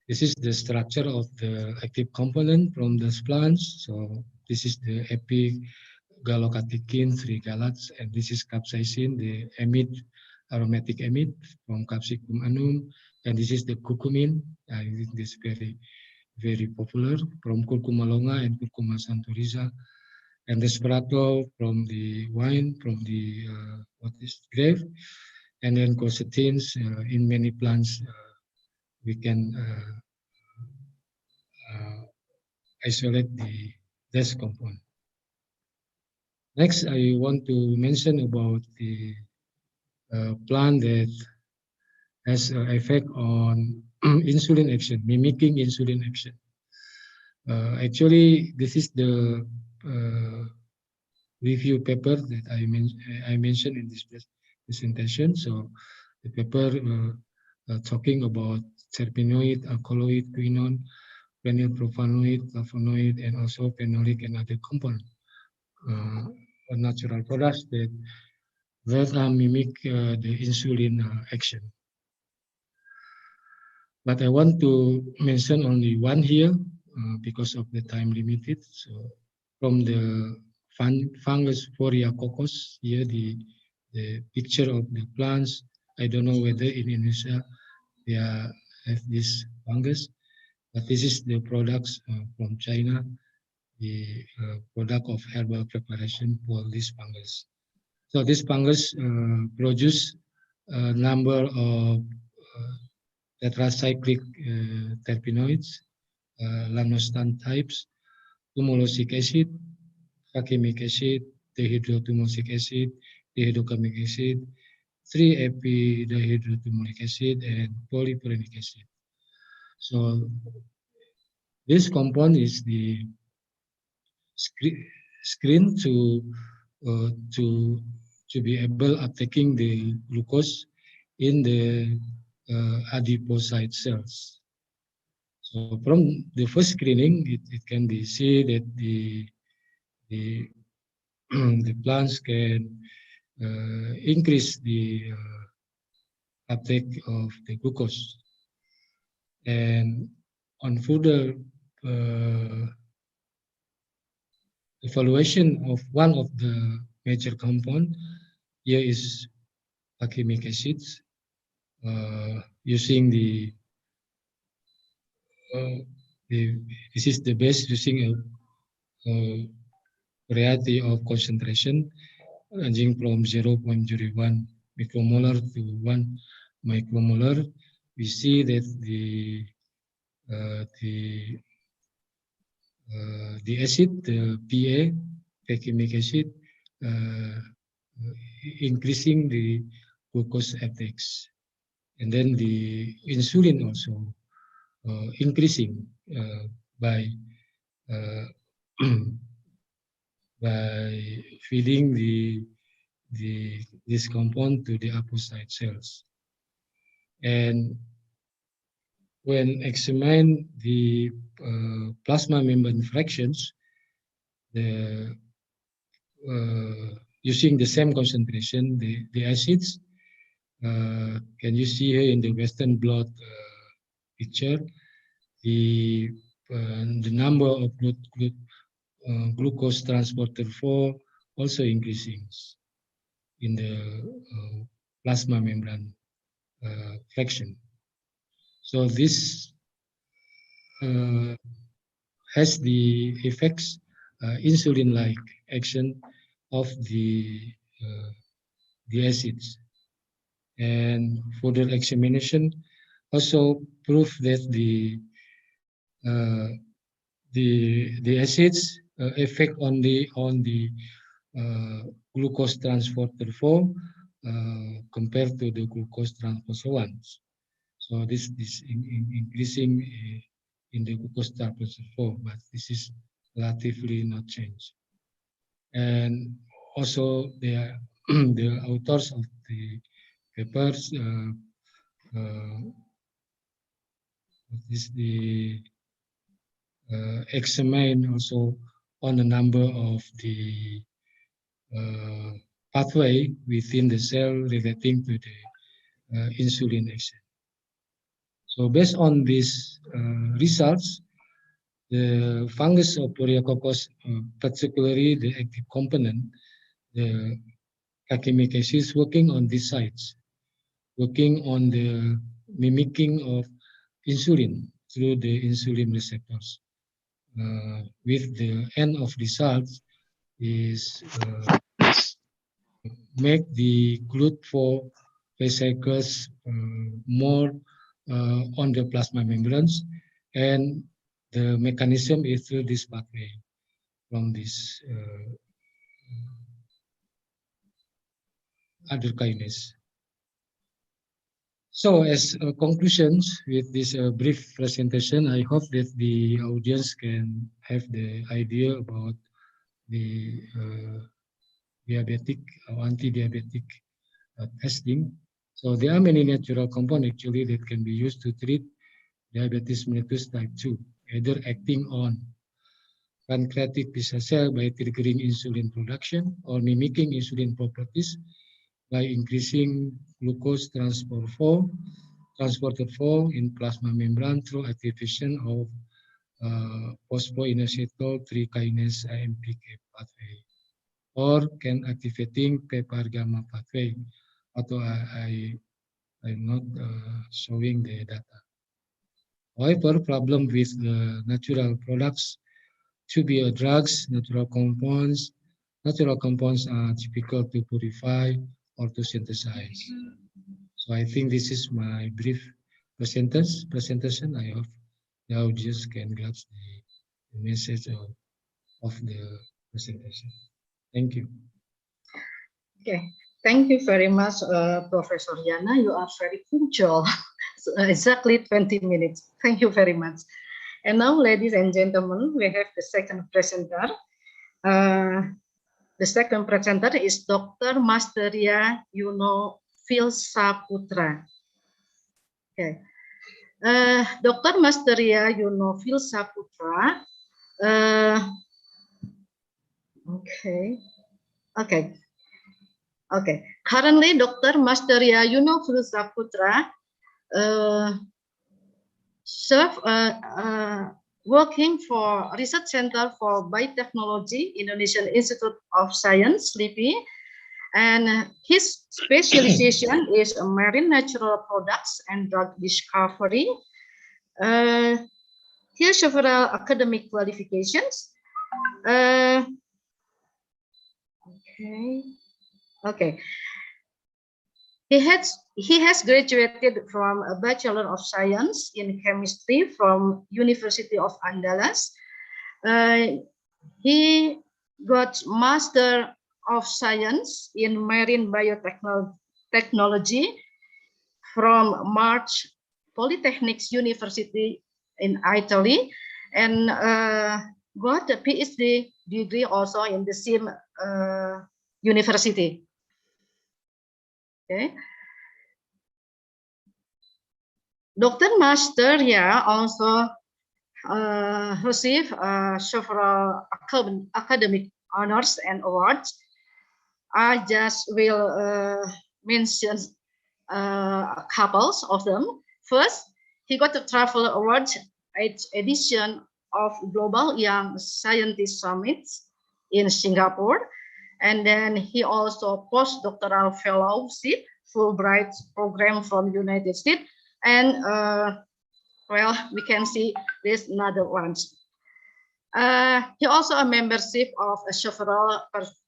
This is the structure of the active component from these plants. So this is the epigallocatechin 3 galax, and this is capsaicin, the amide, aromatic amide from Capsicum annum, and this is the curcumin. This is very popular from Curcuma longa and Curcuma santoriza, and the spirato from the wine, from the grape, and then quercetins in many plants. We can isolate this compound. Next, I want to mention about the plant that has an effect on insulin action, mimicking insulin action. Actually, this is the review paper that I mentioned in this presentation. So the paper talking about terpenoid, alkaloid, quinone, phenylpropanoid, flavonoid, and also phenolic and other compounds, natural products that mimic the insulin action. But I want to mention only one here because of the time limited. So from the fungus Phoria-coccus, here the picture of the plants. I don't know whether in Indonesia they have this fungus, but this is the products from China, the product of herbal preparation for this fungus. So this fungus produce a number of tetracyclic terpenoids, lanostan types, tumulosic acid, fucimic acid, dihydrotumulosic acid, dihydrochemic acid, 3-epidihydrotumulic acid, and polypyrenic acid. So this compound is the screen to be able of taking the glucose in the adipocyte cells. So from the first screening, it can be seen that the the plants can increase the uptake of the glucose. And on further evaluation of one of the major compound, here is fucimic acids, using this is the best using a variety of concentration ranging from 0.01 micromolar to 1 micromolar. We see that the the acid, the PA, pancreamic acid, increasing the glucose uptakes, and then the insulin also increasing by by feeding this compound to the apocyte cells. And when examine the plasma membrane fractions, using the same concentration, the acids, can you see here in the Western blot picture, the number of glucose transporter 4 also increasing in the plasma membrane fraction. So this has the effects, insulin-like action of the acids. And further examination also prove that the acids effect only on the glucose transporter 4 compared to the glucose transporter 1. So this is increasing in the glucose transporter 4, but this is relatively not changed. And also the authors of the papers examine also on the number of the pathway within the cell relating to the insulin action. So based on these results, the fungus of Borrelia-Coccus, particularly the active component, the pancreamic acid, is working on these sites, working on the mimicking of insulin through the insulin receptors. With the end of results is make the GLUT4 vesicles more on the plasma membranes, and the mechanism is through this pathway from this other kinase. So as conclusions with this brief presentation, I hope that the audience can have the idea about the diabetic or anti-diabetic testing. So there are many natural compounds actually that can be used to treat diabetes mellitus type 2, either acting on pancreatic beta cell by triggering insulin production or mimicking insulin properties by increasing glucose transporter 4 in plasma membrane through activation of phosphoinositol 3 kinase AMPK pathway, or can activating PPAR gamma pathway. Although I'm not showing the data. However, problem with the natural products to be drugs, natural compounds are difficult to purify or to synthesize. So I think this is my brief presentation. I hope the audience can grasp the message of the presentation. Thank you. Okay, thank you very much, Professor Yana. You are very punctual. So, exactly 20 minutes. Thank you very much. And now, ladies and gentlemen, we have the second presenter. The second presenter is Dr. Masteria Yuno Filsaputra. Okay. Dr. Masteria Yuno Filsaputra. Okay. Currently, Dr. Masteria Yuno Filsaputra working for Research Center for Biotechnology, Indonesian Institute of Science, LIPI, and his specialization is marine natural products and drug discovery. He has several academic qualifications. Okay. He has graduated from a Bachelor of Science in Chemistry from University of Andalas, he got Master of Science in Marine Biotechnology from March Polytechnics University in Italy, and got a PhD degree also in the same university. Okay. Dr. Master also received several academic honors and awards. I just will mention a couple of them. First, he got the Travel Award 8th edition of Global Young Scientist Summit in Singapore. And then he also postdoctoral fellowship Fulbright program from United States. And well, we can see this another ones. He also a membership of several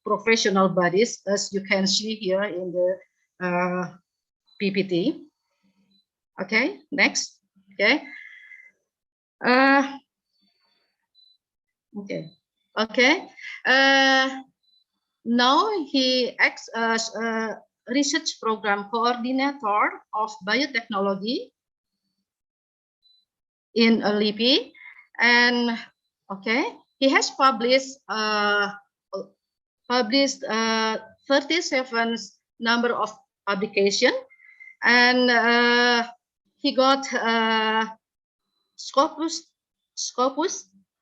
professional bodies, as you can see here in the PPT. Okay, next. Okay. Okay. Now he acts as a research program coordinator of biotechnology in LIPI, and okay, he has published 37 number of publication, and he got Scopus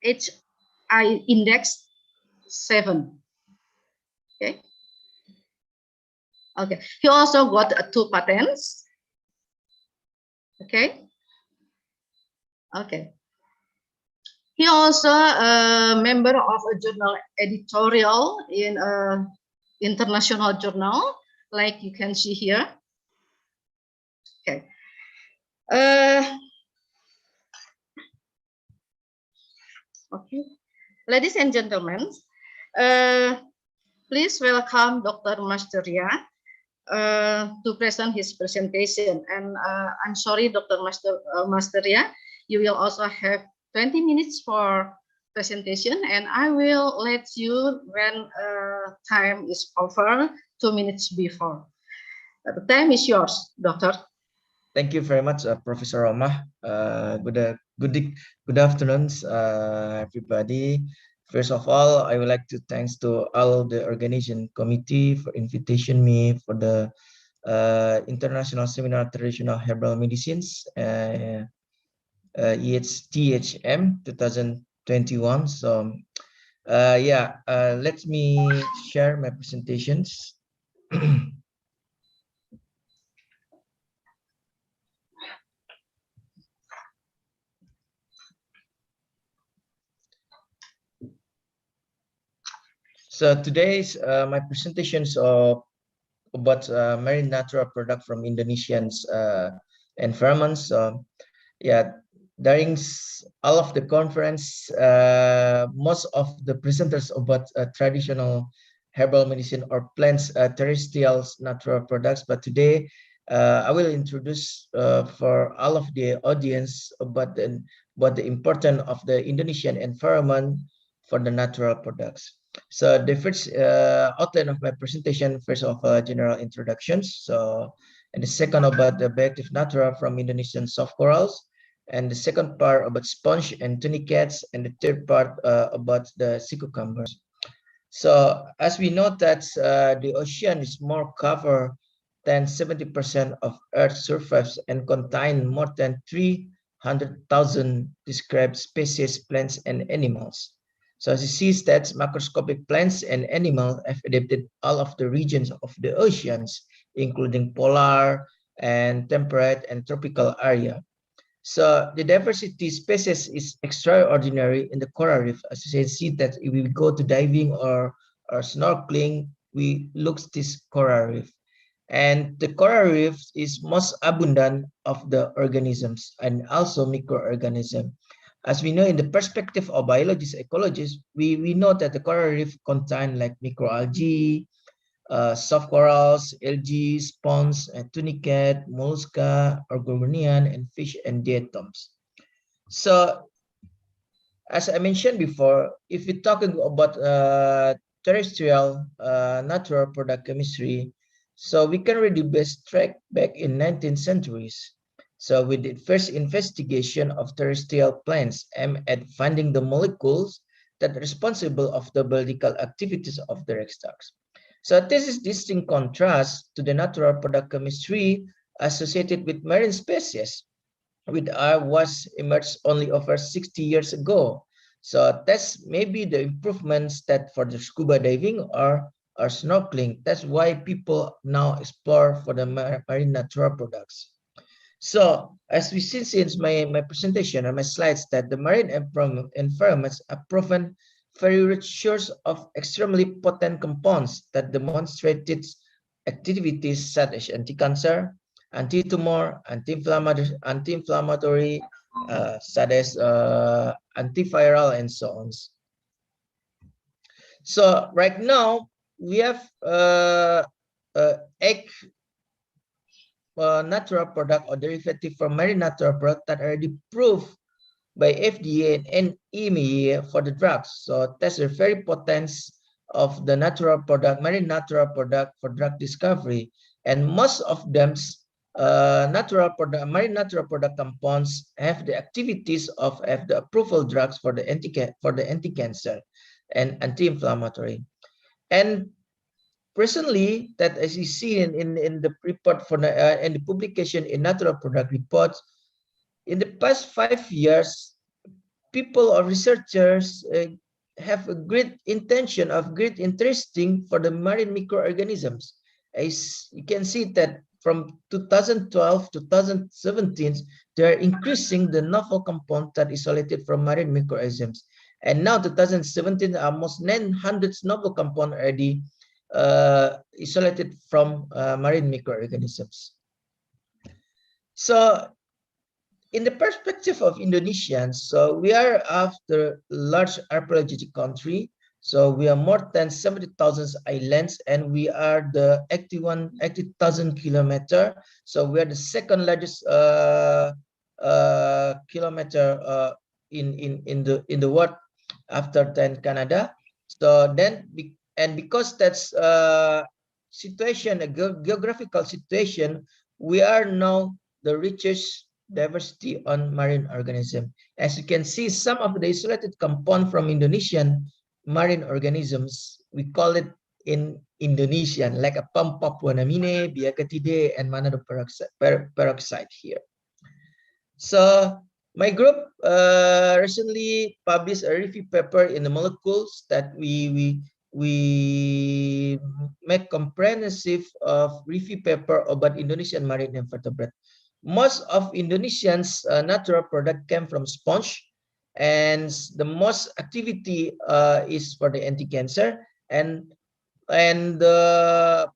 HI index 7. Okay. Okay. He also got 2 patents. Okay. Okay. He also a member of a journal editorial in a international journal, like you can see here. Okay. Okay. Ladies and gentlemen, please welcome Dr. Masteria to present his presentation. And I'm sorry, Dr. Masteria, you will also have 20 minutes for presentation, and I will let you when time is over, 2 minutes before. The time is yours, Doctor. Thank you very much, Professor Roma. Good afternoon, everybody. First of all, I would like to thanks to all the organization committee for invitation me for the International Seminar Traditional Herbal Medicines, ISTHM 2021. So let me share my presentations. So today's my presentations are about marine natural product from Indonesian's environments. During all of the conference, most of the presenters about traditional herbal medicine or plants, terrestrial natural products. But today, I will introduce for all of the audience about the importance of the Indonesian environment for the natural products. So the first outline of my presentation, first of general introductions. So, and the second about the bioactive natural from Indonesian soft corals, and the second part about sponge and tunicates, and the third part about the sea cucumbers. So as we know that the ocean is more covered than 70% of Earth's surface and contain more than 300,000 described species, plants, and animals. So as you see that macroscopic plants and animals have adapted all of the regions of the oceans, including polar and temperate and tropical area. So the diversity species is extraordinary in the coral reef. As you can see that if we go to diving or snorkeling, we look at this coral reef. And the coral reef is most abundant of the organisms and also microorganisms. As we know, in the perspective of biologists, ecologists, we know that the coral reef contain like microalgae, soft corals, algae, sponge, tunicate, mollusca, orgomenian, and fish and diatoms. So as I mentioned before, if we're talking about terrestrial natural product chemistry, so we can really best track back in 19th centuries. So we did first investigation of terrestrial plants aimed at finding the molecules that are responsible of the biological activities of the extracts. So this is distinct contrast to the natural product chemistry associated with marine species, which was emerged only over 60 years ago. So that's maybe the improvements that for the scuba diving or snorkeling. That's why people now explore for the marine natural products. So as we see since my presentation and my slides that the marine environments are proven very rich source of extremely potent compounds that demonstrated activities such as anti-cancer, anti-tumor, anti-inflammatory, such as antiviral and so on. So right now we have egg natural product or derivative from marine natural product that are already proved by FDA and EMA for the drugs. So that's a very potence of the natural product, marine natural product for drug discovery. And most of them marine natural product compounds have the activities of the approval drugs for the anti-cancer and anti-inflammatory. And presently, that as you see in the report for in the publication in Natural Product Reports, in the past 5 years, people or researchers have a great intention of great interesting for the marine microorganisms. As you can see that from 2012 to 2017, they are increasing the novel compound that isolated from marine microorganisms. And now 2017, almost 900 novel compound already isolated from marine microorganisms. So in the perspective of Indonesians, so we are after large archaeological country. So we are more than 70,000 islands and we are the 80,000 kilometer. So we are the second largest kilometer in the world after then Canada. So then because that's situation, a geographical situation, we are now the richest diversity on marine organism. As you can see, some of the isolated compound from Indonesian marine organisms, we call it in Indonesian, like a Papuanamine, Biagatide, and Manado peroxide here. So my group recently published a review paper in the molecules that we make comprehensive review paper about Indonesian marine invertebrate. Most of Indonesians' natural product came from sponge, and the most activity is for the anti-cancer, and the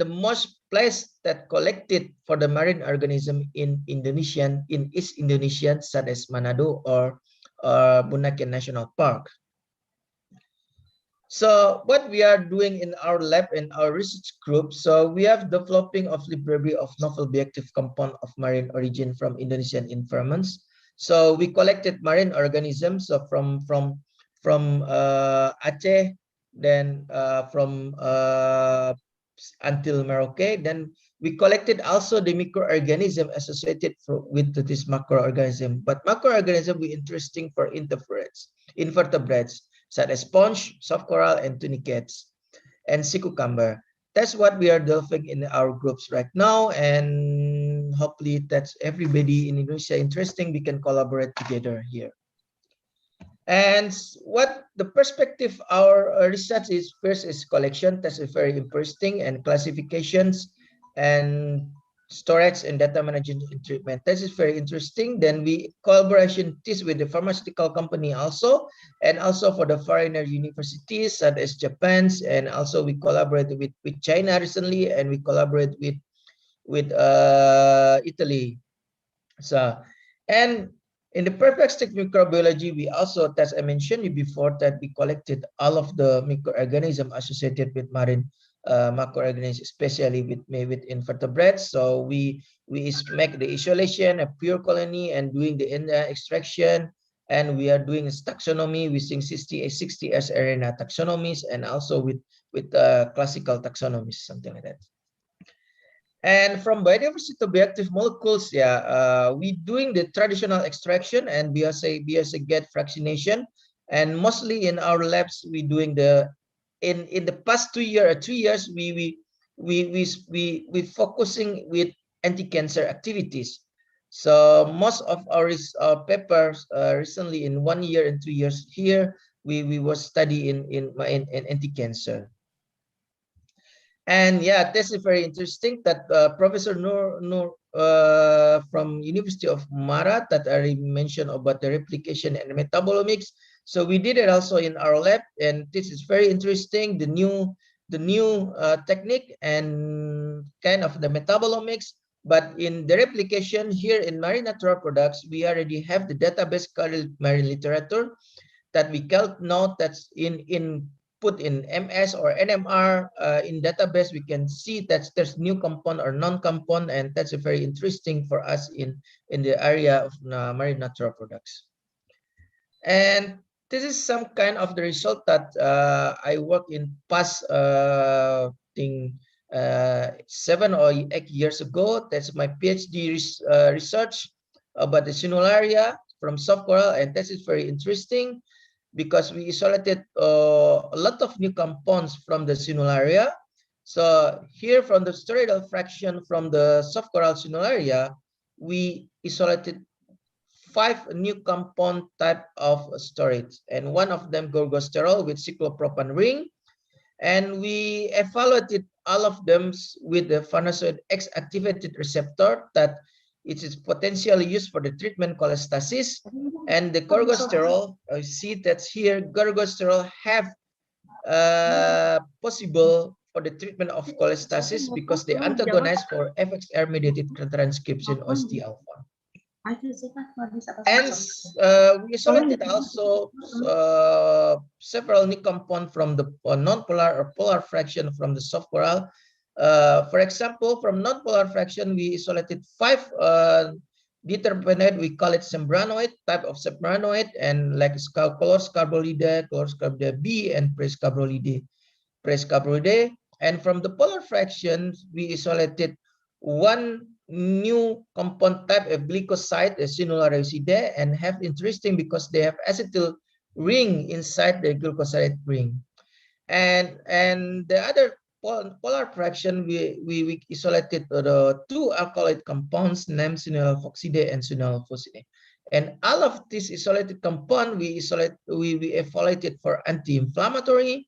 most place that collected for the marine organism in East Indonesian, such as Manado or Bunaken National Park. So what we are doing in our lab, in our research group, so we have developing of library of novel bioactive compound of marine origin from Indonesian environments. So we collected marine organisms from Aceh, then from until Merauke. Then we collected also the microorganism associated with this macroorganism. But macroorganism we interesting for invertebrates, such as sponge, soft coral, and tunicates, and sea cucumber. That's what we are delving in our groups right now, and hopefully that's everybody in Indonesia interesting. We can collaborate together here. And what the perspective our research is, first is collection. That's very interesting, and classifications and storage and data management and treatment. This is very interesting. Then we collaboration this with the pharmaceutical company also, and also for the foreigner universities such as Japan's, and also we collaborate with China recently, and we collaborate with Italy. So, and in the perspective microbiology, we also, as I mentioned before, that we collected all of the microorganisms associated with marine macroorganisms, especially with invertebrates. So we make the isolation, a pure colony, and doing the extraction, and we are doing taxonomy using 60S arena taxonomies, and also with classical taxonomies, something like that. And from biodiversity to bioactive molecules, we doing the traditional extraction and BSA get fractionation, and mostly in our labs we doing the in the past 3 years we focusing with anti-cancer activities. So most of our papers recently in 1 year and 2 years here we were studying in anti-cancer. And yeah, this is very interesting that Professor Nur from University of Marat that I mentioned about the replication and metabolomics. So we did it also in our lab, and this is very interesting. The new technique and kind of the metabolomics. But in the replication here in marine natural products, we already have the database marine literature that we can note that's put in MS or NMR in database. We can see that there's new compound or non-compound, and that's very interesting for us in the area of marine natural products. And this is some kind of the result that I worked in past 7 or 8 years ago. That's my PhD research about the sinularia from soft coral, and this is very interesting because we isolated a lot of new compounds from the sinularia. So here from the steroidal fraction from the soft coral sinularia, we isolated 5 new compound type of steroids, and one of them gorgosterol with cyclopropan ring. And we evaluated all of them with the farnesoid X activated receptor that it is potentially used for the treatment cholestasis. And the gorgosterol, you see that's here, gorgosterol have possible for the treatment of cholestasis because they antagonize for FXR mediated transcription OST alpha. And we isolated also several new compounds from the non-polar or polar fraction from the soft coral. For example, from non-polar fraction, we isolated 5 diterpenoid. We call it sembranoid, type of sembranoid, and like chloroscarbolide B, and prescabrolide. And from the polar fraction, we isolated 1 new compound type of glycoside, a sinulariside, and have interesting because they have acetyl ring inside the glycoside ring. And the other polar fraction, we isolated the 2 alkaloid compounds named sinulylfoxide and sinulylphoside. And all of these isolated compound we evaluated for anti-inflammatory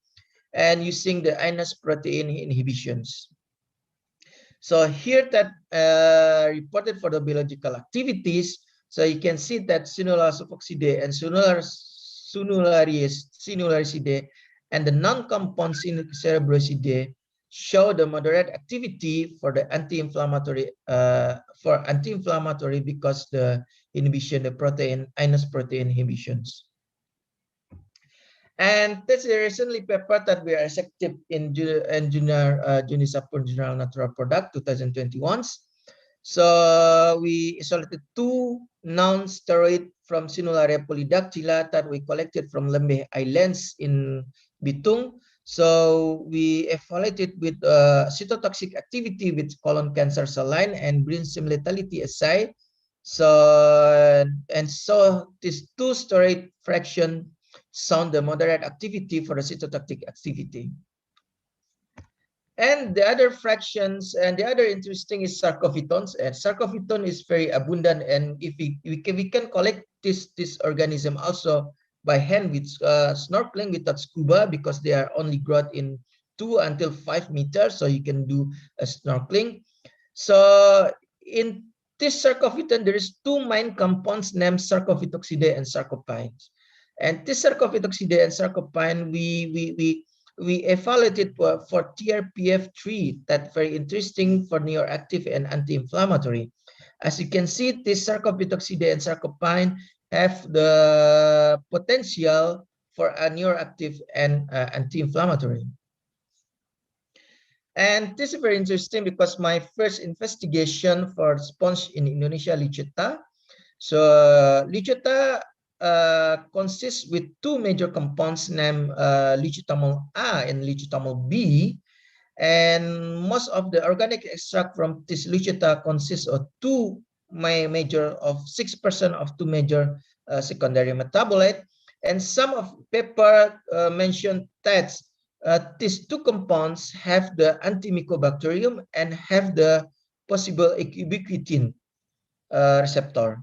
and using the inus protein inhibitions. So here that reported for the biological activities. So you can see that sinulylfoxide and sinulariside and the non-compound cerebroside show the moderate activity for the anti-inflammatory because the inhibition, the protein inus protein inhibitions. And this is recently paper that we are accepted in Junisapur Journal Natural Product 2021. So we isolated 2 non-steroid from Sinularia polydactyla that we collected from Lembeh Islands in Bitung. So we evaluated with cytotoxic activity with colon cancer cell line and brain stem lethality assay. So these 2 steroid fraction sound the moderate activity for the cytotoxic activity. And the other fractions and the other interesting is sarcophytones. And sarcophytone is very abundant, and if we can collect this organism also by hand with snorkeling without scuba, because they are only growth in 2 until 5 meters, so you can do a snorkeling. So in this sarcophytone, there is 2 main compounds named sarcophytoxide and sarcopines. And this sarcophytoxide and sarcopine we evaluated for TRPF3, that's very interesting for neuroactive and anti-inflammatory. As you can see, this sarcophytoxide and sarcopine have the potential for a neuroactive and anti-inflammatory. And this is very interesting because my first investigation for sponge in Indonesia, Lichetta. So Lichetta consists with two major compounds named lichutamol A and lichutamol B. And most of the organic extract from this lichuta consists of two major of 6% of two major secondary metabolite. And some of paper mentioned that these two compounds have the antimycobacterium and have the possible ubiquitin receptor.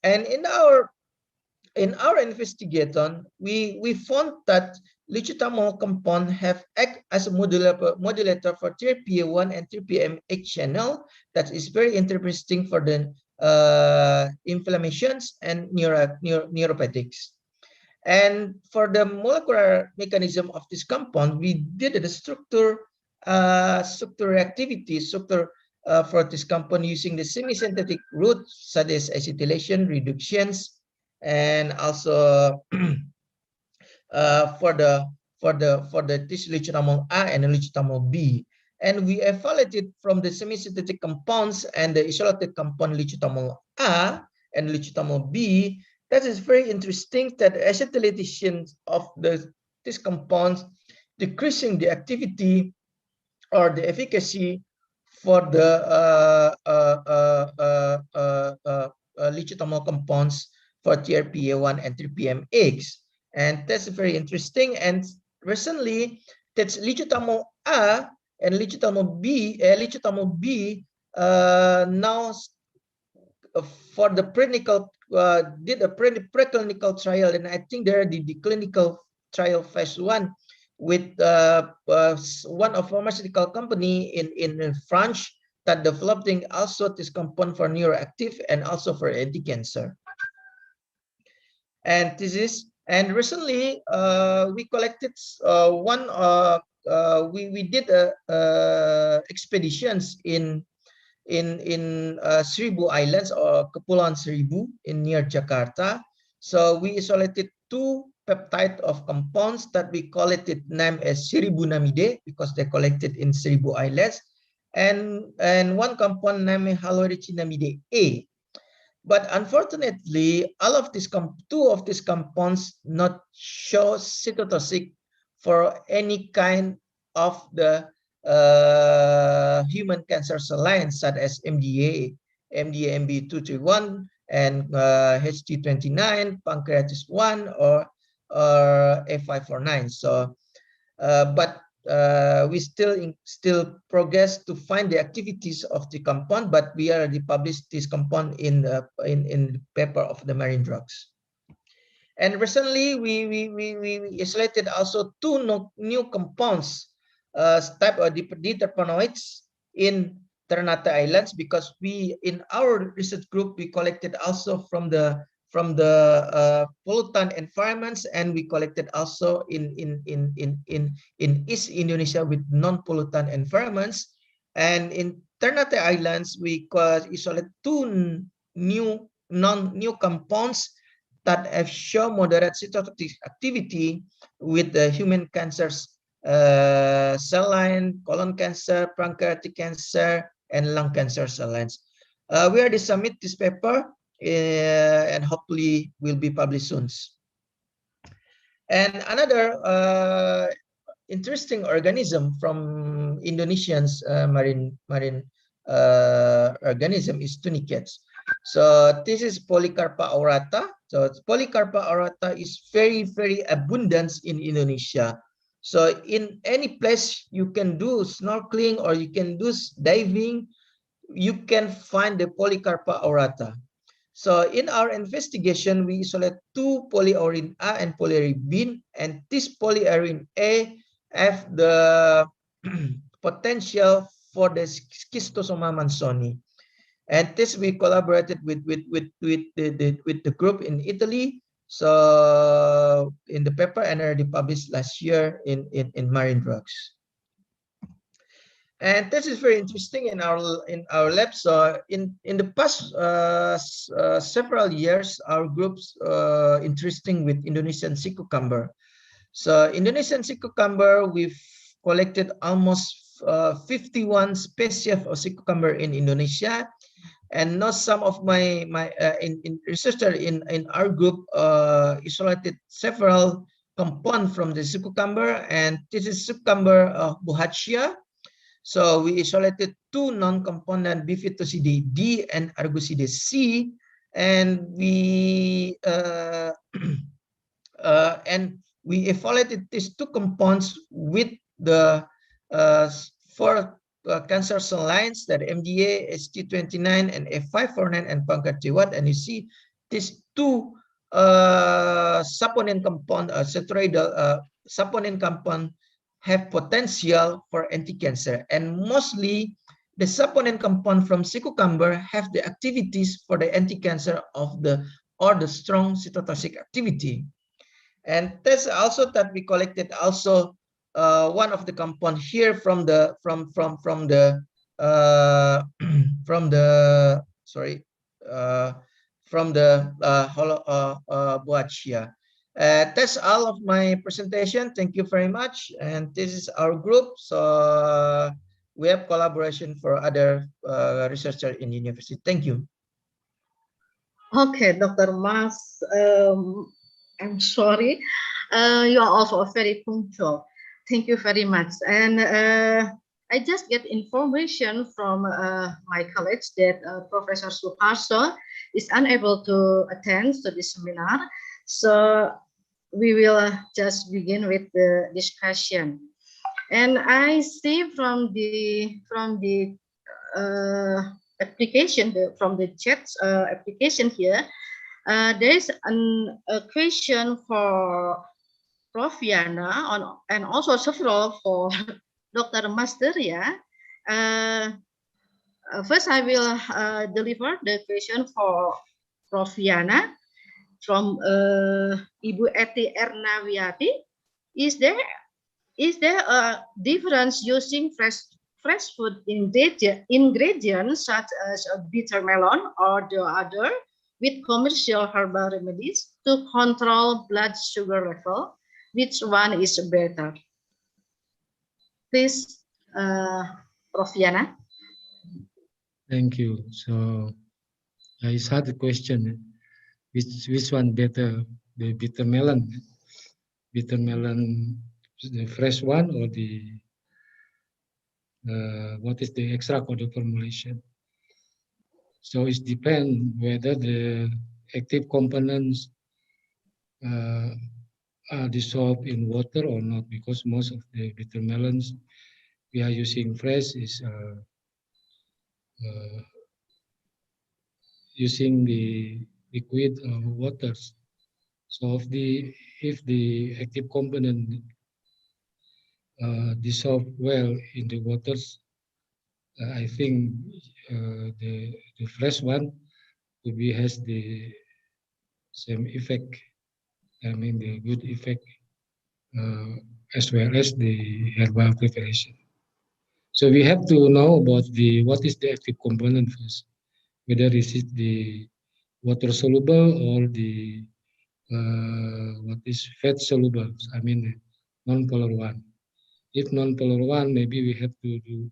And in our investigation, we found that lichutamol compound have act as a modulator for TRPA1 and TRPM8 channel. That is very interesting for the inflammations and neuropathics. And for the molecular mechanism of this compound, we did the structure reactivity for this compound using the semi-synthetic routes such as acetylation, reductions, and also for the lichutamol A and lichutamol B. And we evaluated from the semi-synthetic compounds and the isolated compound lichutamol A and lichutamol B. That is very interesting that acetylation of these compounds decreasing the activity or the efficacy for the lichutamol compounds for TRPA1 and TRPM8. And that's very interesting. And recently, that's lichutamol A and lichutamol B now for the preclinical did a preclinical trial, and I think they're the clinical trial phase 1 with one of pharmaceutical company in France that developing also this compound for neuroactive and also for anti-cancer. And this is, and recently we collected we did expeditions in Seribu Islands or Kepulauan Seribu near Jakarta. So we isolated two peptide of compounds that we call it name as Seribunamide because they collected in Seribu Islands, and one compound named haloricinamide A. But unfortunately, all of these two of these compounds not show cytotoxic for any kind of the human cancer cell lines such as MDA MB231 and HT29, pancreatis 1 or A549. So, but we still progress to find the activities of the compound, but we already published this compound in the paper of the marine drugs. And recently we isolated also two new compounds type of diterpenoids in Ternate Islands, because we in our research group we collected also from the pollutant environments, and we collected also in East Indonesia with non-pollutant environments. And in Ternate Islands we isolate two new compounds that have shown moderate cytotoxic activity with the human cancers, cell line, colon cancer, pancreatic cancer, and lung cancer cell lines. We already submit this paper and hopefully will be published soon. And another interesting organism from Indonesian's marine organism is tunicates. So this is Polycarpa aurata. So Polycarpa aurata is very abundant in Indonesia. So in any place you can do snorkeling or you can do diving, you can find the Polycarpa aurata. So in our investigation, we isolate two polyaurine A and polyaurine B, and this polyaurine A have the potential for the schistosoma mansoni. And this we collaborated with the group in Italy. So in the paper and already published last year in Marine Drugs. And this is very interesting in our lab. So in the past several years, our groups interesting with Indonesian sea cucumber. So Indonesian sea cucumber, we've collected almost 51 species of sea cucumber in Indonesia. And not some of my in researcher in our group isolated several compound from the cucumber, and this is cucumber Bohacea. So we isolated 2 non-component bifidobacterium D and Argoside C, and we evaluated these 2 compounds with the 4 cancer cell lines, that MDA, ST29, and F549, and pancreatiwat, and you see these 2 saponin compound, saponin compound have potential for anti-cancer, and mostly the saponin compound from cucumber have the activities for the anti-cancer of the strong cytotoxic activity. And that's also that we collected also one of the compound here from the Bohacea. That's all of my presentation. Thank you very much. And this is our group. So we have collaboration for other researchers in university. Thank you. Okay, Dr. Mas, I'm sorry. You are also very punctual. Thank you very much. And I just get information from my colleagues that Professor Suharto is unable to attend to this seminar. So we will just begin with the discussion. And I see from the application, from the chat application here, there is a question for Prof. Yana and also several for Dr. Master. First, I will deliver the question for Prof. Yana from Ibu Eti Ernawiati. Is there a difference using fresh food ingredients such as a bitter melon or the other with commercial herbal remedies to control blood sugar level? Which one is better? Please, Prof. Yana. Thank you. So I had a question. Which one better, the bitter melon, the fresh one, or the what is the extract or the formulation? So it depends whether the active components are dissolved in water or not, because most of the bitter melons we are using fresh is using the liquid waters. So if the active component dissolve well in the waters, I think the fresh one has the same effect. I mean the good effect as well as the herbal preparation. So we have to know about what is the active component first, whether is it the water soluble or the what is fat soluble. I mean non-polar one. If non-polar one, maybe we have to do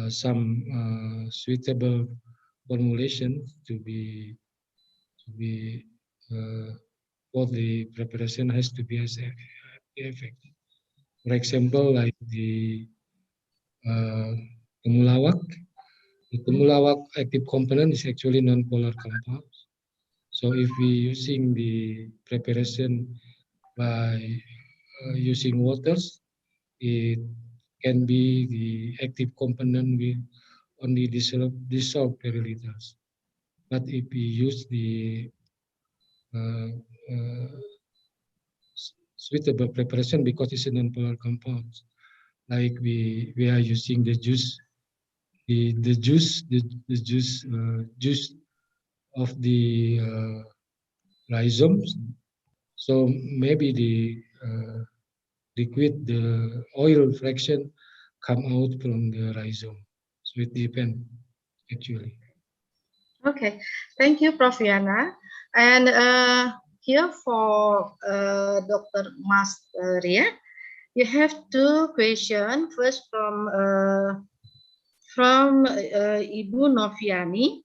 some suitable formulation to be for the preparation has to be as effective. For example, like the temulawak. The temulawak active component is actually non-polar compounds. So if we using the preparation by using waters, it can be the active component will only dissolve very little. But if we use the suitable preparation, because it's a non-polar compound, like we are using the juice, the juice of the rhizomes. So maybe the liquid, the oil fraction come out from the rhizome. So it depends actually. Okay, thank you, Prof. Yana. And here for Dr. Mas Ria, you have 2 questions. First from Ibu Noviani.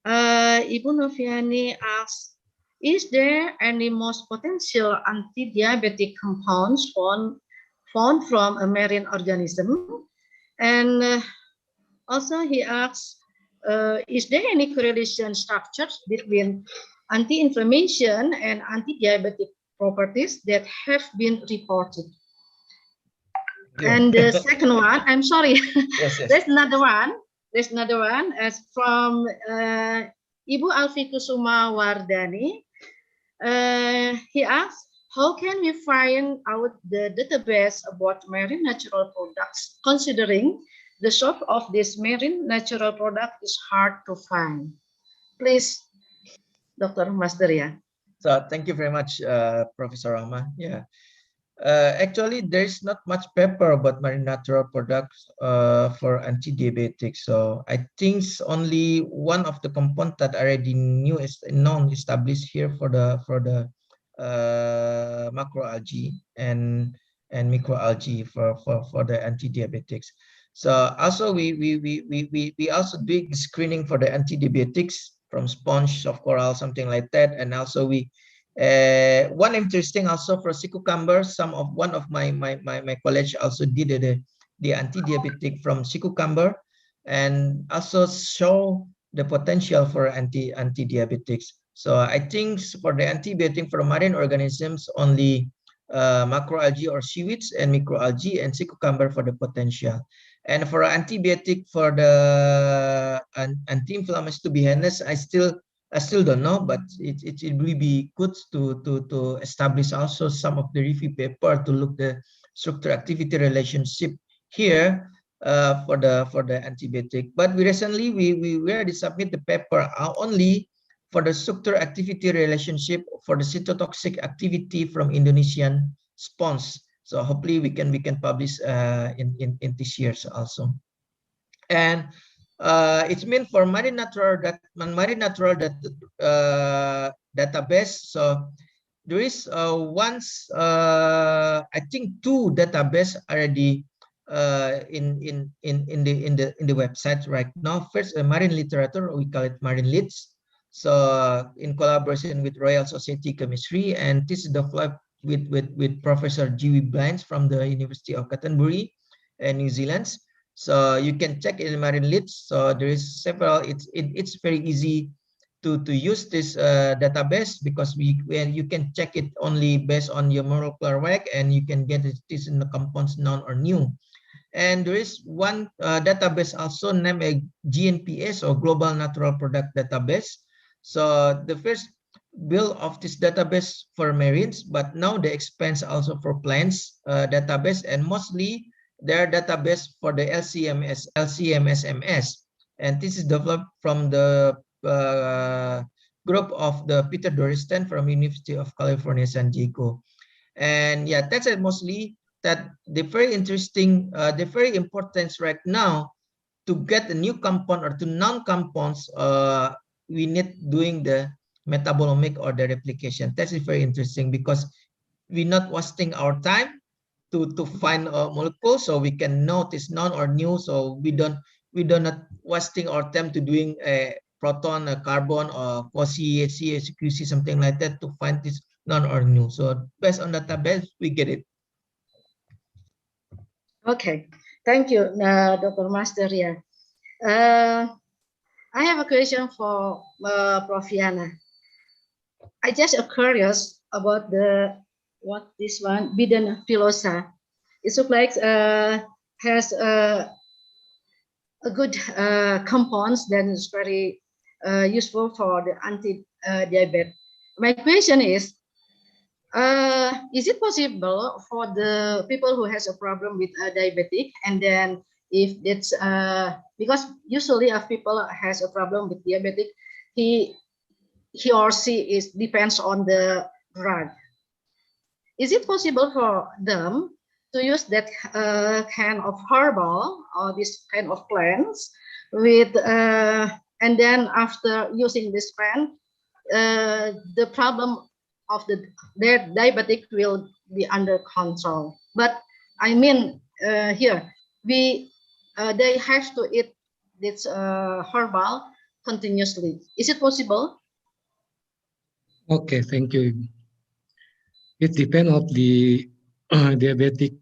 Ibu Noviani asks, is there any most potential anti-diabetic compounds found from a marine organism? And also he asks, is there any correlation structures between anti-inflammation and anti-diabetic properties that have been reported? Yeah. And the second one, I'm sorry, Yes, yes. there's another one. There's another one as from Ibu Alfi Kusuma Wardani. He asks, how can we find out the database about marine natural products, considering the source of this marine natural product is hard to find? Please, Dr. Masdaria. So thank you very much, Professor Rama. Yeah. Actually, there's not much paper about marine natural products for anti-diabetic. So I think it's only one of the compounds that already known established here for the macroalgae and microalgae for the anti-diabetics. So also we also doing screening for the anti-diabetics from sponge of coral, something like that, and also we. One interesting also for sea cucumber, one of my college also did the anti-diabetic from sea cucumber and also show the potential for anti-diabetics. So I think for the antibiotic for marine organisms, only macroalgae or seaweeds and microalgae and sea cucumber for the potential. And for antibiotic for the anti-inflammatory to be honest, I still don't know, but it will be good to establish also some of the review paper to look the structure activity relationship here for the antibiotic. But we recently we already submit the paper only for the structure activity relationship for the cytotoxic activity from Indonesian sponge. So hopefully we can publish in this year also. And it's meant for marine natural database. So there is I think 2 database already in the website right now. First, marine literature, we call it Marine Lits. So in collaboration with Royal Society Chemistry, and this is developed with Professor G.W. Blanch from the University of Canterbury and New Zealand. So you can check in Marine Lits. So there is several. It's very easy to use this database because you can check it only based on your molecular weight, and you can get this in the compounds known or new. And there is one database also named GNPS or Global Natural Product Database. So the first build of this database for marines, but now they expand also for plants database, and mostly their database for the LCMSMS, and this is developed from the group of the Peter Doristen from University of California, San Diego. And yeah, that's it mostly. That the very interesting, the very important right now to get a new compound or to non-compounds, we need doing the metabolomic or the replication. That is very interesting because we're not wasting our time to find a molecule, so we can notice non or new. So we don't not wasting our time to doing a proton, a carbon, or CHC, QC, something like that to find this non or new. So based on database, we get it. Okay, thank you, Dr. Masdaria. I have a question for Prof. Yana. I just curious about what this one, Biden pilosa. It looks like has a good compounds that is very useful for the anti-diabetes. My question is it possible for the people who has a problem with diabetic, and then if it's because usually if people has a problem with diabetic, he or she depends on the drug. Is it possible for them to use that kind of herbal or this kind of plants with and then after using this plant, the problem of their diabetic will be under control? But I mean here they have to eat this herbal continuously. Is it possible? Okay, thank you. It depends on the diabetic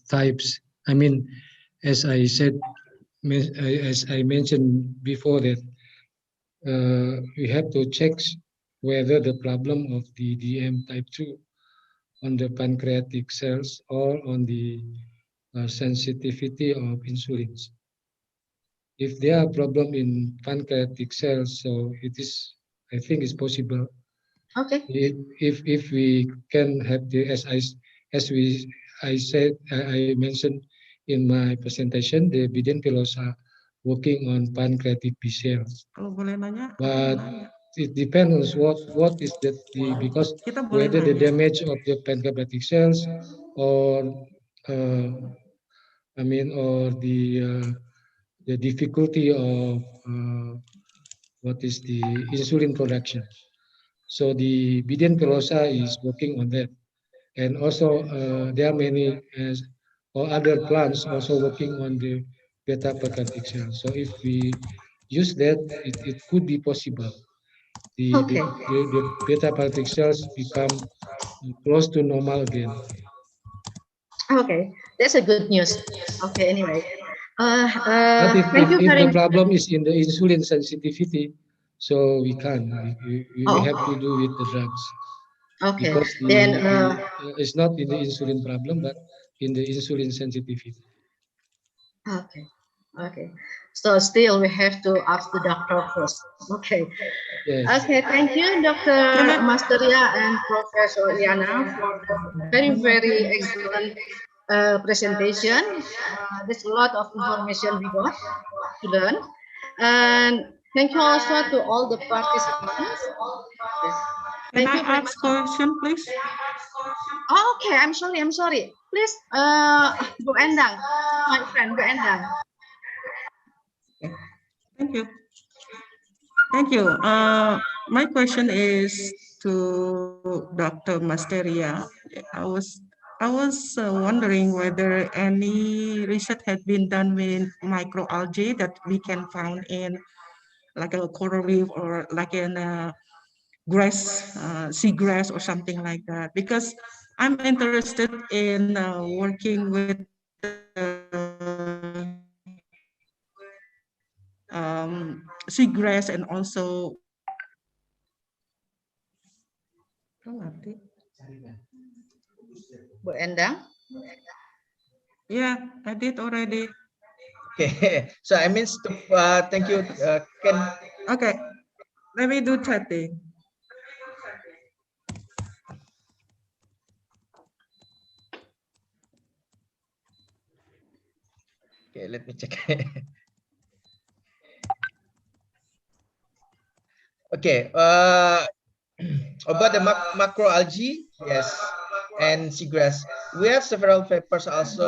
types. I mean, as I said, as I mentioned before, that we have to check whether the problem of the DM type 2 on the pancreatic cells or on the sensitivity of insulin. If there are problem in pancreatic cells, so it is, I think it's possible. Okay. If we can have the I mentioned in my presentation, the Biden pilosa working on pancreatic B cells. But it depends what is the because whether the damage of the pancreatic cells or I mean or the difficulty of what is the insulin production. So the Biden pilosa is working on that, and also there are many or other plants also working on the beta pancreatic cells. So if we use that, it could be possible. The beta pancreatic cells become close to normal again. Okay, that's a good news. Okay, anyway. But Thank you if very the much. problem is in the insulin sensitivity, so we can't. We have to do with the drugs. Okay, Because then it's not in the insulin problem, but in the insulin sensitivity. okay, okay. So still we have to ask the doctor first. Okay. Yes. Okay, thank you, Dr. Masteria and Professor Liana for the very excellent presentation. There's a lot of information we got to learn. And thank you also to all the participants. Yes. Thank you very much. Question, please. Oh, okay, I'm sorry. Please, Bu Endang, my friend, Bu Endang. Thank you. Thank you. My question is to Dr. Masteria. I was wondering whether any research had been done with microalgae that we can find in like a coral reef or like in a grass, seagrass or something like that. Because I'm interested in working with seagrass and also Bu Endang? Yeah, I did already. Okay, so I mean, thank you, Ken. Okay, let me do chatting. Okay, let me check. Okay, about the macroalgae, yes, and seagrass. We have several papers also,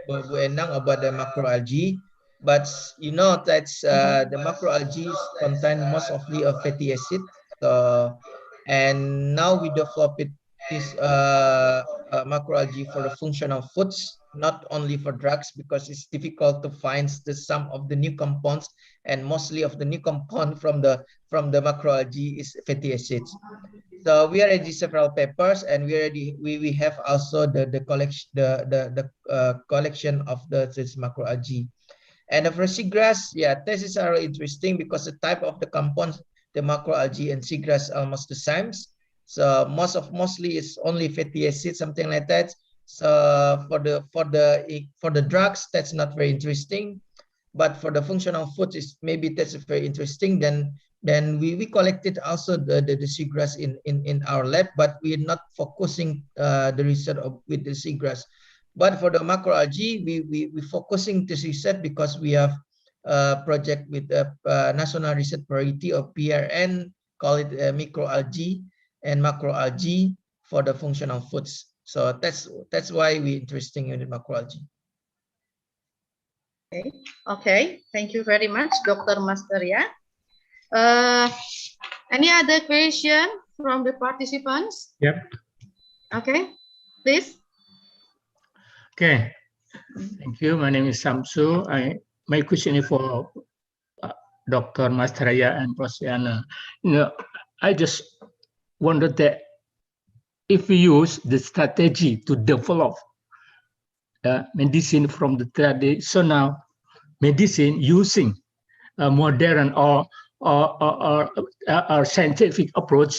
Bu Endang, about the macroalgae, but you know that the macroalgae contain most of the fatty acid. So, and now we develop this macroalgae for the functional foods, not only for drugs, because it's difficult to find some of the new compounds, and mostly of the new compound from the macroalgae is fatty acids. So we already several papers, and we have also the collection of this macroalgae. And for seagrass, yeah, this is really interesting because the type of the compounds, the macroalgae and seagrass are almost the same. So mostly it's only fatty acids, something like that. So for the drugs, that's not very interesting. But for the functional foods, maybe that's very interesting. Then we collected also the seagrass in our lab, but we're not focusing the research with the seagrass. But for the macroalgae, we focusing this research because we have a project with the National Research Priority of PRN, call it microalgae and macroalgae for the functional foods. So that's why we're interested in the macroalgae. Okay, thank you very much, Dr. Masteria. Any other question from the participants? Yep. Okay, please. Okay, thank you. My name is Samsu. My question is for Dr. Mastraya and Prosiana. I just wondered that if we use the strategy to develop medicine from the traditional medicine using a modern or scientific approach,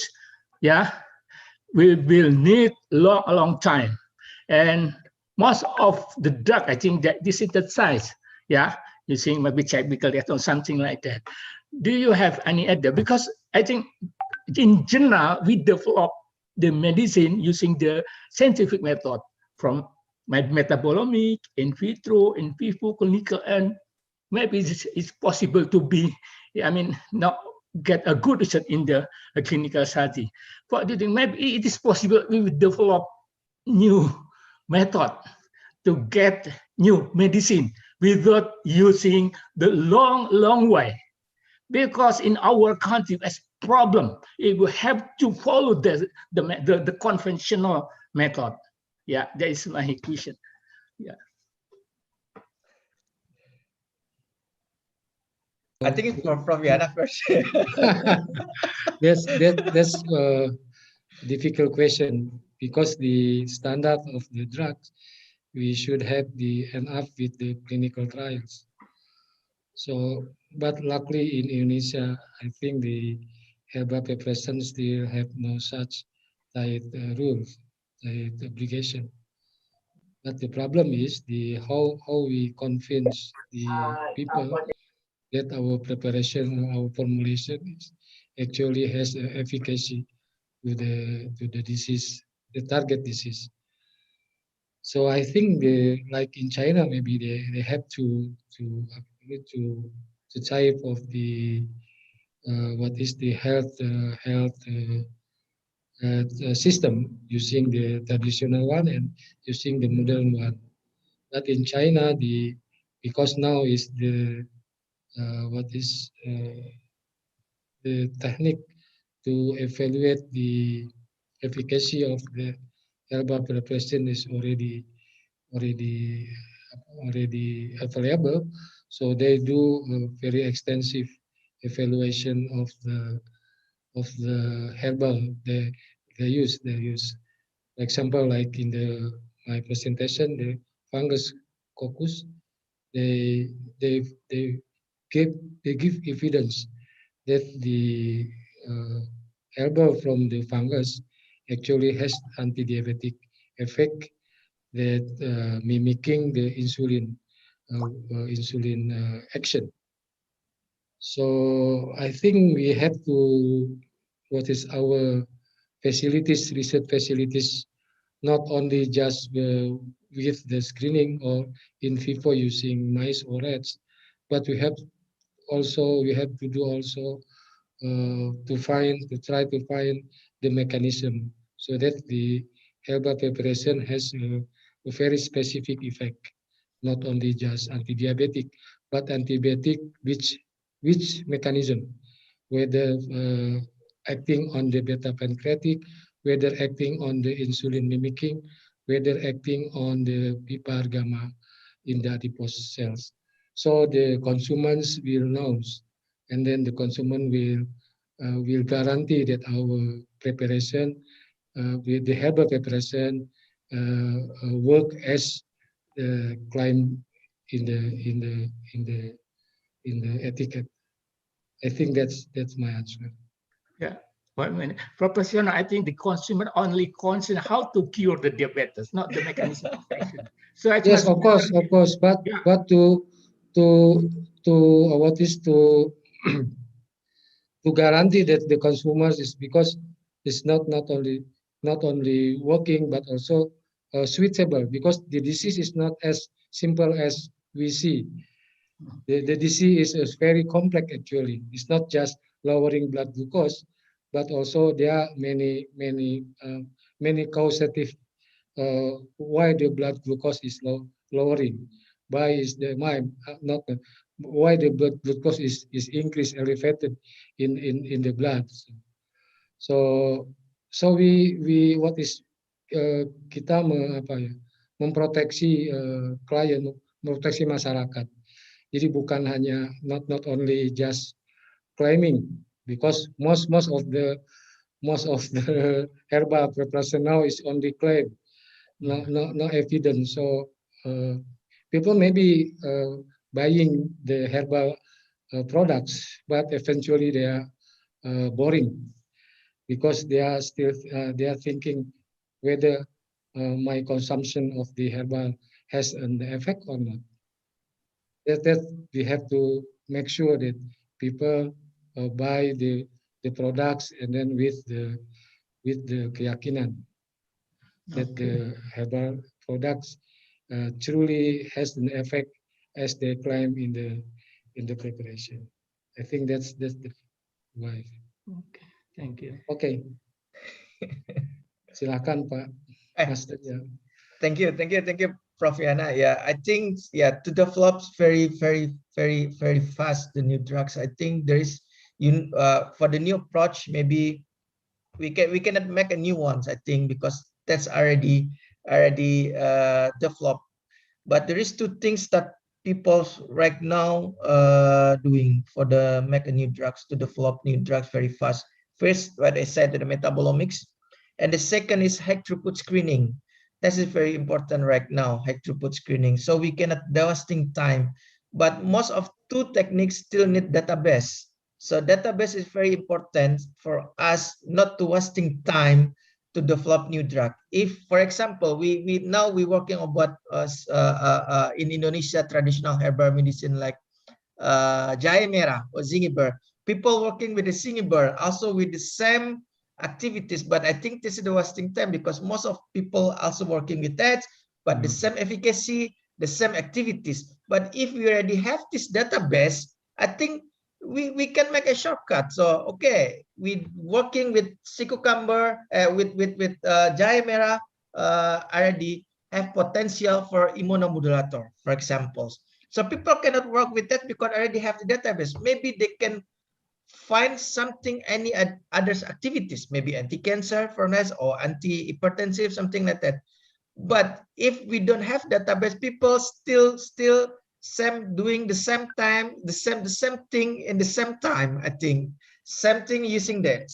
we will need a long time. And most of the drug, I think, that is synthesized, using maybe chemical reaction or something like that. Do you have any idea? Because I think in general, we develop the medicine using the scientific method from metabolomic, in vitro, in vivo, clinical, and maybe it's possible to be, not get a good result in the clinical study. But do you think maybe it is possible we will develop new method to get new medicine without using the long way? Because in our country, as problem, it will have to follow the conventional method. Yeah, that is my question. Yeah. I think it's from Yana first. That's a difficult question, because the standard of the drugs, we should have the end up with the clinical trials. So, but luckily in Indonesia, I think the herbal preparation still have no such diet rules, diet obligation. But the problem is how we convince the people that our preparation, our formulation actually has efficacy to the disease, the target disease. So I think like in China, maybe they have to type of the what is the health system, using the traditional one and using the modern one. But in China, because now is the the technique to evaluate the efficacy of the herbal preparation is already available. So they do a very extensive evaluation of the herbal they use. For example, like in my presentation, the fungus coccus, they give evidence that the herbal from the fungus actually has anti-diabetic effect, that mimicking the insulin action. So I think we have to, what is our facilities, research facilities, not only just with the screening or in vivo using mice or rats, but we have to do also to try to find the mechanism, so that the herbal preparation has a very specific effect, not only just anti-diabetic, but antibiotic which mechanism, whether acting on the beta pancreatic, whether acting on the insulin mimicking, whether acting on the PPAR gamma in the adipose cells. So the consumers will know, and then the consumer will guarantee that our preparation, with the herbal preparation, work as claimed in the etiquette. I think that's my answer. Yeah. 1 minute. Professional, I think the consumer only concern how to cure the diabetes, not the mechanism of action. So yes, of course, but yeah. But to what is to to guarantee that the consumers is, because it's not only working but also switchable, because the disease is not as simple as we see. The disease is very complex actually. It's not just lowering blood glucose, but also there are many causative why the blood glucose is lowering. Why is why the blood glucose is increased, elevated in the blood. So we what is kita memproteksi klien, memproteksi masyarakat. Jadi bukan hanya not only just claiming, because most of the herbal preparation now is only claim, no evidence. So people may be buying the herbal products, but eventually they are boring, because they are still they are thinking whether my consumption of the herbal has an effect or not. That we have to make sure that people buy the products, and then with the keyakinan that the herbal products truly has an effect as they claim in the preparation. I think that's the why. Okay, thank you. Okay, silakan Pak Master. Ya. Thank you, Prof. Yana. Yeah, I think to develop very fast the new drugs. I think there is for the new approach, maybe we cannot make a new ones. I think because that's already developed. But there is two things that people right now doing for the make a new drugs, to develop new drugs very fast. First, what I said, the metabolomics, and the second is high throughput screening. That is very important right now, high throughput screening. So we cannot wasting time, but most of two techniques still need database. So database is very important for us not to wasting time to develop new drug. If, for example, we working about in Indonesia traditional herbal medicine like jahe merah or zingiber. People working with the zingiber also with the same activities, but I think this is the wasting time because most of people also working with that, but the same efficacy, the same activities. But if we already have this database, I think we can make a shortcut. So okay, we working with cucumber, with jahe merah, already have potential for immunomodulator, for example. So people cannot work with that because already have the database. Maybe they can find something, any other activities, maybe anti-cancer for us or anti-hypertensive, something like that. But if we don't have database, people still doing the same time, the same thing in the same time. I think same thing using that,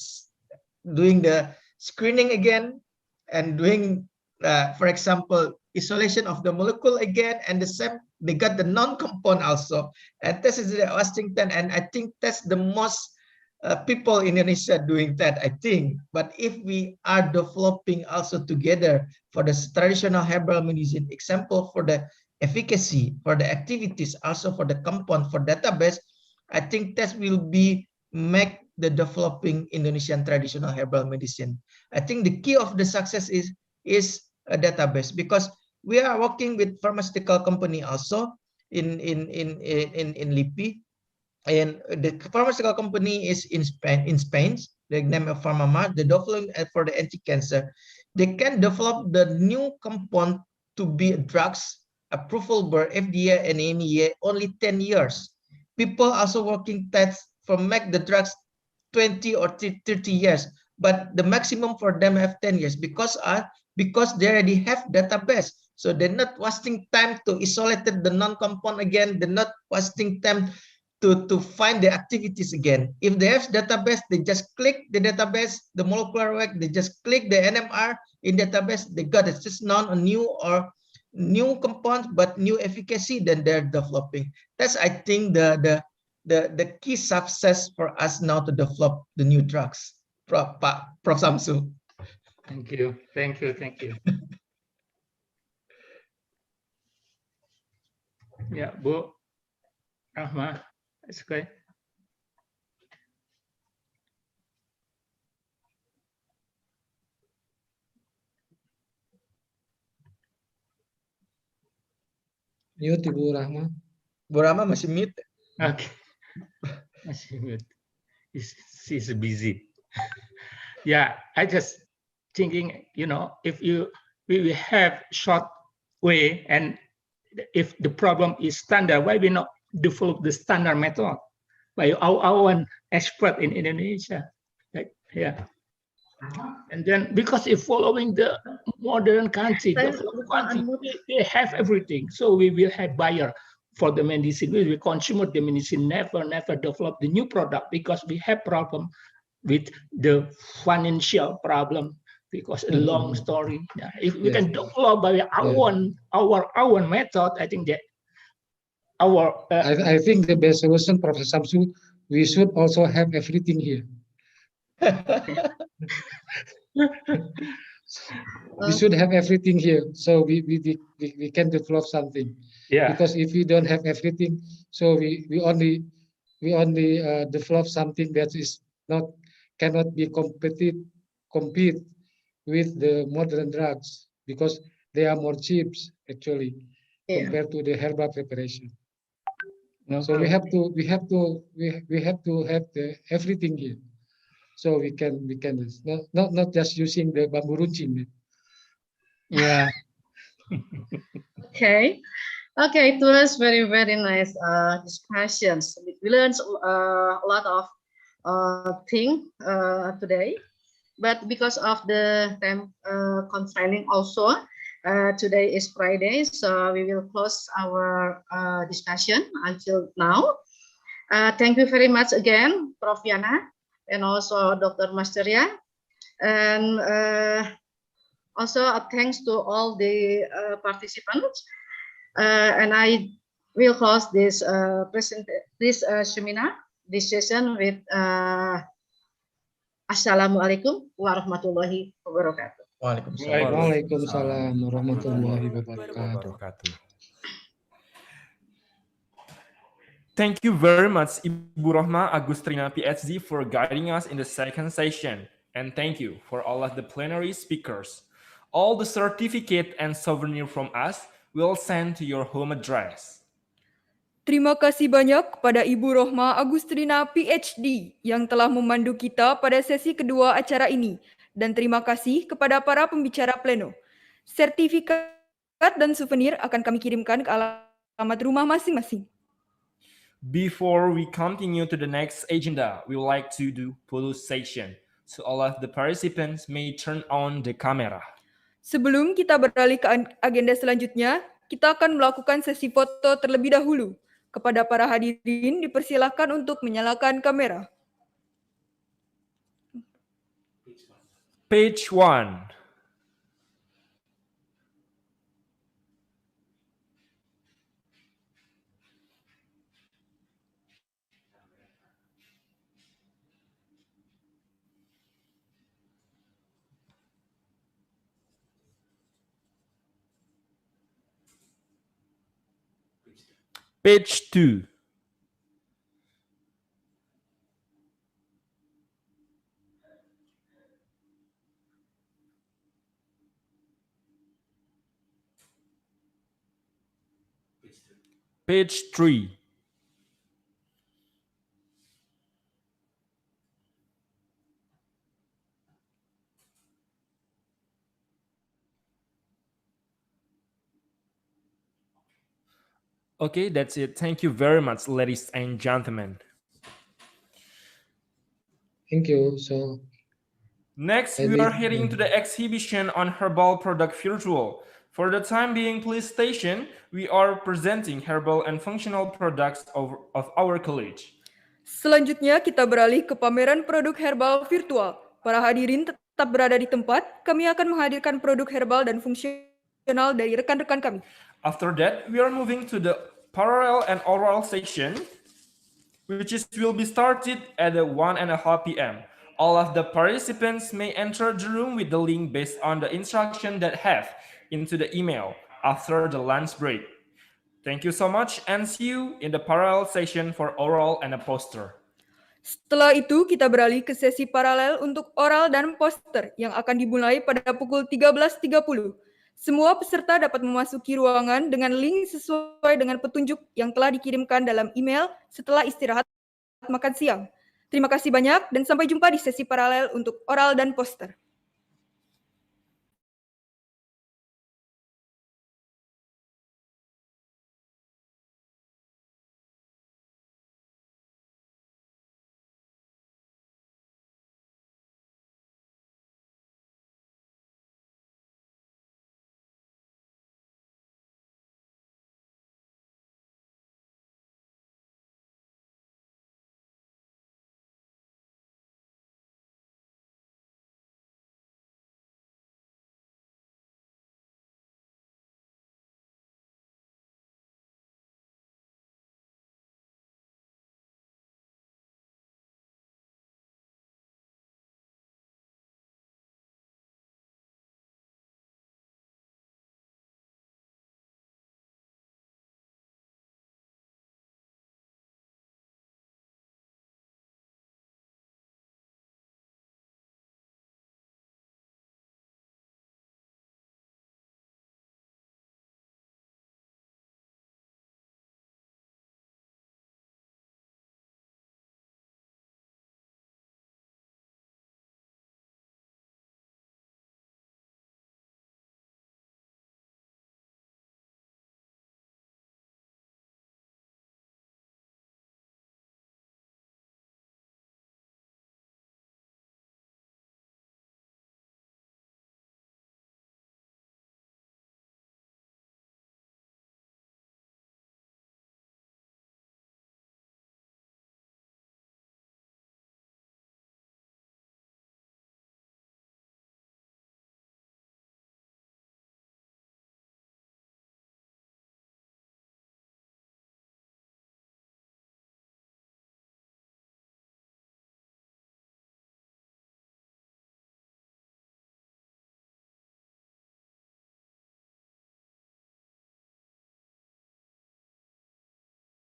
doing the screening again and doing, for example, isolation of the molecule again, and the same, they got the non-compound also, and this is the Washington, and I think that's the most people in Indonesia doing that, I think. But if we are developing also together for the traditional herbal medicine, example for the efficacy, for the activities, also for the compound, for database, I think that will be make the developing Indonesian traditional herbal medicine. I think the key of the success is a database, because we are working with pharmaceutical company also in LIPI, and the pharmaceutical company is in Spain. The name of Pharmama, the development for the anti-cancer. They can develop the new compound to be drugs approval by FDA and EMEA only 10 years. People also working that for make the drugs 20 or 30 years, but the maximum for them have 10 years because they already have database. So they're not wasting time to isolate the non-compound again. They're not wasting time to find the activities again. If they have database, they just click the database, the molecular weight, they just click the NMR in database, they got it. It's just not a new compound, but new efficacy, then they're developing. That's, I think, the key success for us now to develop the new drugs. Prof Samsu. Thank you. Ya, Bu Rahma, it's okay. Mute Ibu Rahma. Bu Rahma masih mute. Okay. Masih mute. She's busy. Yeah, I just thinking, if we have short way, and if the problem is standard, why we not develop the standard method by our expert in Indonesia? Yeah. And then because if following the modern country, they have everything, so we will have buyer for the medicine, we consumer the medicine never develop the new product because we have problem with the financial problem because a long story. Yeah, if we can develop by our method, I think that our I think the best solution, Professor Samsu, we should also have everything here. We should have everything here, so we can develop something. Yeah. Because if we don't have everything, so we only develop something that is cannot be compete with the modern drugs because they are more cheap actually compared to the herbal preparation. So we have to have the everything here. So we can not just using the bambu runcing. Yeah. Okay. Okay, it was very nice discussions. We learned a lot of things today, but because of the time confining also, today is Friday, so we will close our discussion until now. Thank you very much again, Prof. Yana, and also Dr. Masteria, and also thanks to all the participants. And I will close this seminar, this session with Assalamualaikum warahmatullahi wabarakatuh. Waalaikumsalam warahmatullahi wabarakatuh. Thank you very much, Ibu Rohma Agustrina, PhD, for guiding us in the second session. And thank you for all of the plenary speakers. All the certificate and souvenir from us will send to your home address. Terima kasih banyak kepada Ibu Rohma Agustrina, PhD, yang telah memandu kita pada sesi kedua acara ini. Dan terima kasih kepada para pembicara pleno. Sertifikat dan souvenir akan kami kirimkan ke alamat rumah masing-masing. Before we continue to the next agenda, we would like to do photo session. So all of the participants may turn on the camera. Sebelum kita beralih ke agenda selanjutnya, kita akan melakukan sesi foto terlebih dahulu. Kepada para hadirin dipersilakan untuk menyalakan kamera. Page 1. Page 2. Page 3. Okay, that's it. Thank you very much, ladies and gentlemen. Thank you. So next, we are heading to the exhibition on Herbal product virtual. For the time being, please station, we are presenting herbal and functional products of our college. Selanjutnya kita beralih ke pameran produk herbal virtual. Para hadirin tetap berada di tempat, kami akan menghadirkan produk herbal dan fungsional dari rekan-rekan kami. After that, we are moving to the parallel and oral session, which will be started at 1:30 p.m. All of the participants may enter the room with the link based on the instruction that have into the email after the lunch break. Thank you so much and see you in the parallel session for oral and a poster. Setelah itu kita beralih ke sesi paralel untuk oral dan poster yang akan dimulai pada pukul 13.30. Semua peserta dapat memasuki ruangan dengan link sesuai dengan petunjuk yang telah dikirimkan dalam email setelah istirahat makan siang. Terima kasih banyak dan sampai jumpa di sesi paralel untuk oral dan poster.